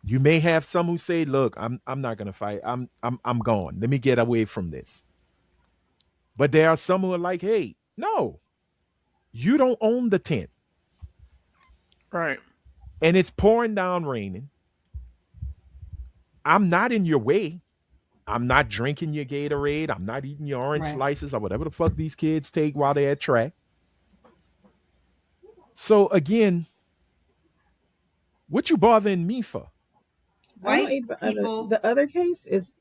You may have some who say, "Look, I'm not going to fight. I'm gone. Let me get away from this." But there are some who are like, "Hey, no. You don't own the tent." Right. And it's pouring down raining. I'm not in your way. I'm not drinking your Gatorade. I'm not eating your orange slices or whatever the fuck these kids take while they're at track. So again, what you bothering me for? The other case is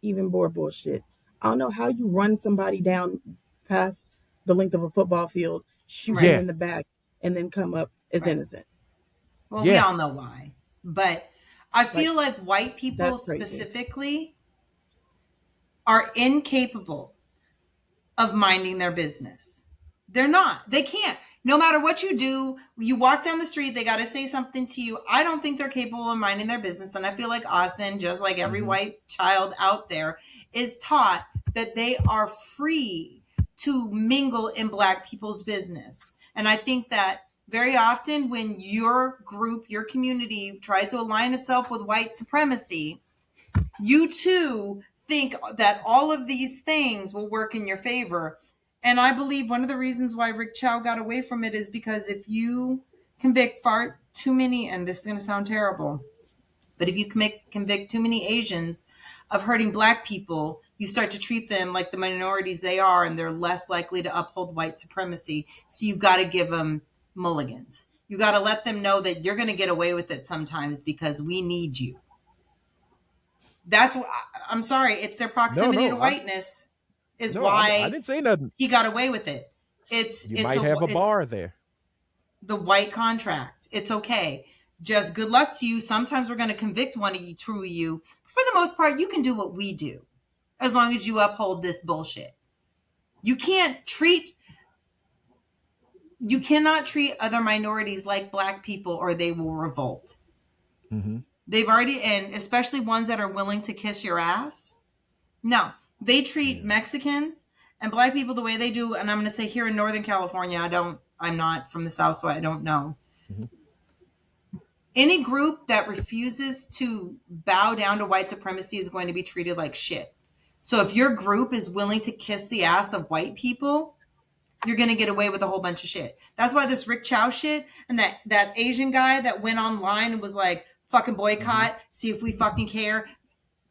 even more bullshit. I don't know how you run somebody down past the length of a football field, shoot him in the back, and then come up as innocent. Well, we all know why. But I feel like white people specifically are incapable of minding their business. They're not. They can't. No matter what you do, you walk down the street, they got to say something to you. I don't think they're capable of minding their business. And I feel like Austin, just like every white child out there, is taught that they are free to mingle in black people's business. And I think that very often when your group, your community tries to align itself with white supremacy, You too think that all of these things will work in your favor. And I believe one of the reasons why Rick Chow got away from it is because if you convict far too many, and this is going to sound terrible, but if you convict too many Asians of hurting Black people, you start to treat them like the minorities they are, and they're less likely to uphold white supremacy. So you got to give them mulligans. You got to let them know that you're going to get away with it sometimes because we need you. That's what I'm sorry. It's their proximity to whiteness is why I didn't say nothing. He got away with it. You might have a bar there. The white contract. It's okay. Just good luck to you. Sometimes we're going to convict one of you, two of you. For the most part, you can do what we do as long as you uphold this bullshit. You cannot treat other minorities like Black people or they will revolt. Mm-hmm. They've already, and especially ones that are willing to kiss your ass. No, they treat Mexicans and Black people the way they do. And I'm going to say here in Northern California, I'm not from the South, so I don't know. Mm-hmm. Any group that refuses to bow down to white supremacy is going to be treated like shit. So if your group is willing to kiss the ass of white people, you're going to get away with a whole bunch of shit. That's why this Rick Chow shit and that Asian guy that went online and was like, fucking boycott, see if we fucking care,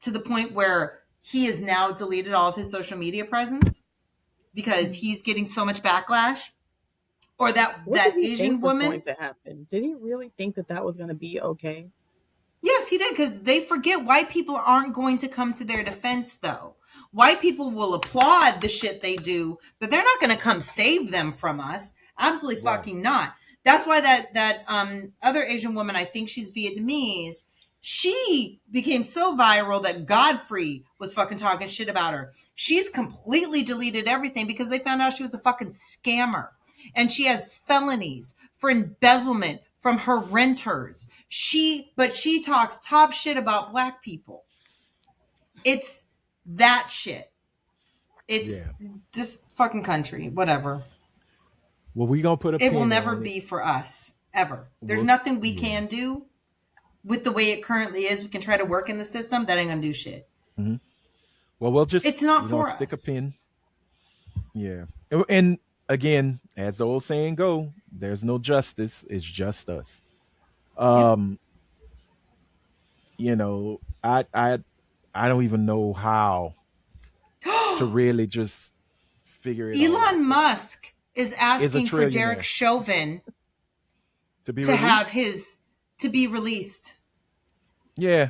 to the point where he has now deleted all of his social media presence because he's getting so much backlash. Or that Asian woman. Going to happen? Did he really think that was going to be okay? Yes, he did, because they forget white people aren't going to come to their defense, though. White people will applaud the shit they do, but they're not going to come save them from us. Absolutely fucking not. That's why that other Asian woman, I think she's Vietnamese, she became so viral that Godfrey was fucking talking shit about her. She's completely deleted everything because they found out she was a fucking scammer. And she has felonies for embezzlement from her renters. But she talks top shit about Black people. It's that shit. It's this fucking country, whatever. Well, we gonna put a. It will never be for us ever. There's nothing we can do with the way it currently is. We can try to work in the system. That ain't gonna do shit. Mm-hmm. Well, we'll just. It's not for us. Stick a pin. Yeah, and again, as the old saying go, there's no justice. It's just us. You know, I don't even know how to really just figure it out. Elon Musk is asking for Derek Chauvin to be released. Yeah.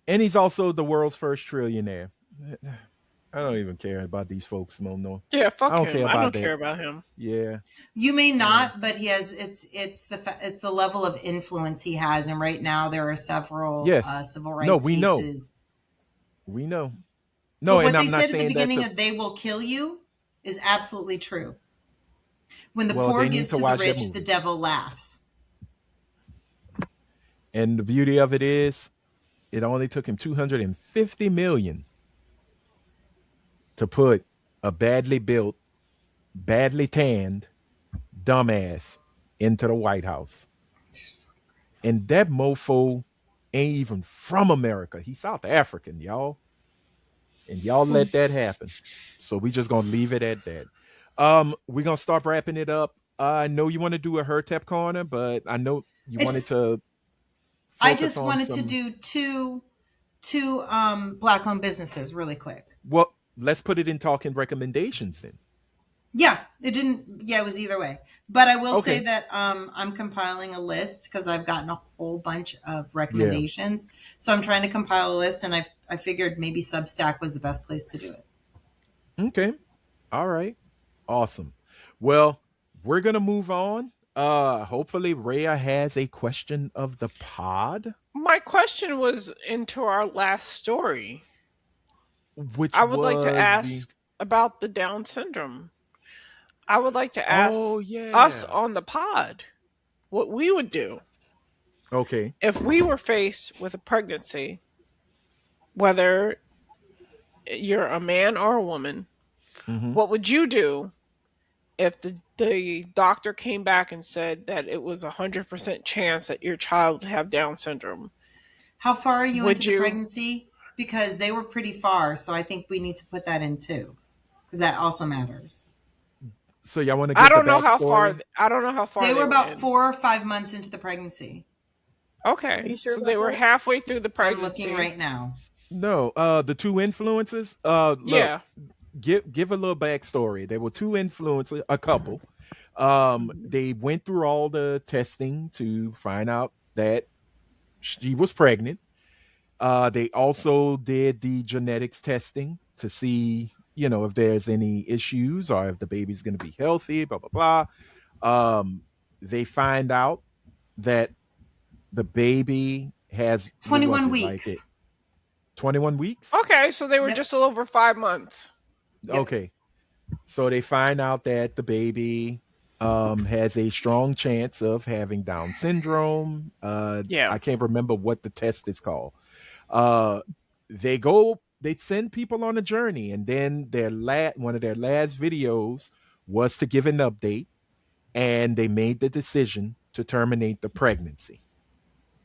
And he's also the world's first trillionaire. I don't even care about these folks no more. Yeah, fuck him. I don't care about him. Yeah. You may not, but he has it's the level of influence he has, and right now there are several civil rights cases. We know. No, but and what I'm they not said saying at the beginning of "They will kill you" is absolutely true. When the poor gives to the rich, the devil laughs. And the beauty of it is, it only took him $250 million to put a badly built, badly tanned dumbass into the White House. And that mofo ain't even from America. He's South African, y'all. And y'all let that happen. So we just gonna leave it at that. We're gonna start wrapping it up. I know you want to do a Hertep corner, but I know you wanted to. I just wanted to do two Black-owned businesses really quick. Well, let's put it in talking recommendations then. Yeah, it was either way. But I will say that I'm compiling a list because I've gotten a whole bunch of recommendations. Yeah. So I'm trying to compile a list, and I figured maybe Substack was the best place to do it. Okay. All right. Awesome. Well, we're going to move on. Hopefully Rhea has a question of the pod. My question was into our last story. I would like to ask about the Down syndrome. I would like to ask us on the pod what we would do. Okay. If we were faced with a pregnancy, whether you're a man or a woman, what would you do if the doctor came back and said that it was 100% chance that your child would have Down syndrome? How far are you Would into the you? pregnancy? Because they were pretty far, so I think we need to put that in too, because that also matters. So y'all want to I get the don't know how far. backstory? I don't know how far They were about went. 4 or 5 months into the pregnancy. Okay, Are you sure so about they were that? halfway through the I'm pregnancy. looking right now. No, the two influencers. Yeah. Look, give a little backstory. There were two influencers, a couple. They went through all the testing to find out that she was pregnant. They also did the genetics testing to see, if there's any issues or if the baby's going to be healthy. Blah blah blah. They find out that the baby has, what was 21 it, like it weeks. 21 weeks? Okay, so they were Yep. just a little over 5 months. Yep. Okay. So they find out that the baby has a strong chance of having Down syndrome. Yeah. I can't remember what the test is called. They send people on a journey, and then one of their last videos was to give an update, and they made the decision to terminate the pregnancy.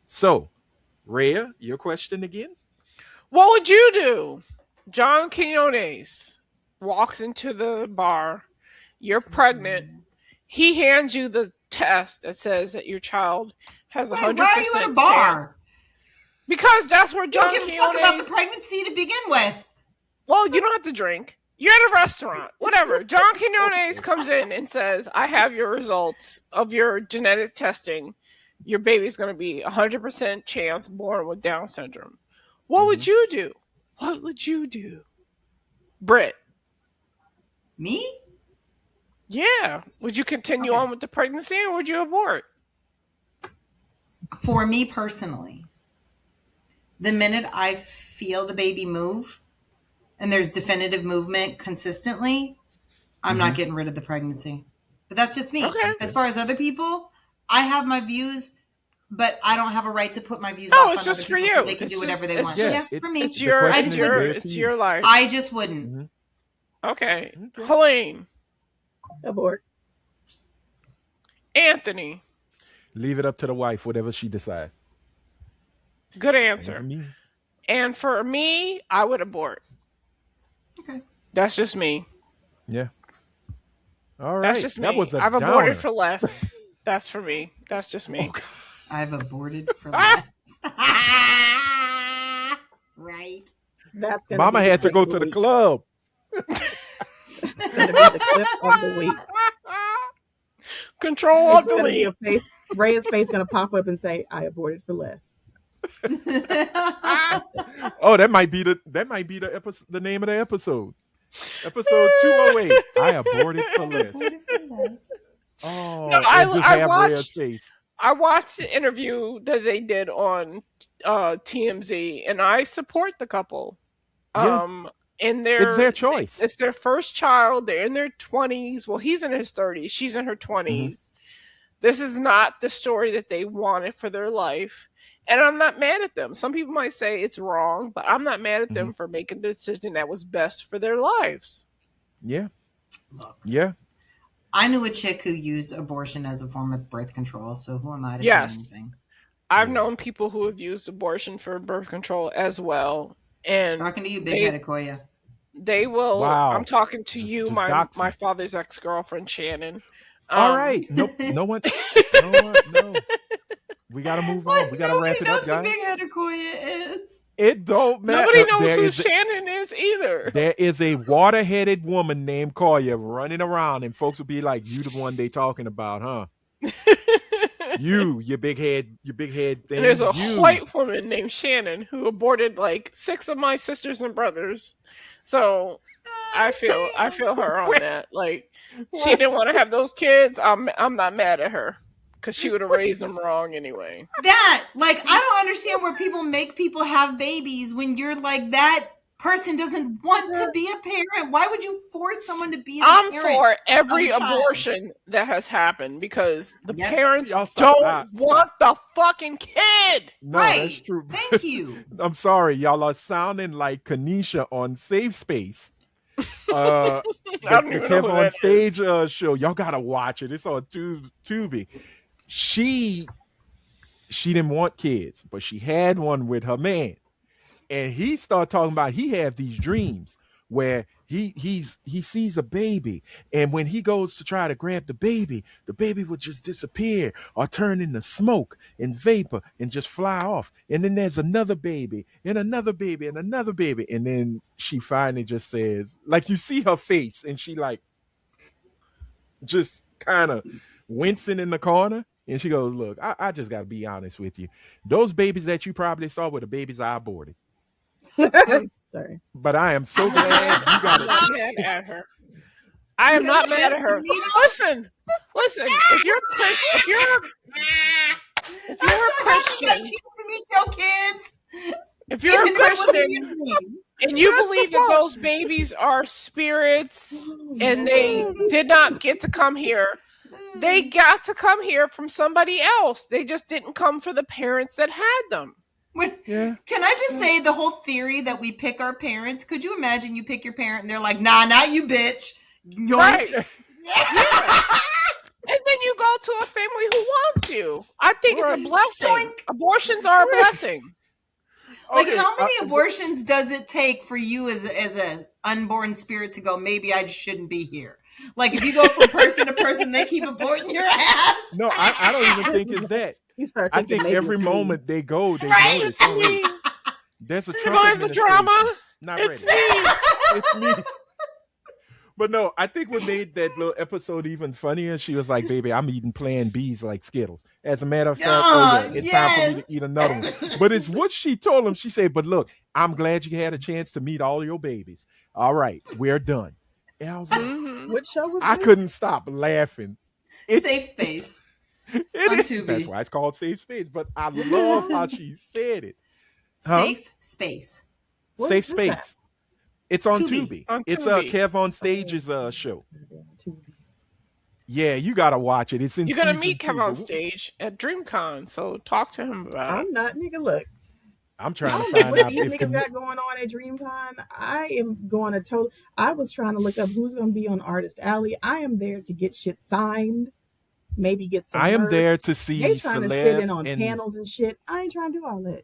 So, Rhea, your question again? What would you do? John Quinones walks into the bar. You're pregnant. He hands you the test that says that your child has 100% Why are you at a bar? chance. Because that's where John Don't give Quinones... a fuck about the pregnancy to begin with. Well, you don't have to drink. You're at a restaurant. Whatever. John Quinones comes in and says, I have your results of your genetic testing. Your baby's going to be 100% chance born with Down syndrome. What would you do? What would you do? Britt. Me? Yeah. Would you continue on with the pregnancy or would you abort? For me personally, the minute I feel the baby move and there's definitive movement consistently, I'm not getting rid of the pregnancy. But that's just me. Okay. As far as other people, I have my views, but I don't have a right to put my views off it's on just other for people you. so they can It's do whatever they want. just- Yeah, for me. It's your question is it's your life. I just wouldn't. Okay. Helene. Abort. Anthony. Leave it up to the wife, whatever she decides. Good Ain't answer. for me. And for me, I would abort. Okay. That's just me. Yeah. All right. That's just me. That was a I've downer. aborted for less. That's for me. That's just me. I've aborted for less. Right. That's gonna Mama be the had to clip go of to the week. club. It's gonna be the clip of the week. Control Alt It's gonna be Delete. a face. Rhea's face gonna pop up and say, "I aborted for less." Oh, that might be the episode, the name of the episode. Episode 208. I aborted for less. Oh, No, and I just have watched- Rhea's face. I watched the interview that they did on TMZ, and I support the couple. Yeah. And It's their choice. It's their first child. They're in their 20s. Well, he's in his 30s. She's in her 20s. This is not the story that they wanted for their life. And I'm not mad at them. Some people might say it's wrong, but I'm not mad at them for making the decision that was best for their lives. Yeah. Look. Yeah. I knew a chick who used abortion as a form of birth control, so who am I to Yes. say anything? I've known people who have used abortion for birth control as well. And Talking to you, big headed Koya. they will. Wow. I'm talking to you, just my dox my me. father's ex-girlfriend, Shannon. All right. Nope. No one. No. We gotta move on. We gotta wrap it up, Nobody knows who guys. big headed Koya is. It don't matter. Nobody knows There who is- Shannon is either. There is a water-headed woman named Koya running around, and folks will be like, "You the one they talking about, huh? your big head thing." And there's a you. white woman named Shannon who aborted like 6 of my sisters and brothers. So I feel her on that. Like she didn't want to have those kids. I'm not mad at her because she would have raised them wrong anyway. That, like, I don't understand where people make people have babies when you're like, that person doesn't want to be a parent. Why would you force someone to be a I'm parent? for every of a child? abortion that has happened because the Yep. parents Y'all stop. don't want the fucking kid. No, Right. that's true. Thank you. I'm sorry, y'all are sounding like Kanisha on Safe Space. I don't The even know Kev who on that Stage show. Y'all gotta watch it. It's on Tubi. She she didn't want kids, but she had one with her man. And he started talking about he have these dreams where he sees a baby, and when he goes to try to grab the baby would just disappear or turn into smoke and vapor and just fly off. And then there's another baby and another baby and another baby. And then she finally just says, like, you see her face, and she like just kind of wincing in the corner. And she goes, look, I just got to be honest with you. Those babies that you probably saw were the babies I aborted. Sorry. But I am so glad you got it. I'm mad at her. I am not mad at her. Listen. If you're a Christian, if you're a Christian, and you believe that those babies are spirits and they did not get to come here, they got to come here from somebody else. They just didn't come for the parents that had them. Can I just say the whole theory that we pick our parents? Could you imagine you pick your parent and they're like, nah, not you, bitch. Right. Yeah. And then you go to a family who wants you. I think it's a blessing. Doink. Abortions are a blessing. Like, how many abortions does it take for you as an unborn spirit to go, maybe I just shouldn't be here? Like, if you go from person to person, they keep aborting your ass. No, I don't even think it's that. I think every moment they go, they know it's me. There's a Trump the drama. Not it's ready. Me. It's me. But no, I think what made that little episode even funnier, she was like, baby, I'm eating Plan Bs like Skittles. As a matter of fact, it's time for me to eat another one. But it's what she told him. She said, but look, I'm glad you had a chance to meet all your babies. All right, we're done. And I was like, what show was I this? couldn't stop laughing. Safe Space. On Tubi. That's why it's called Safe Space. But I love how she said it. Safe Space. Safe Space. At? It's on Tubi. It's Kev on Stage's show. Yeah, you gotta watch it. It's in. You're gonna meet Kev on Stage at DreamCon, so talk to him about it. I'm not, nigga. Look, I'm trying to find what out these niggas got going on at DreamCon. I am going to I was trying to look up who's going to be on Artist Alley. I am there to get shit signed. Maybe get some. I am there to see. They trying to sit in on panels and shit. I ain't trying to do all that.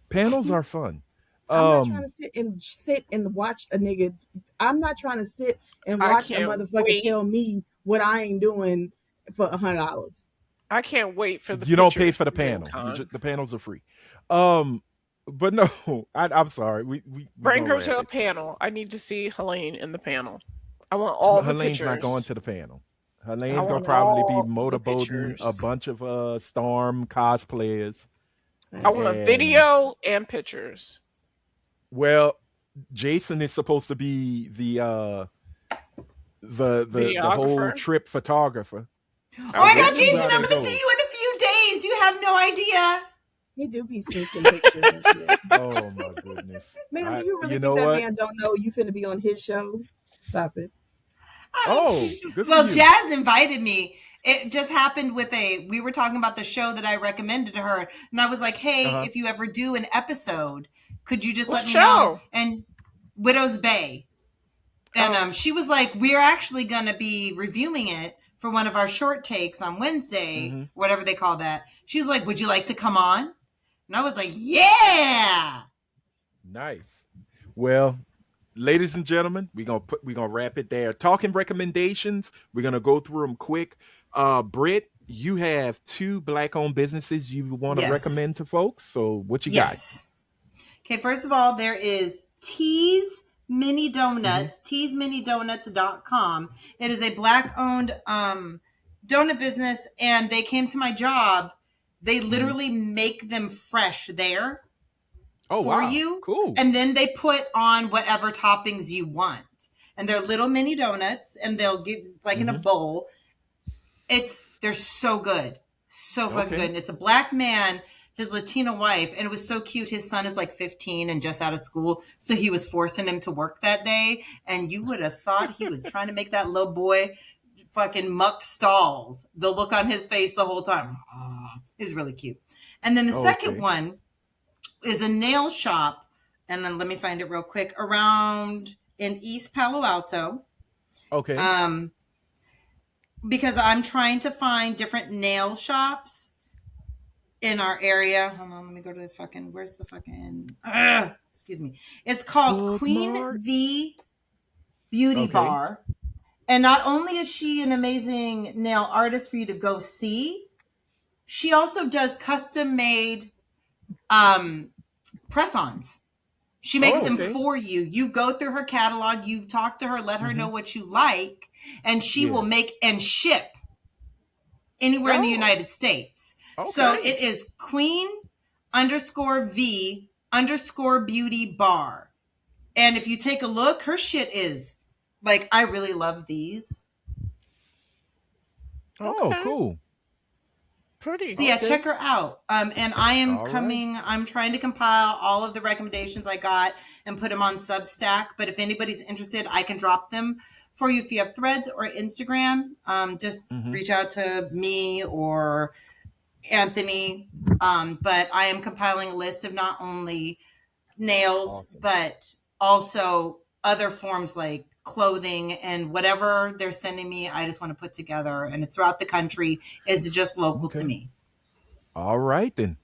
Panels are fun. I'm not trying to sit and watch a nigga. I'm not trying to sit and watch a motherfucker tell me what I ain't doing for $100. I can't wait for the. You don't pay for the panel. The panels are free. But no, I'm sorry. We bring her to a panel. I need to see Helene in the panel. I want all the Helene's pictures. Not going to the panel. Helene's gonna probably be motorboating a bunch of Storm cosplayers. I want a video and pictures. Well, Jason is supposed to be the whole trip photographer. Oh my God, Jason! I'm going to see you in a few days. You have no idea. He do be sneaking pictures and shit. Oh my goodness, man! Do you really think that man don't know you finna be on his show? Stop it. Oh, well, Jazz invited me. It just happened we were talking about the show that I recommended to her, and I was like, hey, if you ever do an episode, could you just let me know? And Widow's Bay. And she was like, we're actually going to be reviewing it for one of our short takes on Wednesday, whatever they call that. She's like, would you like to come on? And I was like, yeah. Nice. Well, ladies and gentlemen, we're gonna wrap it there. Talking recommendations. We're gonna go through them quick. Britt, you have 2 Black-owned businesses you want to recommend to folks. So what you got? Okay, first of all, there is Tease Mini Donuts, teaseminidonuts.com. It is a Black-owned donut business, and they came to my job. They literally make them fresh there for you. Cool. And then they put on whatever toppings you want. And they're little mini donuts, and it's like in a bowl. They're so good. So fucking good. And it's a Black man, his Latina wife, and it was so cute. His son is like 15 and just out of school, so he was forcing him to work that day. And you would have thought he was trying to make that little boy fucking muck stalls. The look on his face the whole time. Is really cute. And then the second one is a nail shop, and then let me find it real quick, around in East Palo Alto. Okay. Because I'm trying to find different nail shops in our area. Hold on, let me go to the fucking. Where's the fucking? Excuse me. It's called Queen V Beauty Bar. And not only is she an amazing nail artist for you to go see, she also does custom made press-ons. She makes them for you. You go through her catalog, you talk to her, let her know what you like, and she will make and ship anywhere in the United States. So it is Queen_V_beauty bar. And if you take a look, her shit is like, I really love these. Oh, cool. Pretty. So yeah, check her out. And I am I'm trying to compile all of the recommendations I got and put them on Substack. But if anybody's interested, I can drop them for you if you have Threads or Instagram. Just reach out to me or Anthony. But I am compiling a list of not only nails, but also other forms like clothing and whatever they're sending me. I just want to put together, and it's throughout the country. Is it just local to me? All right then.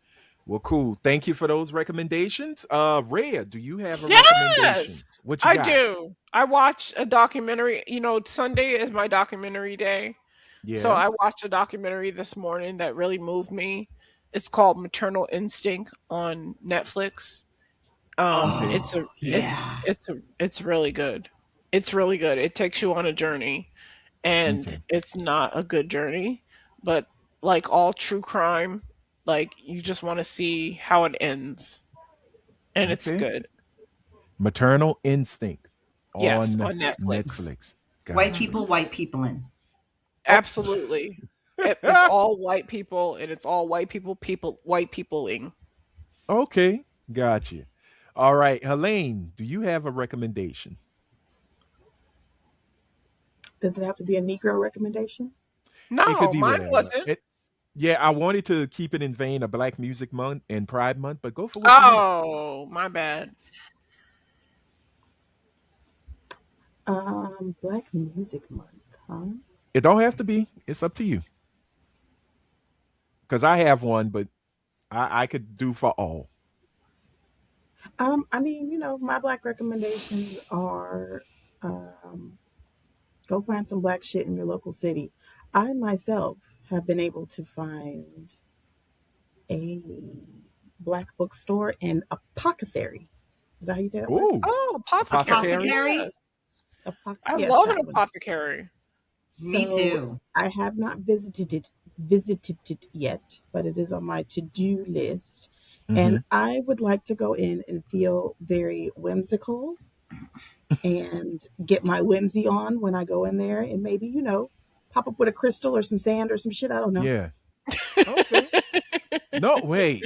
Well, cool. Thank you for those recommendations. Rhea, do you have a recommendation? What you got? I do. I watched a documentary. Sunday is my documentary day. Yeah. So I watched a documentary this morning that really moved me. It's called Maternal Instinct on Netflix. It's really good. It's really good. It takes you on a journey, and it's not a good journey, but like all true crime, like you just want to see how it ends, and it's good. Maternal Instinct on Netflix. Gotcha. White people in. Absolutely. It's all white people, and it's all white peopling. Okay, gotcha. All right, Helene, do you have a recommendation? Does it have to be a Negro recommendation? No, it could be mine wasn't. I wanted to keep it in vein of Black Music Month and Pride Month, but go for what you want. My bad. Black Music Month, huh? It don't have to be. It's up to you. Because I have one, but I could do for all. I mean, my Black recommendations are go find some Black shit in your local city. I myself have been able to find a Black bookstore and apothecary. Is that how you say that word? Oh, apothecary. Yes. I love an apothecary. Me too. I have not visited it yet, but it is on my to-do list. And I would like to go in and feel very whimsical and get my whimsy on when I go in there, and maybe, pop up with a crystal or some sand or some shit. I don't know. Yeah. Okay. No, wait.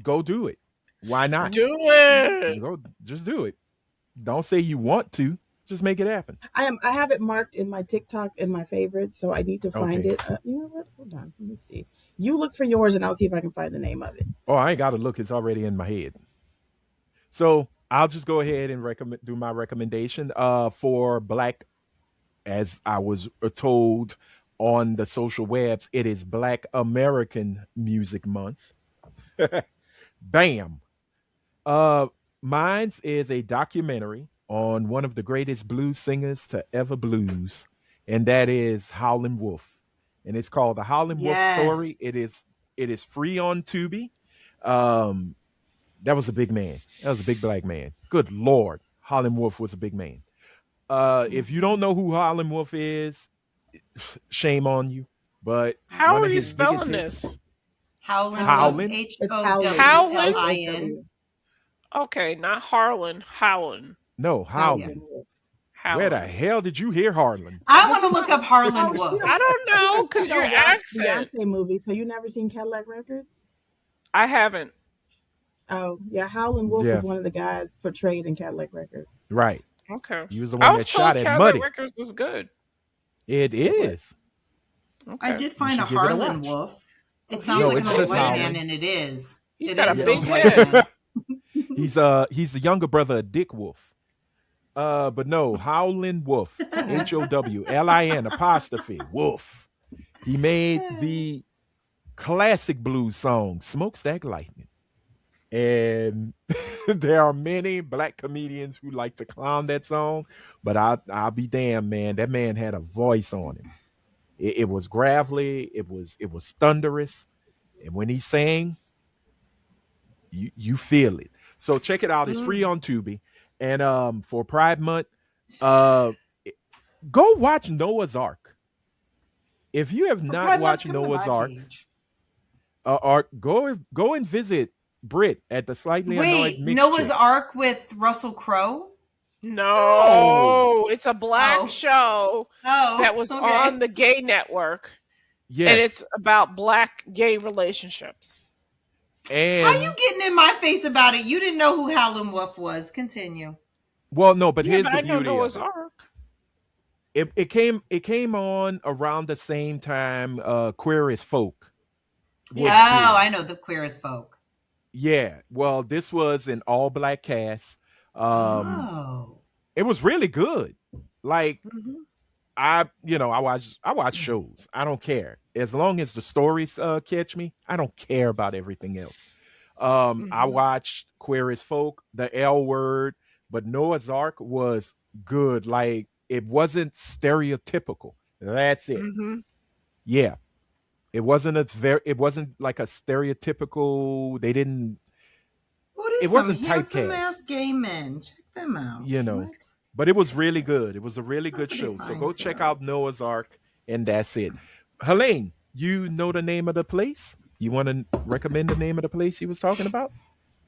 Go do it. Why not? Do it. Just do it. Don't say you want to. Just make it happen. I have it marked in my TikTok and my favorites, so I need to find it. You know what? Hold on. Let me see. You look for yours, and I'll see if I can find the name of it. Oh, I ain't got to look. It's already in my head. So I'll just go ahead and do my recommendation for Black, as I was told on the social webs, it is Black American Music Month. Bam. Mine's is a documentary on one of the greatest blues singers to ever blues, and that is Howlin' Wolf. And it's called The Howlin' Wolf Story. It is free on Tubi. That was a big man. That was a big Black man. Good Lord. Howlin' Wolf was a big man. If you don't know who Howlin' Wolf is, shame on you. But how are you spelling this? Howlin'. Howlin'. Okay, not Harlan. Howlin'. No, Howlin'. Where the hell did you hear Harlan? I want to look up Harlan Wolf. I don't know, because your accent. Beyonce movie. So you never seen Cadillac Records? I haven't. Oh, yeah. Howlin' Wolf was one of the guys portrayed in Cadillac Records. Right. Okay. He was the one that shot at Muddy. Cadillac Records was good. It is. Okay. I did find a Harlan Wolf. It sounds like an old white man, and it is. He's got a big head. He's the younger brother of Dick Wolf. But no, Howlin' Wolf, HOWLIN apostrophe Wolf. He made the classic blues song, Smokestack Lightning. And there are many black comedians who like to clown that song, but I'll be damned, man. That man had a voice on him. It was gravelly, it was thunderous, and when he sang, you feel it. So check it out. It's free on Tubi, and for Pride Month, uh, go watch Noah's Ark. If you have not watched Noah's Ark, go and visit Brit at the Slightly Annoyed Mixed Noah's Chick. Ark with Russell Crowe? No, it's a black show that was on the Gay Network. Yes. And it's about black gay relationships. And how you getting in my face about it? You didn't know who Howlin' Wolf was. Continue. Well, no, but here's but the I know beauty Noah's of it. Ark. It came on around the same time Queer as Folk. I know the Queer as Folk. Yeah, well, this was an all black cast. It was really good. Like I watch shows. I don't care as long as the stories catch me. I don't care about everything else. I watched Queer as Folk, The L Word, but Noah's Ark was good. Like it wasn't stereotypical. That's it. Yeah. It wasn't like a stereotypical. They didn't. It wasn't typecast. Ass gay men. Check them out. What? But it was really good. It was a really good show. So go check out Noah's Ark, and that's it. Helene, you know the name of the place? You want to recommend the name of the place you was talking about?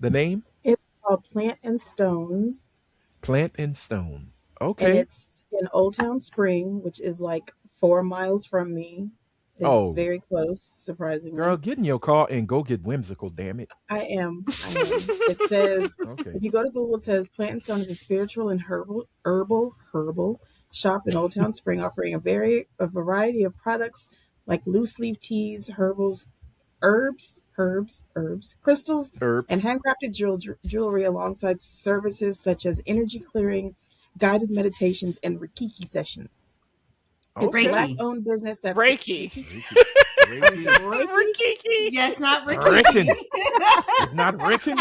The name? It's called Plant and Stone. Plant and Stone. Okay. And it's in Old Town Spring, which is like 4 miles from me. It's very close, surprisingly. Girl, get in your car and go get whimsical, damn it. I am. It says, if you go to Google, it says Plant and Stone is a spiritual and herbal shop in Old Town Spring, offering a variety of products like loose leaf teas, herbs, crystals, and handcrafted jewelry alongside services such as energy clearing, guided meditations, and Reiki sessions. It's a black-owned business that's Reiki. Reiki. Yes, not Reiki. It's not Ricken.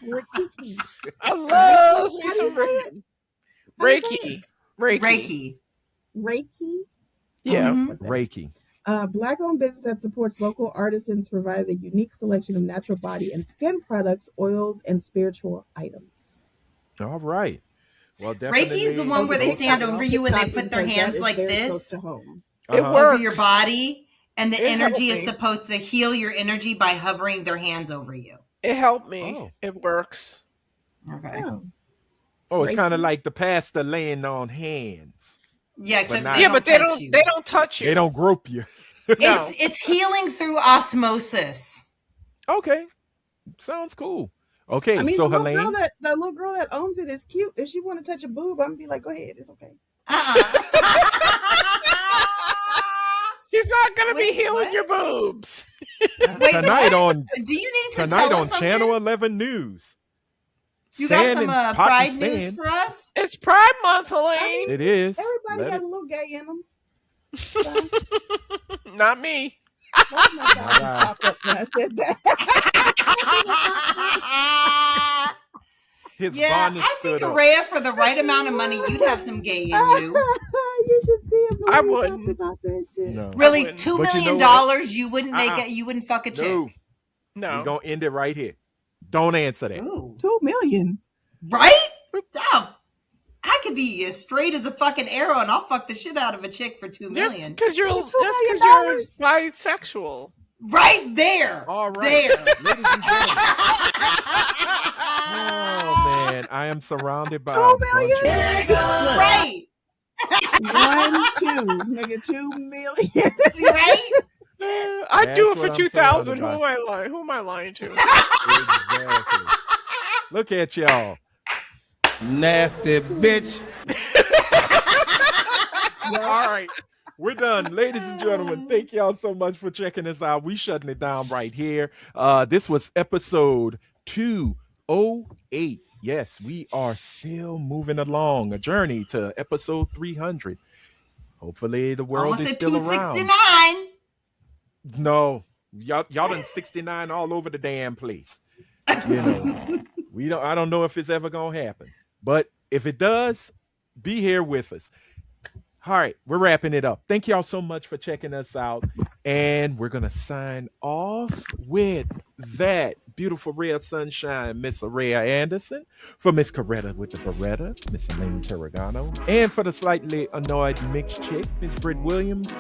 Reiki. I love me some Reiki. Reiki. Yeah. Reiki. Black-owned business that supports local artisans, provide a unique selection of natural body and skin products, oils, and spiritual items. All right. Well, definitely. Reiki's the one where they stand over you and they put their hands like this over your body, and the energy is supposed to heal your energy by hovering their hands over you. It helped me. It works. Okay. It's kind of like the pastor laying on hands. Yeah, except but they don't touch you. They don't grope you. It's healing through osmosis. Okay, sounds cool. Okay, I mean, so the Helene, little girl that owns it is cute. If she want to touch a boob, I'm gonna be like, go ahead, it's okay. She's not gonna be healing your boobs. Tonight on Channel 11 News. You got some Pride news for us? It's Pride Month, Helene. It is. Everybody got a little gay in them. Not me. Popped up when I said that. I think Araya, for the right amount of money, you'd have some gay in you. You should see him. I wouldn't. About that shit. No. Really, $2 million, you wouldn't make it. You wouldn't fuck a chick. No. We're gonna end it right here. Don't answer that. Ooh. $2 million. Right? I could be as straight as a fucking arrow, and I'll fuck the shit out of a chick for $2 million. Because you're bisexual. Right there. All right. There. Ladies and gentlemen. Oh man, I am surrounded by $2 million. Right. 1, 2, nigga, $2 million. Right. I'd do it for 2,000. Who am I lying to? Exactly. Look at y'all. Nasty bitch. All right. We're done. Ladies and gentlemen, thank y'all so much for checking us out. We shutting it down right here. This was episode 208. Yes, we are still moving along, a journey to episode 300. Hopefully the world Almost is at still 269. around. No, y'all done 69 all over the damn place. You know, I don't know if it's ever gonna happen. But if it does, be here with us. All right, we're wrapping it up. Thank y'all so much for checking us out. And we're gonna sign off with that beautiful red sunshine, Miss Araya Anderson, for Miss Coretta with the Beretta, Miss Elaine Terragano, and for the slightly annoyed mixed chick, Miss Britt Williams.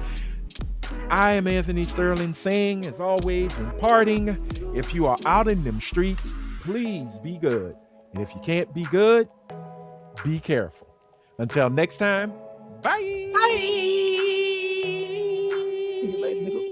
I am Anthony Sterling saying, as always, in parting, if you are out in them streets, please be good. And if you can't be good, be careful. Until next time, bye. Bye. See you later.